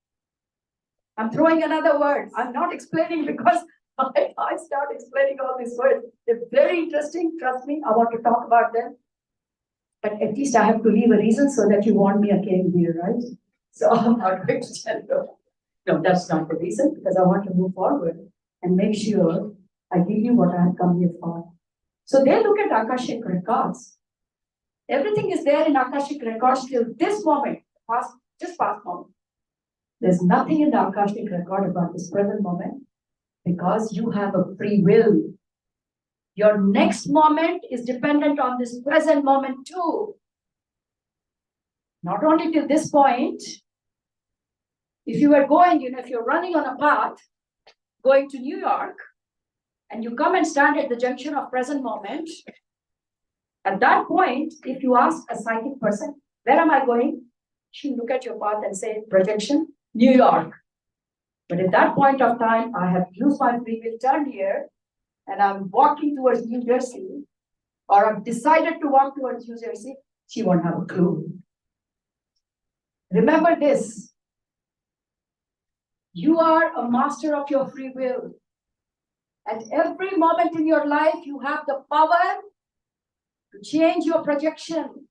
I'm throwing another word. I'm not explaining because I start explaining all these words. They're very interesting. Trust me, I want to talk about them. But at least I have to leave a reason so that you want me again here, right? So I'm not going to tell you. No, that's not the reason, because I want to move forward and make sure I give you what I have come here for. So they look at Akashic records. Everything is there in Akashic records till this moment, just past moment. There's nothing in the Akashic record about this present moment because you have a free will. Your next moment is dependent on this present moment too. Not only till this point. If you were going, if you're running on a path, going to New York, and you come and stand at the junction of present moment, at that point, if you ask a psychic person, where am I going? She'll look at your path and say, projection, New York. But at that point of time, I have used my free will, turned here, and I'm walking towards New Jersey, or I've decided to walk towards New Jersey, she won't have a clue. Remember this. You are a master of your free will. At every moment in your life, you have the power to change your projection.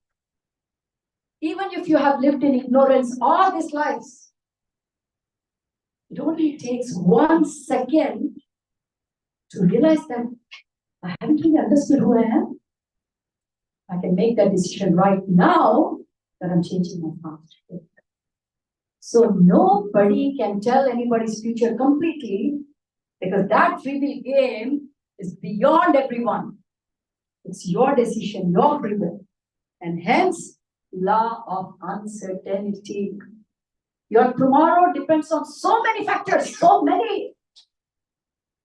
Even if you have lived in ignorance all these lives, it only takes 1 second to realize that I haven't really understood who I am. I can make that decision right now that I'm changing my past. So nobody can tell anybody's future completely, because that free will game is beyond everyone. It's your decision, your free will. And hence, law of uncertainty. Your tomorrow depends on so many factors, so many.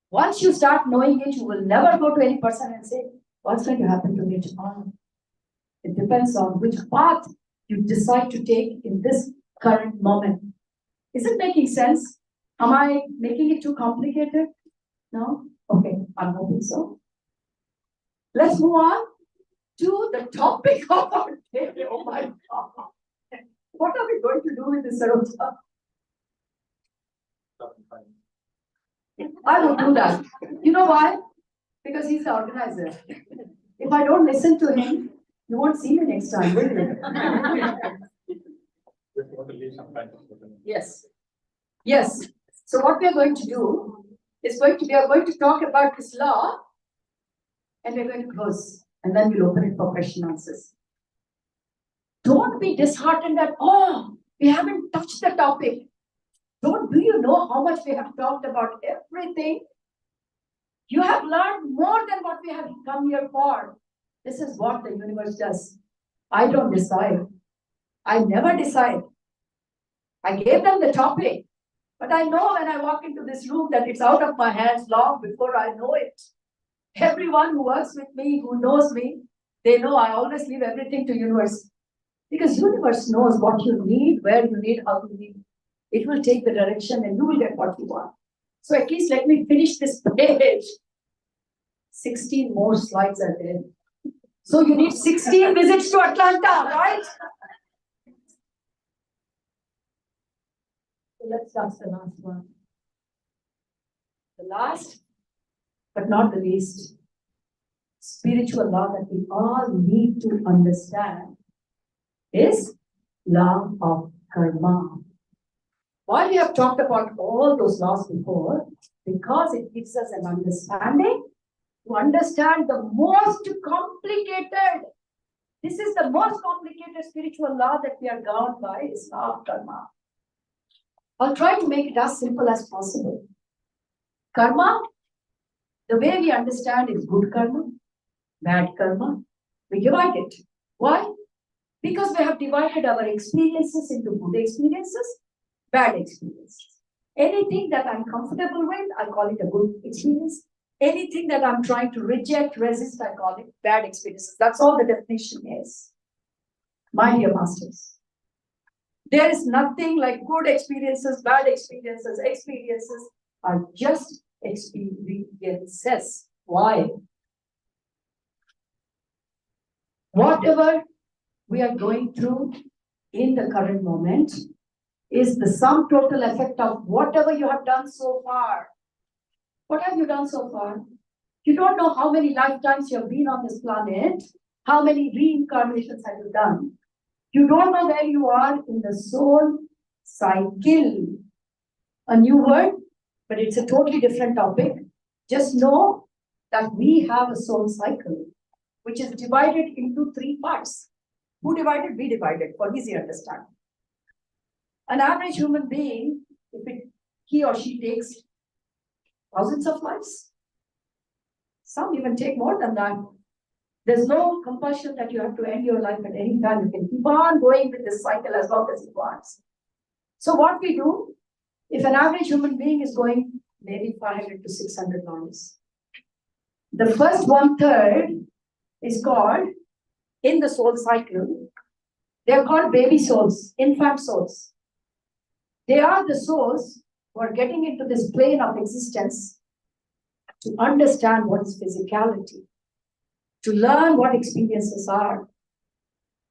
Once you start knowing it, you will never go to any person and say, what's going to happen to me tomorrow? It depends on which path you decide to take in this current moment. Is it making sense? Am I making it too complicated? No? Okay, I'm hoping so. Let's move on to the topic of our day. Oh my God. What are we going to do with this, Saroja? I will do that. You know why? Because he's the organizer. If I don't listen to him, you won't see me next time, will you? Yes. Yes. So what we are going to do is we are going to talk about this law, and we're going to close, and then we'll open it for question answers. Don't be disheartened that, oh, we haven't touched the topic. Do you know how much we have talked about everything? You have learned more than what we have come here for. This is what the universe does. I don't decide. I never decide. I gave them the topic, but I know when I walk into this room that it's out of my hands long before I know it. Everyone who works with me, who knows me, they know I always leave everything to universe. Because universe knows what you need, where you need, how you need. It will take the direction and you will get what you want. So at least let me finish this page. 16 more slides are there. So you need 16 visits to Atlanta, right? So let's start the last one. The last, but not the least, spiritual law that we all need to understand is law of karma. Why we have talked about all those laws before? Because it gives us an understanding to understand the most complicated. This is the most complicated spiritual law that we are governed by, is law of karma. I'll try to make it as simple as possible. Karma, the way we understand is good karma, bad karma. We divide it. Why? Because we have divided our experiences into good experiences, bad experiences. Anything that I'm comfortable with, I call it a good experience. Anything that I'm trying to reject, resist, I call it bad experiences. That's all the definition is. My dear masters, there is nothing like good experiences, bad experiences. Experiences are just experiences. Why? Whatever we are going through in the current moment is the sum total effect of whatever you have done so far. What have you done so far? You don't know how many lifetimes you have been on this planet, how many reincarnations have you done. You don't know where you are in the soul cycle. A new word, but it's a totally different topic. Just know that we have a soul cycle, which is divided into 3 parts. Who divided? We divided, for easy understanding. An average human being, he or she takes thousands of lives. Some even take more than that. There's no compulsion that you have to end your life at any time. You can keep on going with this cycle as long as it wants. So what we do, if an average human being is going maybe 500 to 600 lives, the first 1/3 is called, in the soul cycle, they are called baby souls, infant souls. They are the souls who are getting into this plane of existence to understand what is physicality, to learn what experiences are.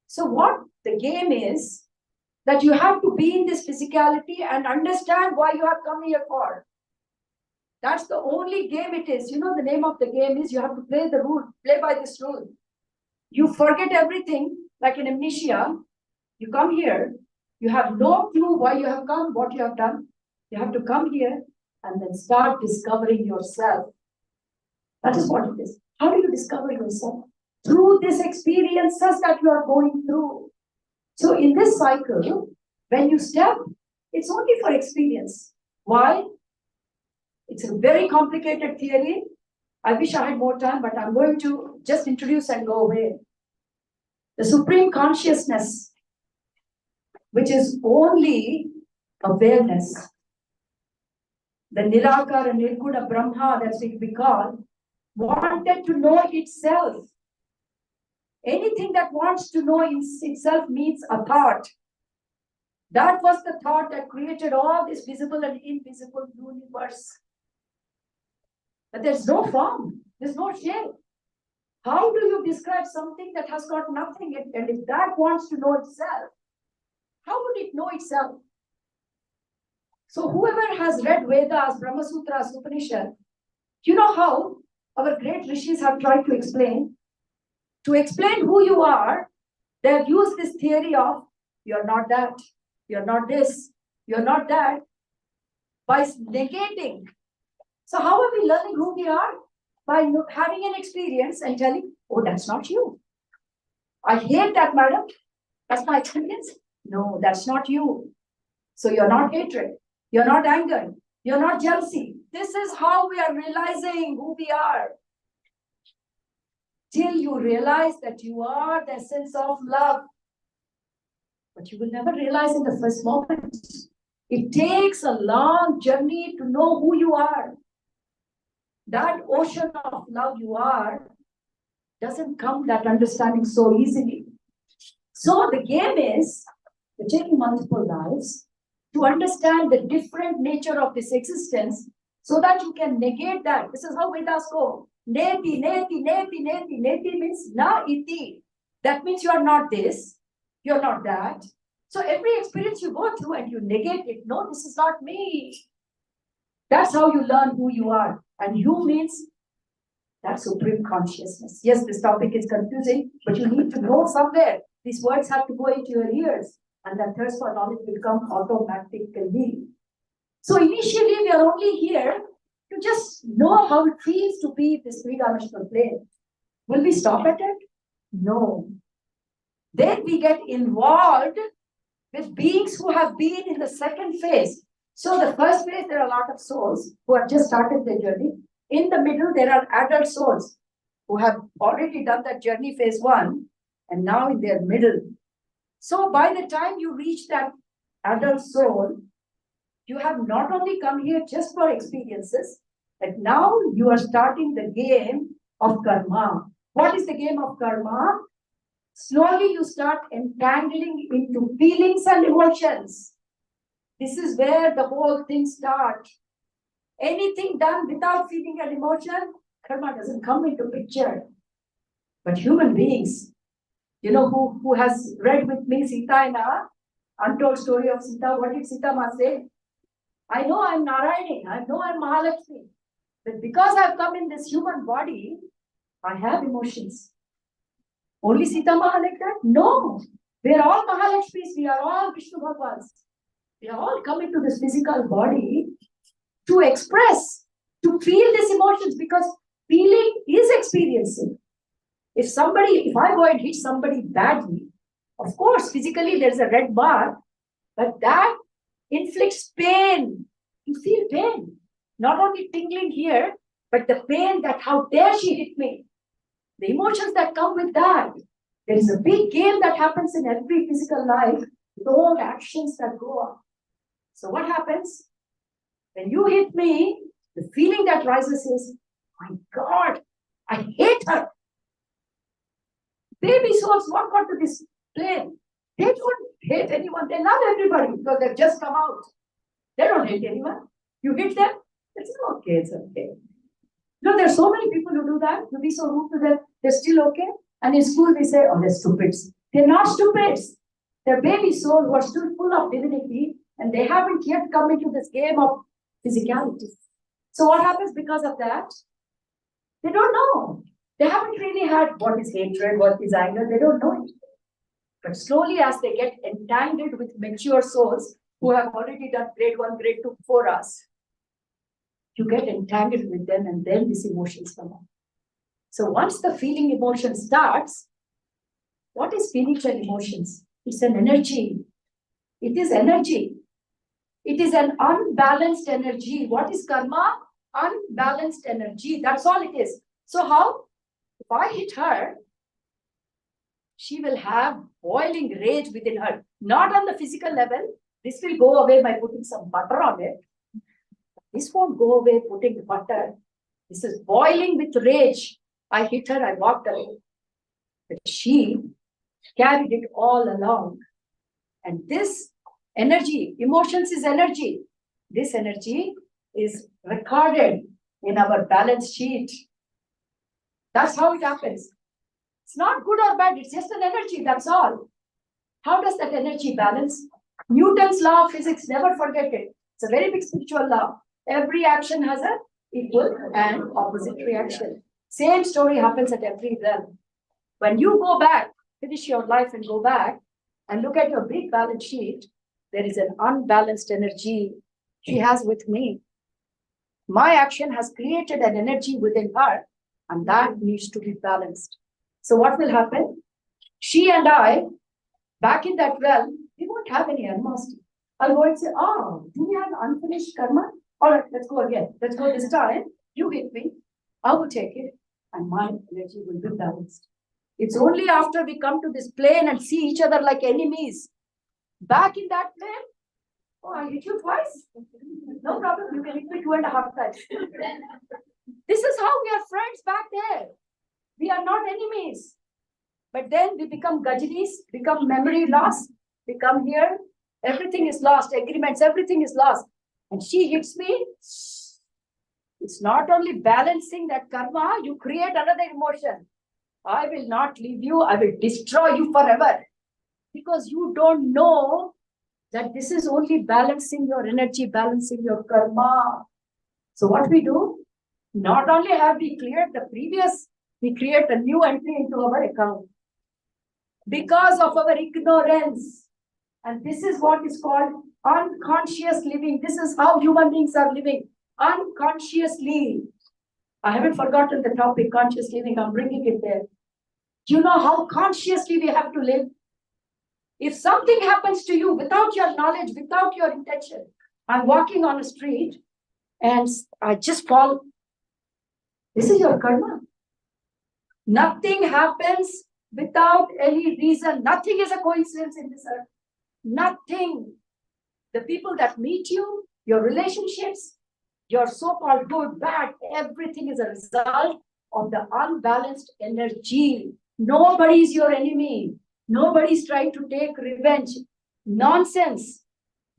So what the game is, that you have to be in this physicality and understand why you have come here for. That's the only game it is. You know, the name of the game is you have to play the rule, play by this rule. You forget everything, like in amnesia. You come here, you have no clue why you have come, what you have done. You have to come here and then start discovering yourself. That is what it is. How do you discover yourself? Through these experiences that you are going through. So in this cycle, when you step, it's only for experience. Why? It's a very complicated theory. I wish I had more time, but I'm going to just introduce and go away. The supreme consciousness, which is only awareness, the Nirakara and Nirguna Brahma, that's what we call, wanted to know itself. Anything that wants to know itself means a thought. That was the thought that created all this visible and invisible universe. But there's no form, there's no shape. How do you describe something that has got nothing? And if that wants to know itself, how would it know itself? So whoever has read Vedas, Brahma Sutras, Upanishad, you know how our great rishis have tried to explain? To explain who you are, they have used this theory of you're not that, you're not this, you're not that, by negating. So how are we learning who we are? By having an experience and telling, oh, that's not you. I hate that, madam. That's my experience. No, that's not you. So you're not hatred. You're not anger. You're not jealousy. This is how we are realizing who we are. Till you realize that you are the essence of love. But you will never realize in the first moment. It takes a long journey to know who you are. That ocean of love you are doesn't come that understanding so easily. So the game is, you're taking multiple lives to understand the different nature of this existence so that you can negate that. This is how Vedas go. Neti, neti, neti, neti. Neti means na iti. That means you are not this, you're not that. So every experience you go through and you negate it. No, this is not me. That's how you learn who you are. And you means that supreme consciousness. Yes, this topic is confusing, but you need to go somewhere. These words have to go into your ears. And that thirst for knowledge will come automatically. So initially, we are only here to just know how it feels to be this three-dimensional plane. Will we stop at it? No. Then we get involved with beings who have been in the second phase. So the first phase, there are a lot of souls who have just started their journey. In the middle, there are adult souls who have already done that journey phase 1 and now in their middle. So by the time you reach that adult soul, you have not only come here just for experiences, but now you are starting the game of karma. What is the game of karma? Slowly you start entangling into feelings and emotions. This is where the whole thing starts. Anything done without feeling and emotion, karma doesn't come into picture. But human beings, you know, who has read with me Sita in a untold story of Sita, what did Sita Ma say? I know I'm Narayani, I know I'm Mahalakshmi, but because I've come in this human body, I have emotions. Only Sita Ma like that? No. We are all Mahalakshmis, we are all Vishnu Bhagwans. We are all come into this physical body to express, to feel these emotions, because feeling is experiencing. If I go and hit somebody badly, of course, physically there's a red bar, but that inflicts pain. You feel pain. Not only tingling here, but the pain that how dare she hit me. The emotions that come with that. There is a big game that happens in every physical life, with all actions that go on. So what happens? When you hit me, the feeling that rises is, my God, I hate her. Baby souls walk onto this plane. They don't hate anyone. They love everybody because they've just come out. They don't hate anyone. You hit them, it's okay, it's okay. No, there are so many people who do that. You be so rude to them, they're still okay. And in school we say, oh, they're stupids. They're not stupids. They're baby souls who are still full of divinity, and they haven't yet come into this game of physicality. So what happens because of that? They don't know. They haven't really had what is hatred, what is anger. They don't know it. But slowly, as they get entangled with mature souls who have already done grade 1, grade 2 before us, you get entangled with them, and then these emotions come up. So once the feeling emotion starts, what is feelings and emotions? It's an energy. It is energy. It is an unbalanced energy. What is karma? Unbalanced energy. That's all it is. So how? If I hit her, she will have boiling rage within her. Not on the physical level. This will go away by putting some butter on it. This won't go away putting the butter. This is boiling with rage. I hit her, I walked away. But she carried it all along. And this energy, emotions is energy. This energy is recorded in our balance sheet. That's how it happens. It's not good or bad, it's just an energy, that's all. How does that energy balance? Newton's law of physics, never forget it. It's a very big spiritual law. Every action has an equal and opposite reaction. Same story happens at every realm. When you go back, finish your life and go back and look at your big balance sheet, there is an unbalanced energy she has with me. My action has created an energy within her, and that needs to be balanced. So what will happen? She and I, back in that realm, we won't have any animosity. I'll go and say, oh, do we have unfinished karma? All right, let's go again. Let's go this time. You hit me. I will take it, and my energy will be balanced. It's only after we come to this plane and see each other like enemies, back in that plane, oh, I hit you twice. No problem, you can hit me 2.5 times. This is how we are friends back there. We are not enemies. But then we become gajnis, become memory loss, become here. Everything is lost, agreements, everything is lost. And she hits me. It's not only balancing that karma, you create another emotion. I will not leave you, I will destroy you forever. Because you don't know that this is only balancing your energy, balancing your karma. So what we do, not only have we cleared the previous, we create a new entry into our account. Because of our ignorance. And this is what is called unconscious living. This is how human beings are living, unconsciously. I haven't forgotten the topic, conscious living. I'm bringing it there. Do you know how consciously we have to live? If something happens to you without your knowledge, without your intention, I'm walking on a street and I just fall. This is your karma. Nothing happens without any reason. Nothing is a coincidence in this earth. Nothing. The people that meet you, your relationships, your so-called good, bad, everything is a result of the unbalanced energy. Nobody is your enemy. Nobody's trying to take revenge. Nonsense.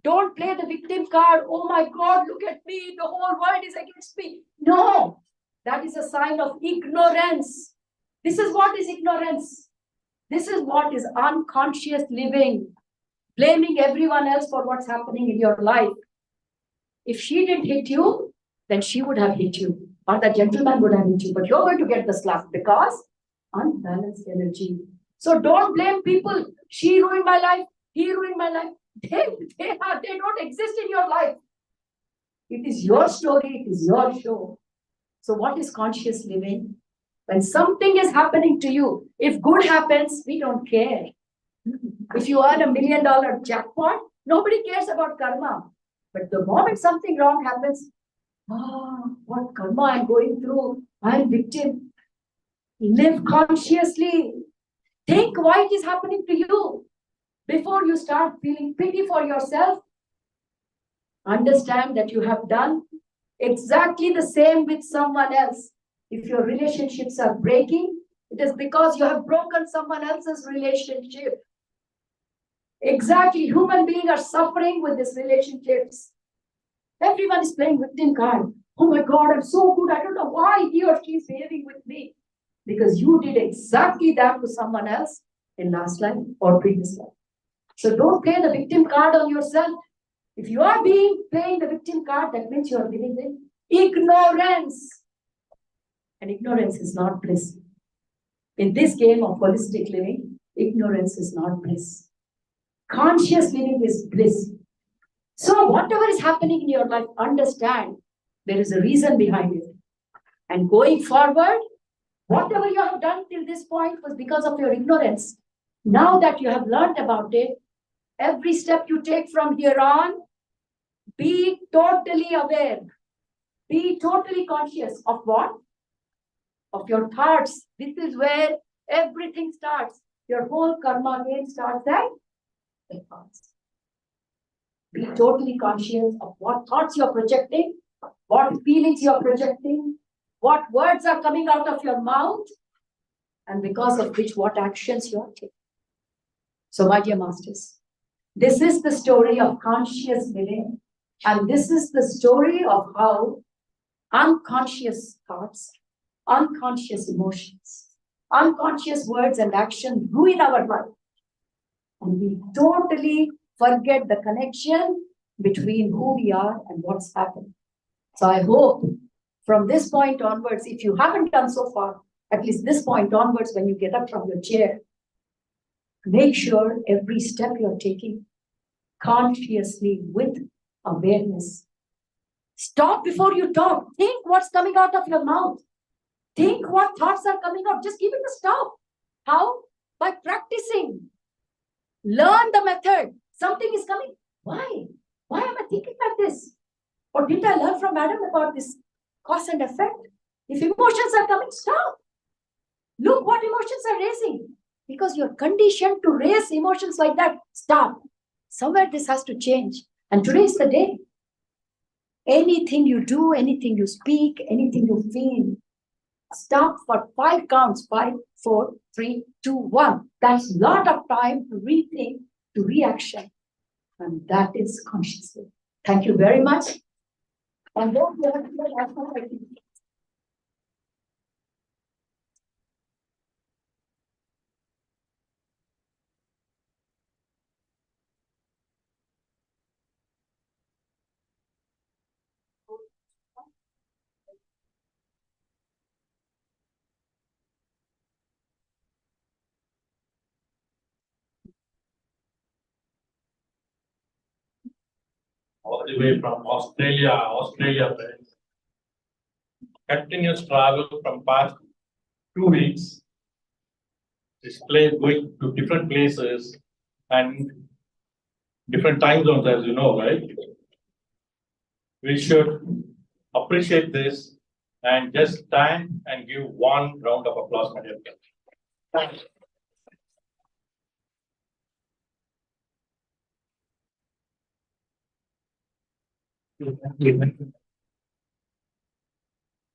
Don't play the victim card. Oh my God, look at me. The whole world is against me. No, that is a sign of ignorance. This is what is ignorance. This is what is unconscious living. Blaming everyone else for what's happening in your life. If she didn't hit you, then she would have hit you. Or the gentleman would have hit you. But you're going to get the slap because unbalanced energy. So don't blame people. She ruined my life. He ruined my life. They don't exist in your life. It is your story. It is your show. So what is conscious living? When something is happening to you, if good happens, we don't care. If you earn $1 million jackpot, nobody cares about karma. But the moment something wrong happens, what karma I'm going through, I'm victim. Live consciously. Think why it is happening to you. Before you start feeling pity for yourself, understand that you have done exactly the same with someone else. If your relationships are breaking, it is because you have broken someone else's relationship. Exactly, human beings are suffering with these relationships. Everyone is playing victim card. Oh my God, I'm so good. I don't know why he or she is behaving with me. Because you did exactly that to someone else in last life or previous life. So don't play the victim card on yourself. If you are playing the victim card, that means you are living in ignorance. And ignorance is not bliss. In this game of holistic living, ignorance is not bliss. Conscious living is bliss. So whatever is happening in your life, understand there is a reason behind it. And going forward, whatever you have done till this point was because of your ignorance. Now that you have learned about it, every step you take from here on, be totally aware. Be totally conscious of what? Of your thoughts. This is where everything starts. Your whole karma game starts at the thoughts. Be totally conscious of what thoughts you're projecting, what feelings you're projecting, what words are coming out of your mouth, and because of which, what actions you're taking. So, my dear masters, this is the story of conscious living, and this is the story of how unconscious thoughts, unconscious emotions, unconscious words and actions ruin our life. And we totally forget the connection between who we are and what's happened. So I hope from this point onwards, if you haven't done so far, at least this point onwards, when you get up from your chair, make sure every step you're taking consciously with awareness. Stop before you talk. Think what's coming out of your mouth. Think what thoughts are coming out. Just give it a stop. How? By practicing. Learn the method. Something is coming. Why? Why am I thinking like this? Or did I learn from Adam about this cause and effect? If emotions are coming, stop. Look what emotions are raising. Because you're conditioned to raise emotions like that. Stop. Somewhere this has to change. And today is the day. Anything you do, anything you speak, anything you feel, stop for 5 counts. 5, 4, 3, 2, 1. That's a lot of time to rethink, to reaction. And that is consciously. Thank you very much. And don't all the way from Australia, friends. Continuous travel from past 2 weeks. Going to different places and different time zones, as you know, right? we should appreciate this and just stand and give one round of applause, my dear friends.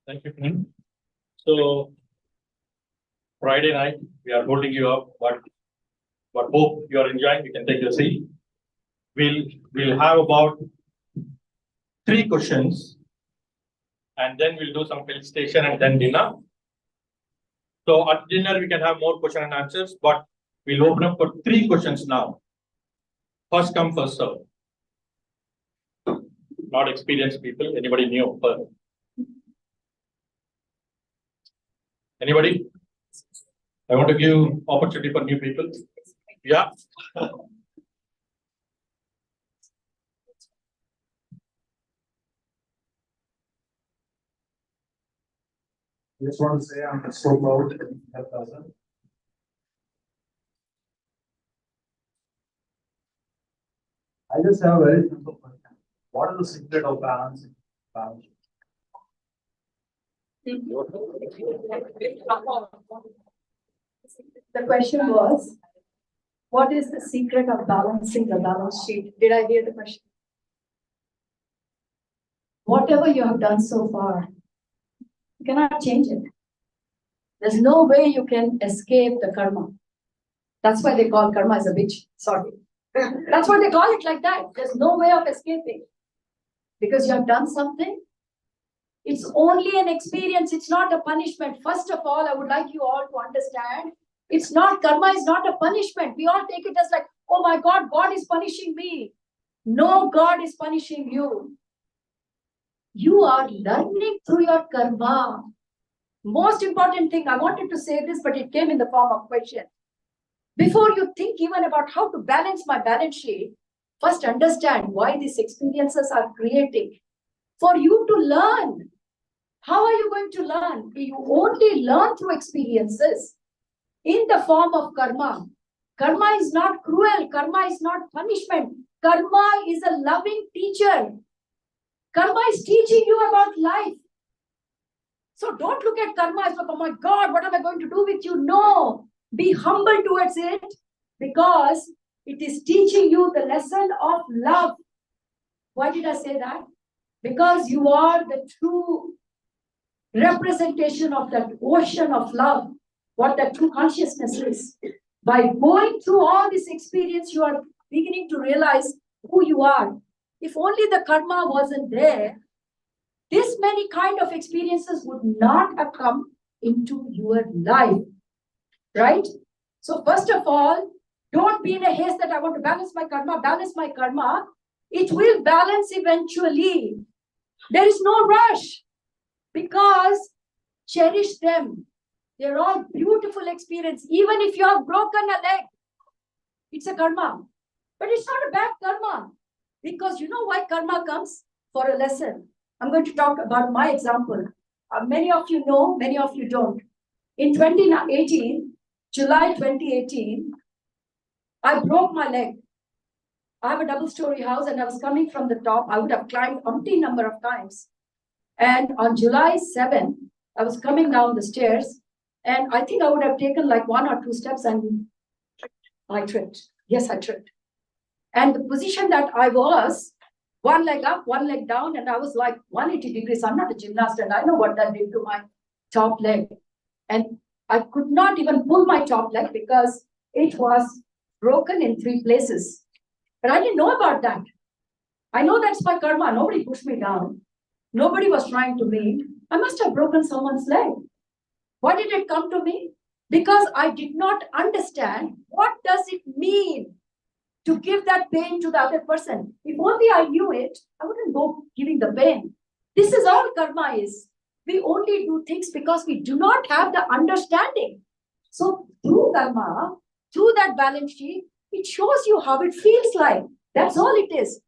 Thank you, friend. So Friday night, we are holding you up, but hope you are enjoying. You can take your seat. We'll have about 3 questions, and then we'll do some felicitation and then dinner. So at dinner we can have more question and answers, but we'll open up for 3 questions now. First come, first serve. Not experienced people. Anybody new? Anybody? I want to give opportunity for new people. Yeah. I just want to say I'm so proud to have present. I just have a very simple question. What is the secret of balancing? The question was, what is the secret of balancing the balance sheet? Did I hear the question? Whatever you have done so far, you cannot change it. There's no way you can escape the karma. That's why they call karma as a bitch. Sorry. That's why they call it like that. There's no way of escaping. Because you have done something. It's only an experience. It's not a punishment. First of all, I would like you all to understand, it's not, karma is not a punishment. We all take it as like, oh my God, God is punishing me. No, God is punishing you. You are learning through your karma. Most important thing, I wanted to say this, but it came in the form of question. Before you think even about how to balance my balance sheet, first understand why these experiences are creating. For you to learn. How are you going to learn? You only learn through experiences in the form of karma. Karma is not cruel. Karma is not punishment. Karma is a loving teacher. Karma is teaching you about life. So don't look at karma as like, oh my God, what am I going to do with you? No, be humble towards it because it is teaching you the lesson of love. Why did I say that? Because you are the true representation of that ocean of love, what that true consciousness is. By going through all this experience, you are beginning to realize who you are. If only the karma wasn't there, this many kind of experiences would not have come into your life, right? So first of all, don't be in a haste that I want to balance my karma, balance my karma. It will balance eventually. There is no rush because cherish them. They're all beautiful experience. Even if you have broken a leg, it's a karma. But it's not a bad karma because you know why karma comes? For a lesson. I'm going to talk about my example. Many of you know, many of you don't. In 2018, July 2018, I broke my leg. I have a double-story house and I was coming from the top. I would have climbed umpteen number of times. And on July 7, I was coming down the stairs and I think I would have taken like 1 or 2 steps and I tripped. Yes, I tripped. And the position that I was, 1 leg up, 1 leg down, and I was like 180 degrees. I'm not a gymnast and I know what that did to my top leg. And I could not even pull my top leg because it was broken in 3 places. But I didn't know about that. I know that's my karma. Nobody pushed me down. Nobody was trying to me. I must have broken someone's leg. Why did it come to me? Because I did not understand what does it mean to give that pain to the other person. If only I knew it, I wouldn't go giving the pain. This is all karma is. We only do things because we do not have the understanding. So through karma, through that balance sheet, it shows you how it feels like. That's all it is.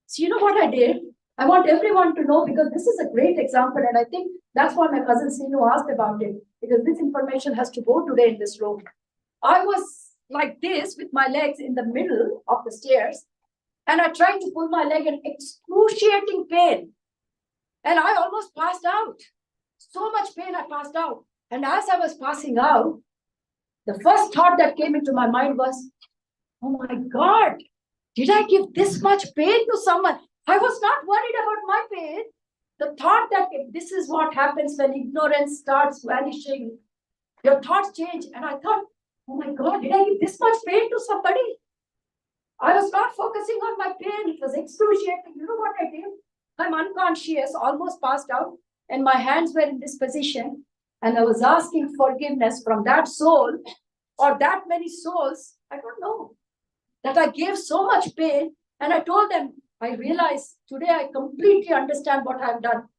So you know what I did? I want everyone to know because this is a great example and I think that's why my cousin Sinu asked about it because this information has to go today in this room. I was like this with my legs in the middle of the stairs and I tried to pull my leg in excruciating pain. And I almost passed out. So much pain, I passed out. And as I was passing out, the first thought that came into my mind was, oh my God, did I give this much pain to someone? I was not worried about my pain. The thought that this is what happens when ignorance starts vanishing. Your thoughts change. And I thought, oh my God, did I give this much pain to somebody? I was not focusing on my pain. It was excruciating. You know what I did? I'm unconscious, almost passed out, and my hands were in this position. And I was asking forgiveness from that soul or that many souls, I don't know, that I gave so much pain. And I told them, I realized today I completely understand what I've done.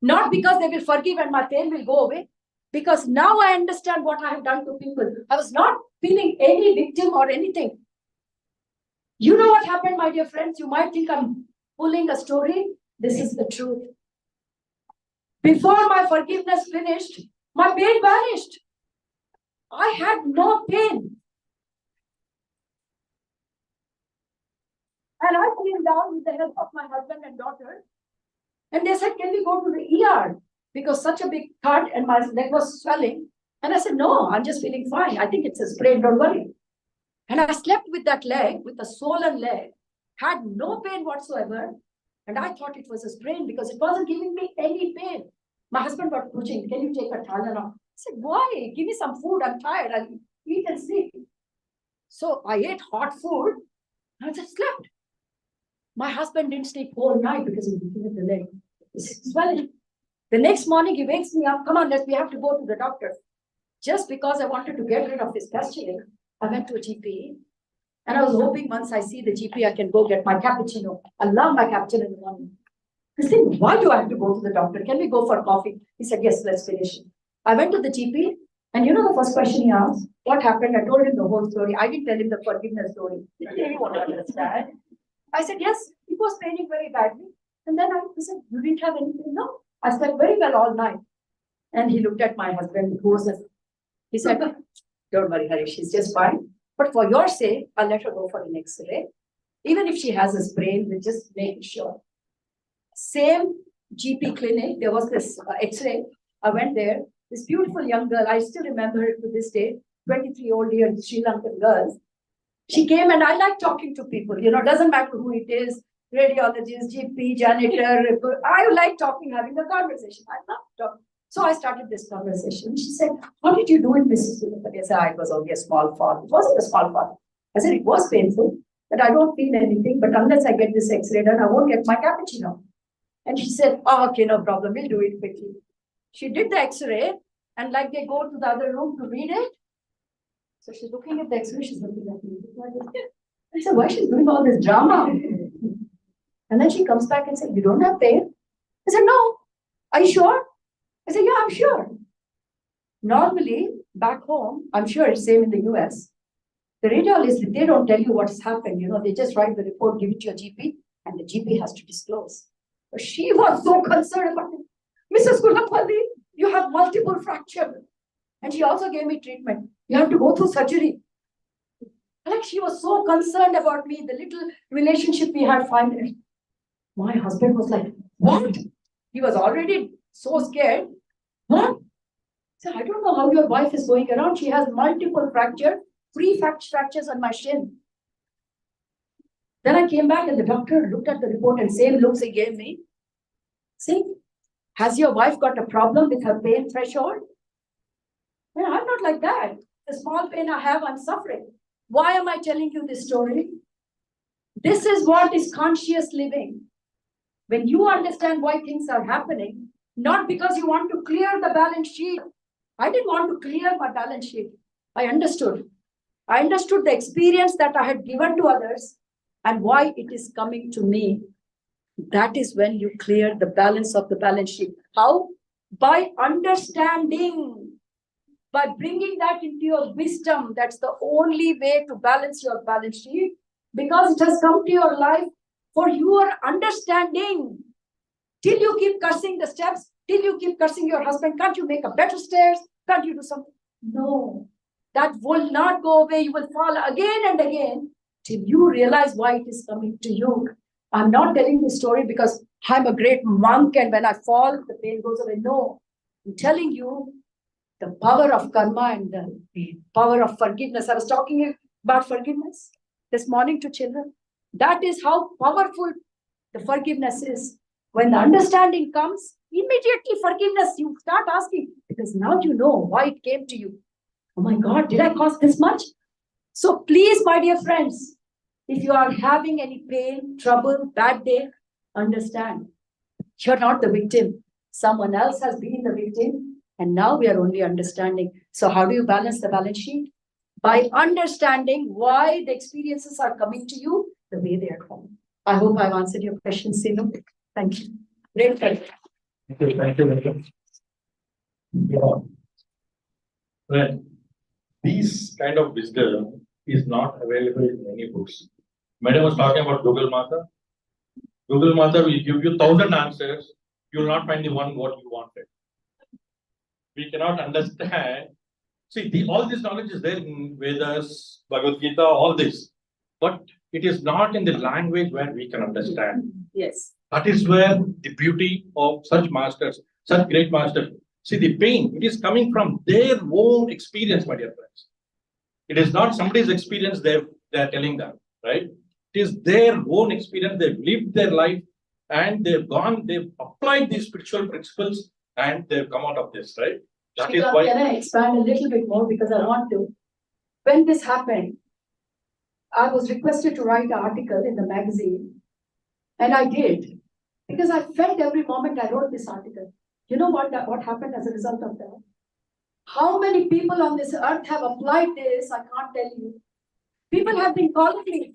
Not because they will forgive and my pain will go away, because now I understand what I have done to people. I was not feeling any victim or anything. You know what happened, my dear friends? You might think I'm pulling a story. This is the truth. Before my forgiveness finished, my pain vanished. I had no pain. And I came down with the help of my husband and daughter. And they said, can we go to the ER? Because such a big cut and my leg was swelling. And I said, no, I'm just feeling fine. I think it's a sprain, don't worry. And I slept with that leg, with a swollen leg, had no pain whatsoever. And I thought it was a sprain because it wasn't giving me any pain. My husband was pushing, can you take a Tylenol? I said, why? Give me some food. I'm tired. I'll eat and sleep. So I ate hot food and I just slept. My husband didn't sleep all night because he was looking at the leg. It's swelling. The next morning he wakes me up. Come on, we have to go to the doctor. Just because I wanted to get rid of his questioning, I went to a GP. And I was hoping once I see the GP, I can go get my cappuccino. I love my cappuccino in the morning. I said, why do I have to go to the doctor? Can we go for coffee? He said, yes, let's finish. I went to the GP. And you know the first question he asked? What happened? I told him the whole story. I didn't tell him the forgiveness story. He didn't want to understand. I said, yes, it was paining very badly. And then I said, you didn't have anything? No. I slept very well all night. And he looked at my husband, who was he said, don't worry, Harish, she's just fine. But for your sake, I'll let her go for an X-ray. Even if she has a sprain, we'll just make sure. Same GP clinic, there was this X-ray. I went there. This beautiful young girl, I still remember her to this day, 23-year-old Sri Lankan girl. She came and I like talking to people, doesn't matter who it is, radiologist, GP, janitor. I like talking, having a conversation. I love talking. So I started this conversation. She said, how did you do it, Mrs. Gullapalli? I said, it was only a small fall. It wasn't a small fall. I said, it was painful, but I don't feel anything. But unless I get this X-ray done, I won't get my cappuccino. And she said, oh, okay, no problem. We'll do it quickly. She did the X-ray and like they go to the other room to read it. So she's looking at the X-ray. She's looking at me. I said, why she's doing all this drama? And then she comes back and said, you don't have pain? I said, no. Are you sure? I said, yeah, I'm sure. Normally, back home, I'm sure it's same in the US. The radiologist, they don't tell you what's happened. They just write the report, give it to your GP, and the GP has to disclose. But she was so concerned about it. Mrs. Gullapalli, you have multiple fractures. And she also gave me treatment. You have to go through surgery. Like she was so concerned about me, the little relationship we had 5 minutes. My husband was like, what? He was already so scared. What? So I don't know how your wife is going around. She has multiple fractures, 3 fractures on my shin. Then I came back and the doctor looked at the report and same looks he gave me. See, has your wife got a problem with her pain threshold? No, I'm not like that. The small pain I have, I'm suffering. Why am I telling you this story? This is what is conscious living. When you understand why things are happening, not because you want to clear the balance sheet. I didn't want to clear my balance sheet. I understood. I understood the experience that I had given to others and why it is coming to me. That is when you clear the balance of the balance sheet. How? By understanding. By bringing that into your wisdom. That's the only way to balance your balance sheet. Because it has come to your life for your understanding. Till you keep cursing the steps, till you keep cursing your husband, can't you make a better stairs? Can't you do something? No, that will not go away. You will fall again and again till you realize why it is coming to you. I'm not telling this story because I'm a great monk and when I fall, the pain goes away. No, I'm telling you the power of karma and the power of forgiveness. I was talking about forgiveness this morning to children. That is how powerful the forgiveness is. When the understanding comes, immediately forgiveness, you start asking, because now you know why it came to you. Oh my God, did I cause this much? So please, my dear friends, if you are having any pain, trouble, bad day, understand, you're not the victim. Someone else has been the victim, and now we are only understanding. So how do you balance the balance sheet? By understanding why the experiences are coming to you the way they are coming. I hope I've answered your question, Sinu. Thank you. Great question. Thank you, madam. Yeah. Right. This kind of wisdom is not available in many books. Madam was talking about Google Mata. Google Mata will give you 1,000 answers. You will not find the one what you wanted. We cannot understand. See, all this knowledge is there in Vedas, Bhagavad Gita, all this. But it is not in the language where we can understand. Yes. That is where the beauty of such masters, such great masters. See, the pain, it is coming from their own experience, my dear friends. It is not somebody's experience they're telling them, right? It is their own experience. They've lived their life and they've applied these spiritual principles and they've come out of this, right? That is why. Can I expand a little bit more because I want to? When this happened, I was requested to write an article in the magazine, and I did because I felt every moment I wrote this article. You know what happened as a result of that? How many people on this earth have applied this? I can't tell you. People have been calling me,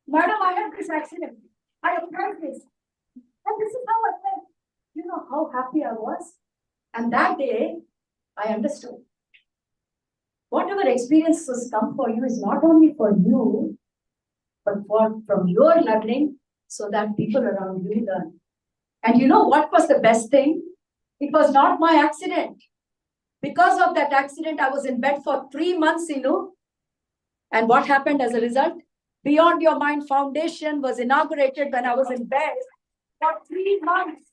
Madam, I had this accident. I applied this. And this is how I felt. You know how happy I was? And that day, I understood. Whatever experiences come for you is not only for you, but from your learning so that people around you learn. And you know what was the best thing? It was not my accident. Because of that accident, I was in bed for 3 months, And what happened as a result? Beyond Your Mind Foundation was inaugurated when I was in bed for 3 months.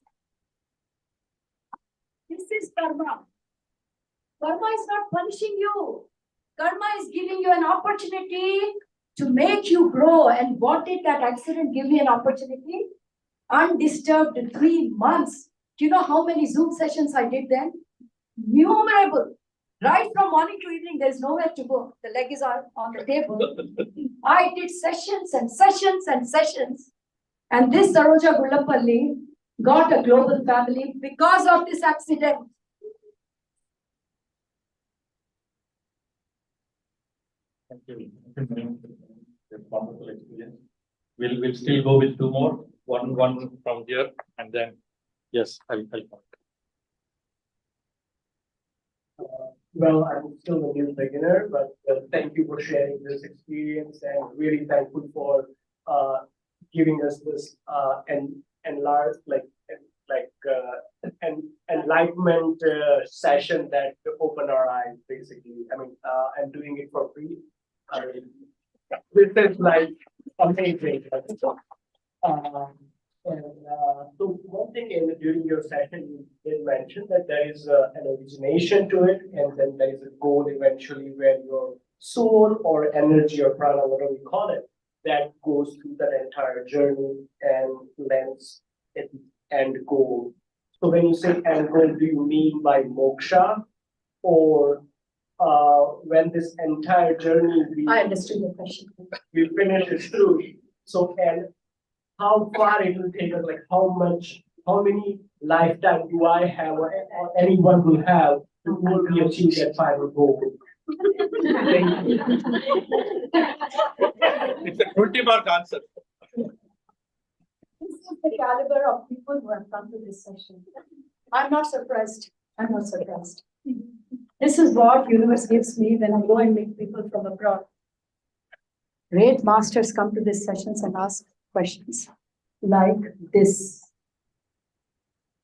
This is karma. Karma is not punishing you. Karma is giving you an opportunity to make you grow. And what did that accident give me an opportunity? Undisturbed 3 months. Do you know how many Zoom sessions I did then? Numerable. Right from morning to evening, there's nowhere to go. The leg is on the table. I did sessions and sessions and sessions. And this Saroja Gullapalli got a global family because of this accident. Thank you. Wonderful experience. We'll still go with 2 more. One from here, and then yes, I'll come. Well, I'm still a new beginner, but thank you for sharing this experience and really thankful for giving us this enlarged, an enlightenment session that opened our eyes, basically. I mean, I'm doing it for free. I mean, this is like amazing. So one thing during your session, you did mention that there is an origination to it, and then there is a goal eventually where your soul or energy or prana, whatever we call it, that goes through that entire journey and lands at the end goal. So when you say end goal, do you mean by moksha, or when this entire journey I understood your question. we finish it through? So and how far it will take us, like how many lifetime do I have or anyone will have before we achieve that final goal? Thank you. It's a 20-mark answer. This is the caliber of people who have come to this session. I'm not surprised. I'm not surprised. This is what universe gives me when I go and meet people from abroad. Great masters come to these sessions and ask questions like this.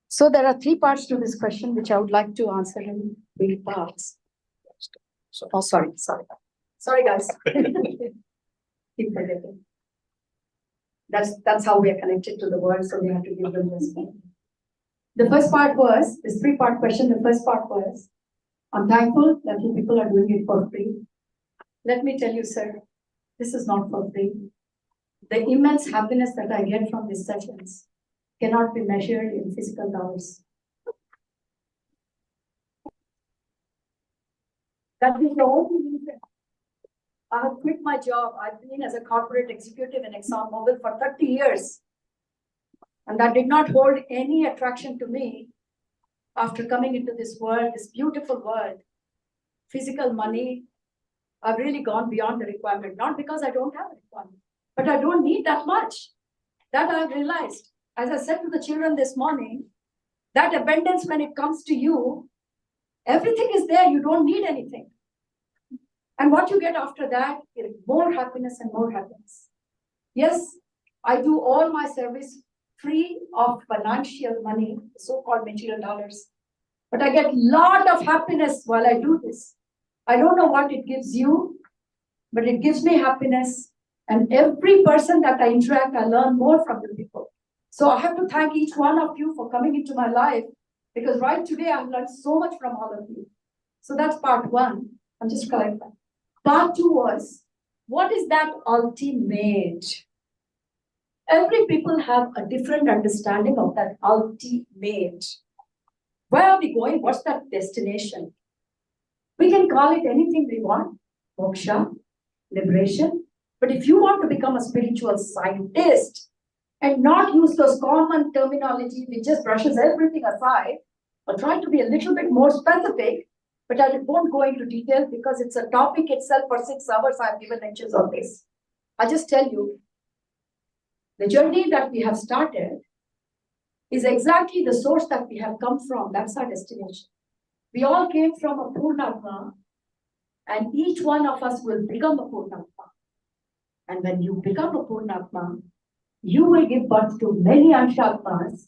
So there are 3 parts to this question, which I would like to answer in 3 parts. Oh, sorry, guys. Keep forgetting. That's how we are connected to the world, so we have to give them respect. The first part was, this three-part question, the first part was, I'm thankful that you people are doing it for free. Let me tell you, sir, this is not for free. The immense happiness that I get from these sessions cannot be measured in physical dollars. That is the only reason. I have quit my job. I've been as a corporate executive in ExxonMobil for 30 years. And that did not hold any attraction to me after coming into this world, this beautiful world. Physical money, I've really gone beyond the requirement, not because I don't have a requirement, but I don't need that much. That I've realized. As I said to the children this morning, that abundance, when it comes to you, everything is there, you don't need anything. And what you get after that is more happiness and more happiness. Yes, I do all my service free of financial money, so-called material dollars. But I get a lot of happiness while I do this. I don't know what it gives you, but it gives me happiness. And every person that I interact, I learn more from the people. So I have to thank each one of you for coming into my life, because right today I've learned so much from all of you. So that's part one. I'm just clarifying. Part two was, what is that ultimate? Every people have a different understanding of that ultimate. Where are we going? What's that destination? We can call it anything we want, moksha, liberation. But if you want to become a spiritual scientist and not use those common terminology which just brushes everything aside, or try to be a little bit more specific, but I won't go into detail because it's a topic itself. For 6 hours I've given lectures on this. I'll just tell you, the journey that we have started is exactly the source that we have come from. That's our destination. We all came from a Purnatma, and each one of us will become a Purnatma. And when you become a Purnatma, you will give birth to many Anshatmas,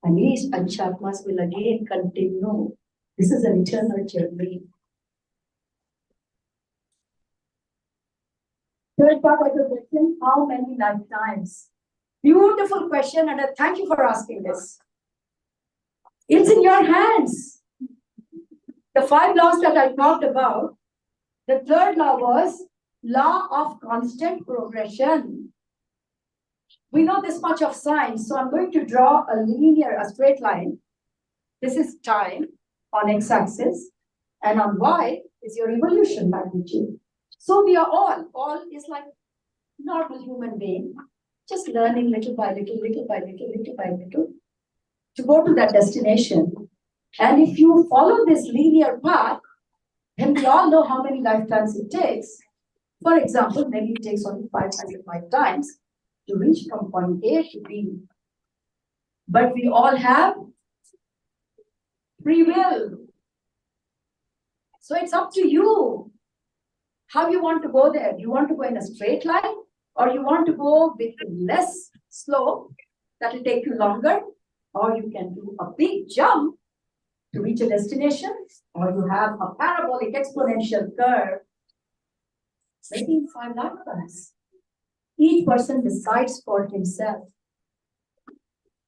and each Anshatmas will again continue. This is an eternal journey. Third part of the question, how many lifetimes? Beautiful question, and I thank you for asking this. It's in your hands. The 5 laws that I talked about, the third law was law of constant progression. We know this much of science, so I'm going to draw a straight line. This is time on x-axis, and on y is your evolution magnitude. So we are all is like normal human being, just learning little by little, little by little, little by little, to go to that destination. And if you follow this linear path, then we all know how many lifetimes it takes. For example, maybe it takes only 500 lifetimes to reach from point A to B. But we all have free will. So it's up to you how you want to go there. Do you want to go in a straight line, or you want to go with less slope that will take you longer, or you can do a big jump to reach a destination, or you have a parabolic exponential curve. Maybe in 5 lifetimes. Each person decides for himself.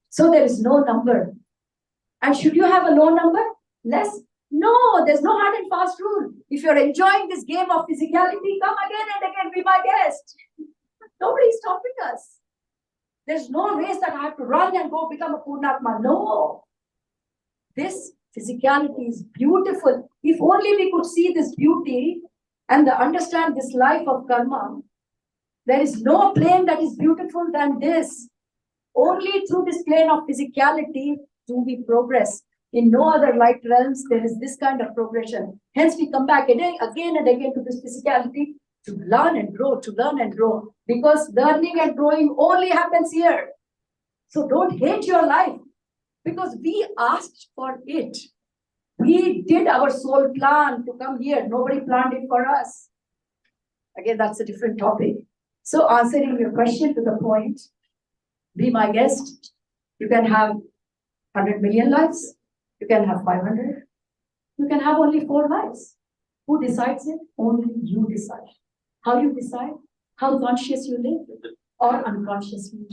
So there is no number. And should you have a low number? Less? No, there's no hard and fast rule. If you're enjoying this game of physicality, come again and again, be my guest. Nobody's stopping us. There's no race that I have to run and go become a Purnatma. No. This physicality is beautiful. If only we could see this beauty and understand this life of karma, there is no plane that is beautiful than this. Only through this plane of physicality do we progress. In no other light realms, there is this kind of progression. Hence, we come back again and again to this physicality to learn and grow, to learn and grow. Because learning and growing only happens here. So don't hate your life, because we asked for it. We did our soul plan to come here. Nobody planned it for us. Again, that's a different topic. So answering your question to the point, be my guest. You can have 100 million lives. You can have 500. You can have only 4 lives. Who decides it? Only you decide. How you decide? How conscious you live? or unconsciously.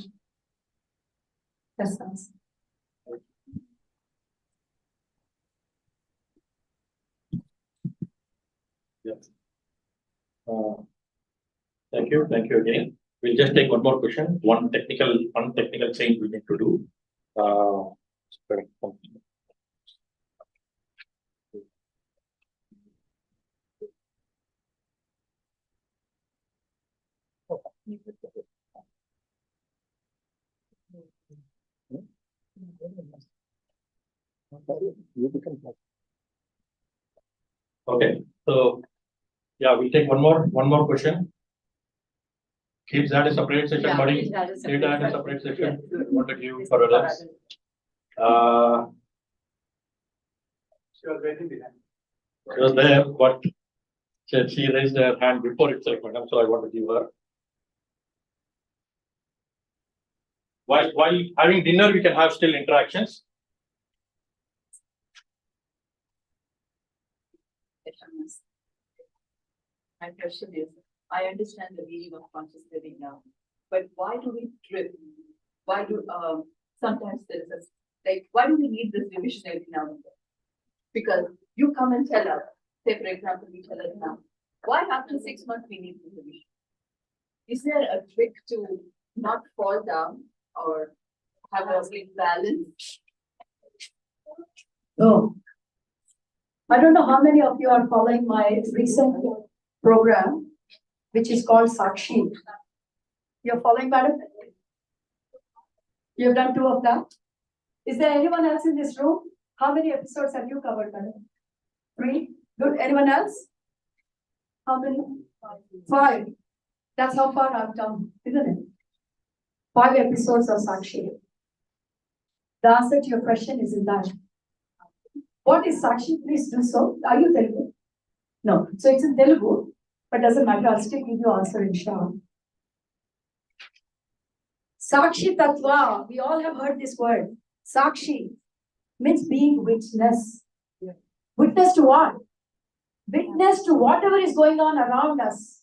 That's nice. Thank you again. We'll just take one more question. One technical change we need to do. Okay, so yeah, we'll take one more question. Keep that a separate session, buddy. Keep that a separate session. Want to give for others. She was waiting behind. She was there, but she raised her hand before itself, madam, so I want to give her. While having dinner, we can have still interactions. My question is, I understand the meaning of conscious living now, but why do we drift? Why do sometimes there is a why do we need this division every now and then? Because you come and tell us, say for example, you tell us now, why after 6 months we need this division? Is there a trick to not fall down or have a good balance? No. I don't know how many of you are following my recent program, which is called Sakshi. You're following, madam? You've done 2 of them. Is there anyone else in this room? How many episodes have you covered, madam? 3? Good. Anyone else? How many? 5. That's how far I've come, isn't it? 5 episodes of Sakshi. The answer to your question is in that. What is Sakshi? Please do so. Are you Telugu? No. So it's in Telugu, but doesn't matter. I'll still give you answer in short. Sakshi Tattva. We all have heard this word. Sakshi means being witness. Witness to what? Witness to whatever is going on around us.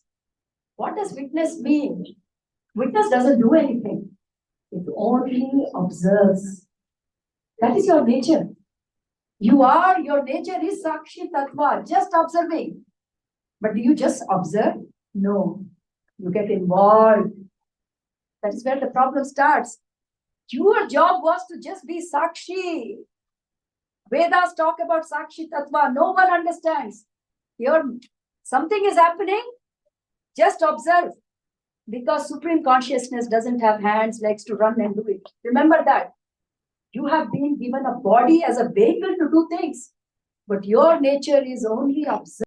What does witness mean? Witness doesn't do anything. It only observes. That is your nature. Your nature is Sakshi Tattva, just observing. But do you just observe? No. You get involved. That is where the problem starts. Your job was to just be Sakshi. Vedas talk about Sakshi Tattva. No one understands. Something is happening. Just observe. Because Supreme Consciousness doesn't have hands, legs to run and do it. Remember that. You have been given a body as a vehicle to do things. But your nature is only observe.